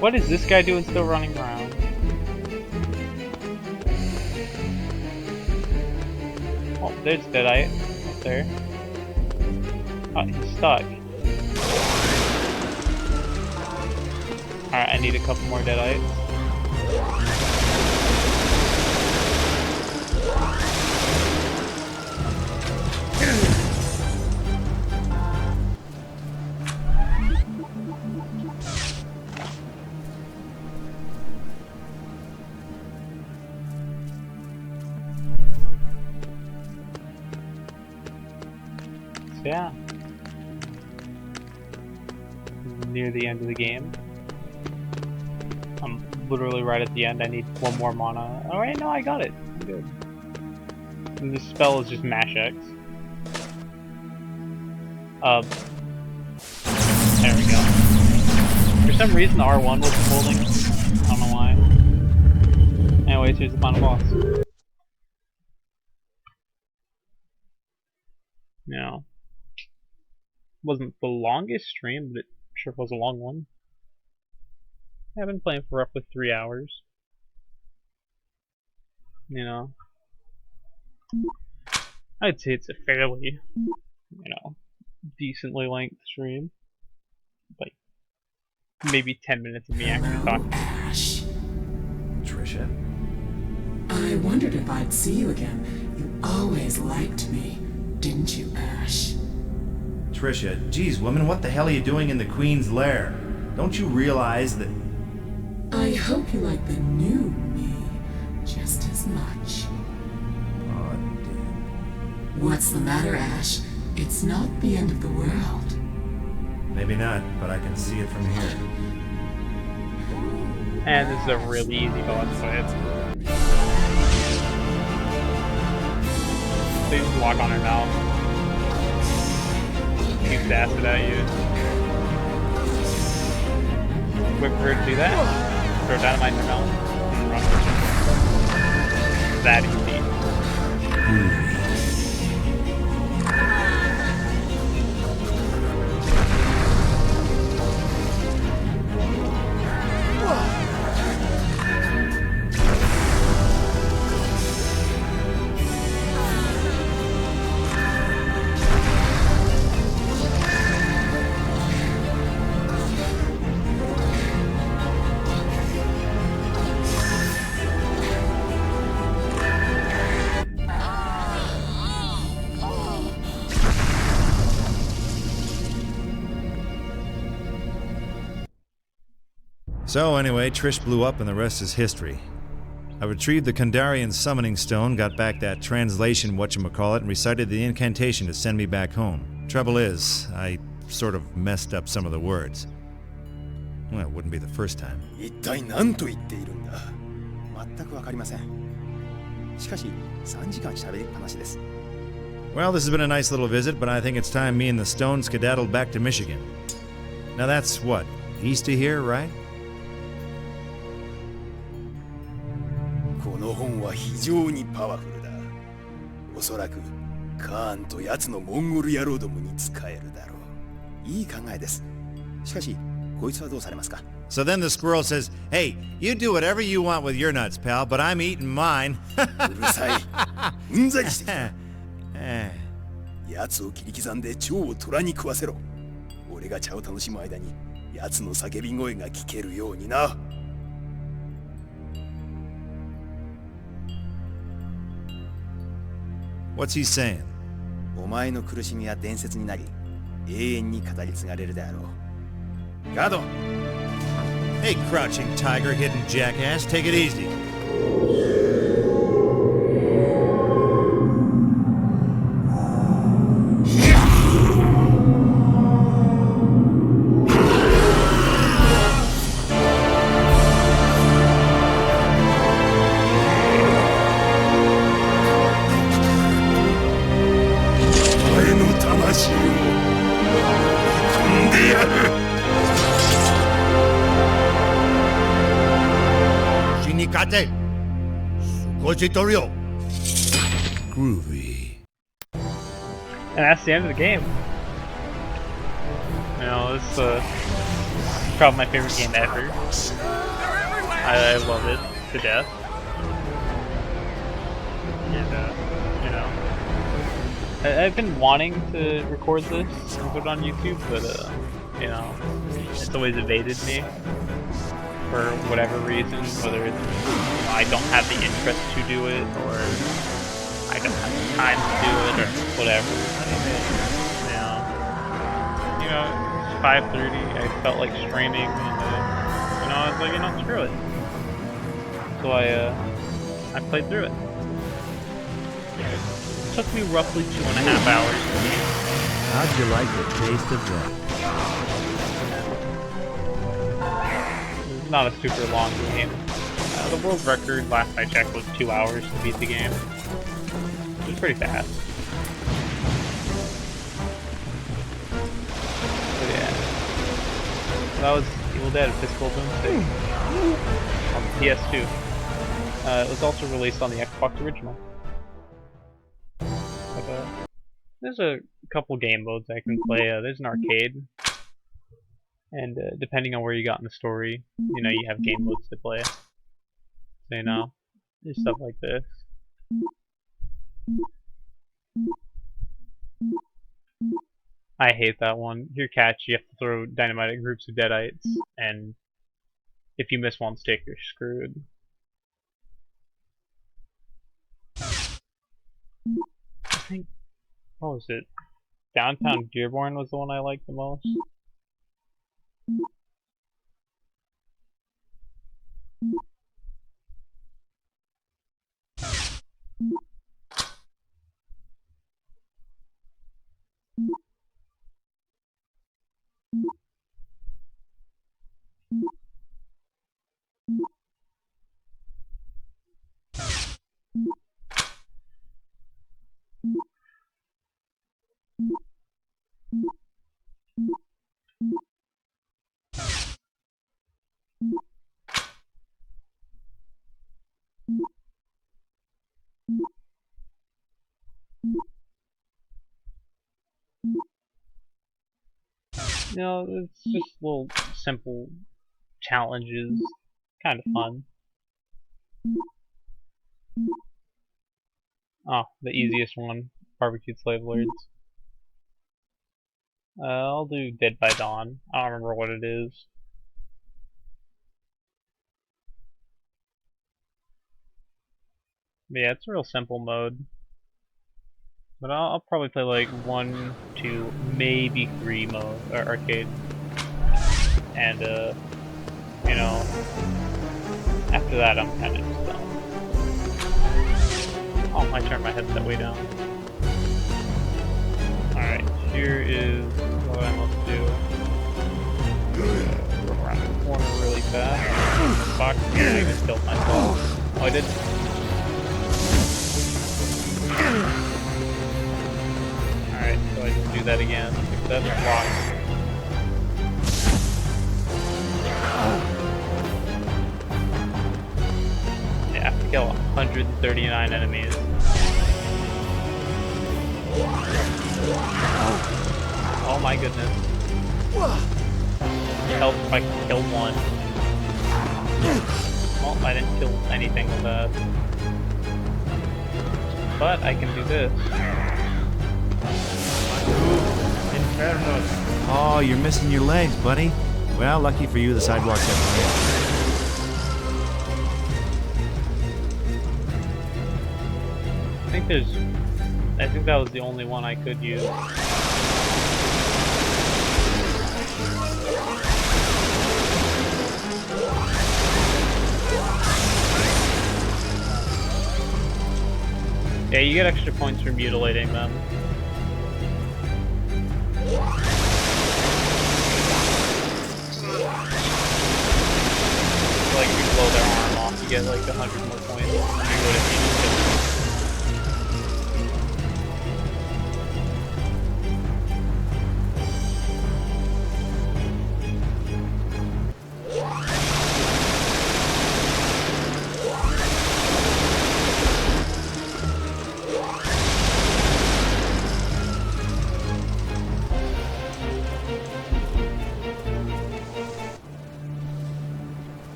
What is this guy doing still running around? Oh, there's Deadite up there. Oh, he's stuck. Alright, I need a couple more Deadites. Yeah. Near the end of the game. I'm literally right at the end. I need one more mana. Alright, no, I got it. I'm good. And this spell is just Mash X. There we go. For some reason, R1 wasn't holding. I don't know why. Anyways, here's the final boss. Now. Wasn't the longest stream, but it sure was a long one. I've been playing for roughly 3 hours. You know, I'd say it's a fairly, decently length stream. Like, maybe 10 minutes of me actually talking. Ash. Trisha? I wondered if I'd see you again. You always liked me, didn't you, Ash? Trisha, geez, woman, what the hell are you doing in the Queen's lair? Don't you realize that... I hope you like the new me just as much. Oh, damn. What's the matter, Ash? It's not the end of the world. Maybe not, but I can see it from here. And this is a really easy boss fight. Please walk on her mouth. Shoots acid at you. Wait for her to do that. Throw dynamite in her mouth and run. That easy. So anyway, Trish blew up and the rest is history. I retrieved the Kandarian summoning stone, got back that translation whatchamacallit, and recited the incantation to send me back home. Trouble is, I sort of messed up some of the words. Well, it wouldn't be the first time. Well, this has been a nice little visit, but I think it's time me and the stone skedaddled back to Michigan. Now that's what, east of here, right? この本は非常にパワフルだ。おそらくカーンと奴のモンゴル野郎どもに使えるだろう。いい考えです。しかし、こいつはどうされますか? So then the squirrel says, "Hey, you do whatever you want with your nuts, pal, but I'm eating mine." うるさい。うんざりしてきた。奴を切り刻んで蝶を虎に食わせろ。俺が茶を楽しむ間に奴の叫び声が聞けるようにな。What's he saying? お前の苦しみは伝説になり、永遠に語り継がれるであろう。ガード! Hey, crouching tiger, hidden jackass, take it easy. Kate. Sukochitorio. Groovy. And that's the end of the game. You know, this is probably my favorite game ever. I love it to death. And, you know, I've been wanting to record this and put it on YouTube, but, you know, it's always evaded me for whatever reason, whether it's I don't have the interest to do it, or I don't have the time to do it, or whatever. You know, it's 5:30, I felt like streaming, and, you know, I was like, you know, screw it. So I played through it. It took me roughly 2.5 hours. How'd you like the taste of that? It's not a super long game. The world record last I checked was 2 hours to beat the game. It was pretty fast. So yeah. So that was Evil Dead Physical Doomsday on the PS2. It was also released on the Xbox original. But, there's a couple game modes I can play. There's an arcade, and depending on where you got in the story, you know, you have game modes to play. So, you know, there's stuff like this. I hate that one. Here, catch, you have to throw dynamite at groups of deadites, and if you miss one stick, you're screwed. I think, what was it? Downtown Dearborn was the one I liked the most. You know, it's just little simple challenges, kind of fun. Oh, the easiest one, Barbecued Slave Lords. I'll do Dead by Dawn. I don't remember what it is. But yeah, it's a real simple mode. But I'll probably play like 1, 2, maybe 3 mode or arcade. And you know, after that I'm kind of just done. Oh, I turned my headset way down. Alright, here is what I must do. Go around the corner really fast. Box here, I just killed myself. Oh, I did. Alright, so I just do that again. That's blocked. Yeah, I have to kill 139 enemies. Oh my goodness. Help if I can kill one. Well, I didn't kill anything with that. But I can do this. Oh, you're missing your legs, buddy. Well, lucky for you, the sidewalks have rails. I think that was the only one I could use. Yeah, you get extra points for mutilating them. Like, if you blow their arm off, you get like 100 more points than you would if you just killed them.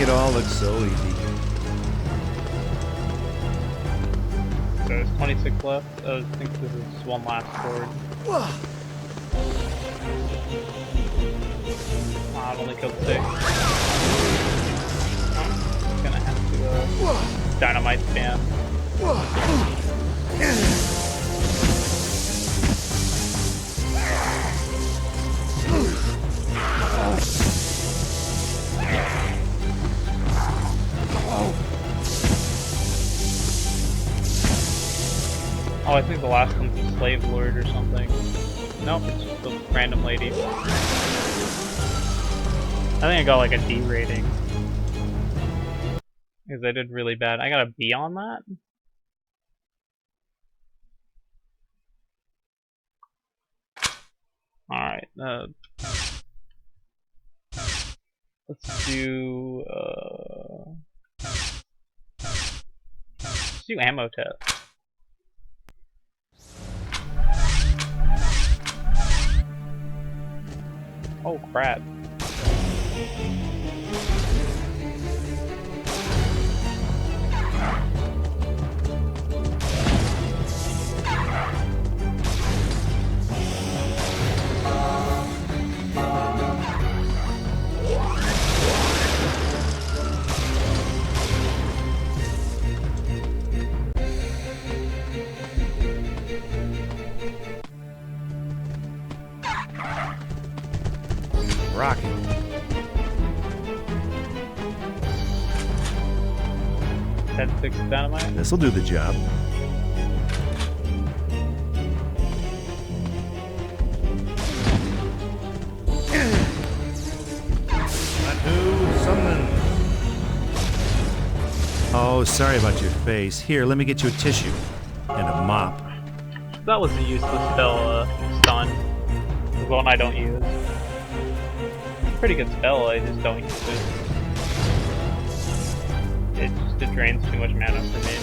it all look so easy. So there's 26 left. I think this is one last chord. I've only killed 6. I'm gonna have to dynamite spam. Oh, I think the last one's a slave lord or something. Nope, it's just a random lady. I think I got like a D rating. Because I did really bad. I got a B on that? Alright, let's do, let's do ammo test. Oh crap. Rocket. Head 6 dynamite. This'll do the job. Oh, sorry about your face. Here, let me get you a tissue and a mop. That was a useless spell, stun. The one I don't use. Pretty good spell, I just don't use it. It drains too much mana for me.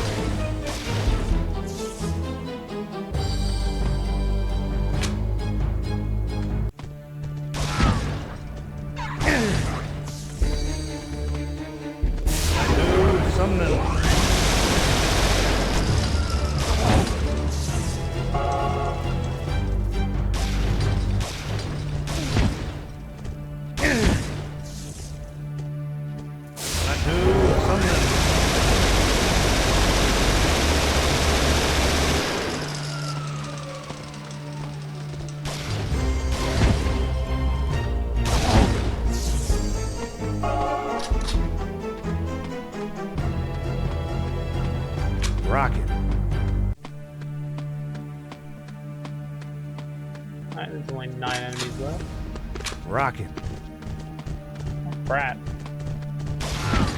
Rocket. Alright, there's only 9 enemies left. Rocket. Oh, crap.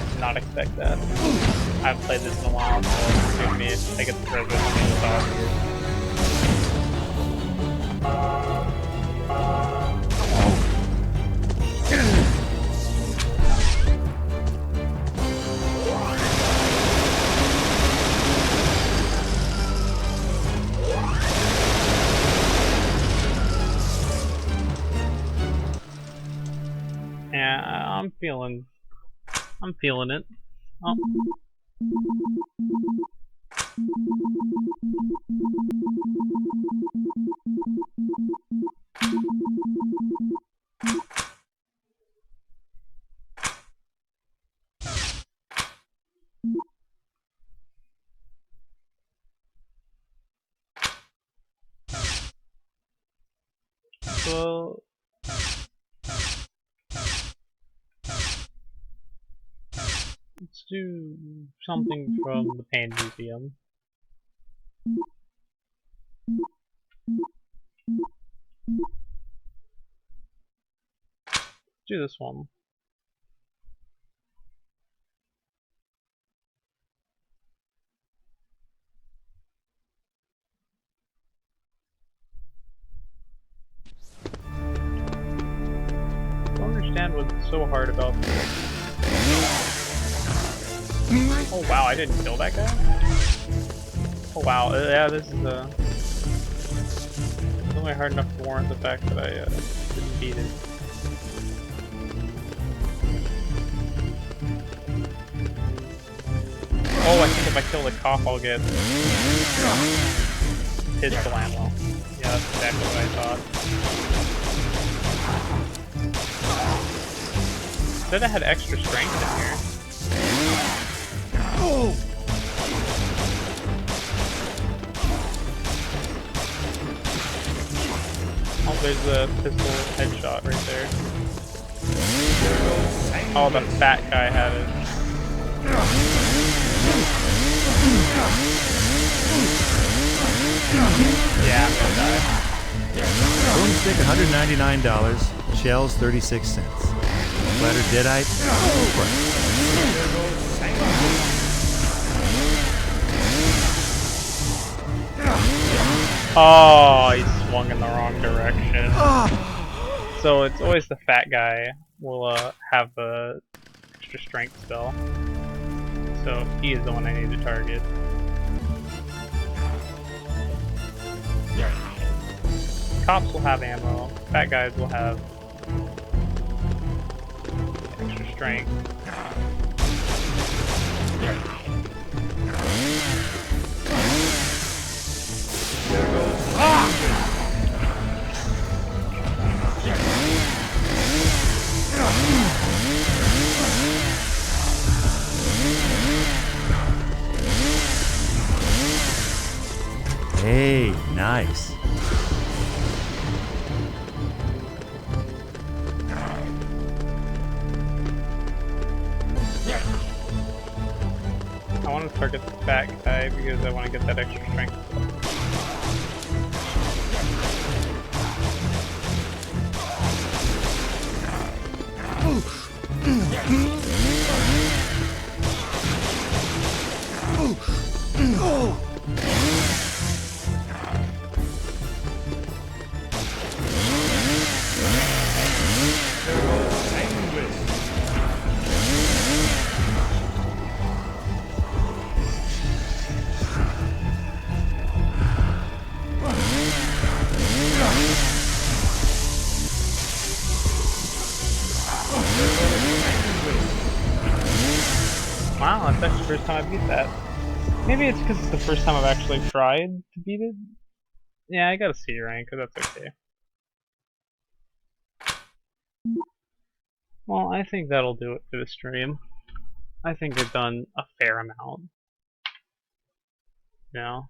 Did not expect that. I haven't played this in a while, so excuse me if I get the thread with me. Yeah, I'm feeling it. Oh. So let's do something from the Pain Museum. Let's do this one. I don't understand what's so hard about this. Oh wow, I didn't kill that guy? Oh wow, yeah, this is it's only hard enough to warrant the fact that I didn't beat it. Oh, I think if I kill the cop, I'll get pistol ammo. Yeah, that's exactly what I thought. Said I had extra strength in here. Oh! Oh, there's a pistol headshot right there. Oh, the fat guy had it. Yeah, I'm gonna die. Boomstick $199, shells 36 cents. Platter deadite, full price. Oh, he swung in the wrong direction. So it's always the fat guy will have the extra strength spell. So he is the one I need to target. Cops will have ammo. Fat guys will have extra strength. Hey, nice. I want to target the fat guy because I want to get that extra strength. Wow, that's actually the first time I beat that. Maybe it's because it's the first time I've actually tried to beat it. Yeah, I got a C rank, but that's okay. Well, I think that'll do it for the stream. I think I've done a fair amount. You know?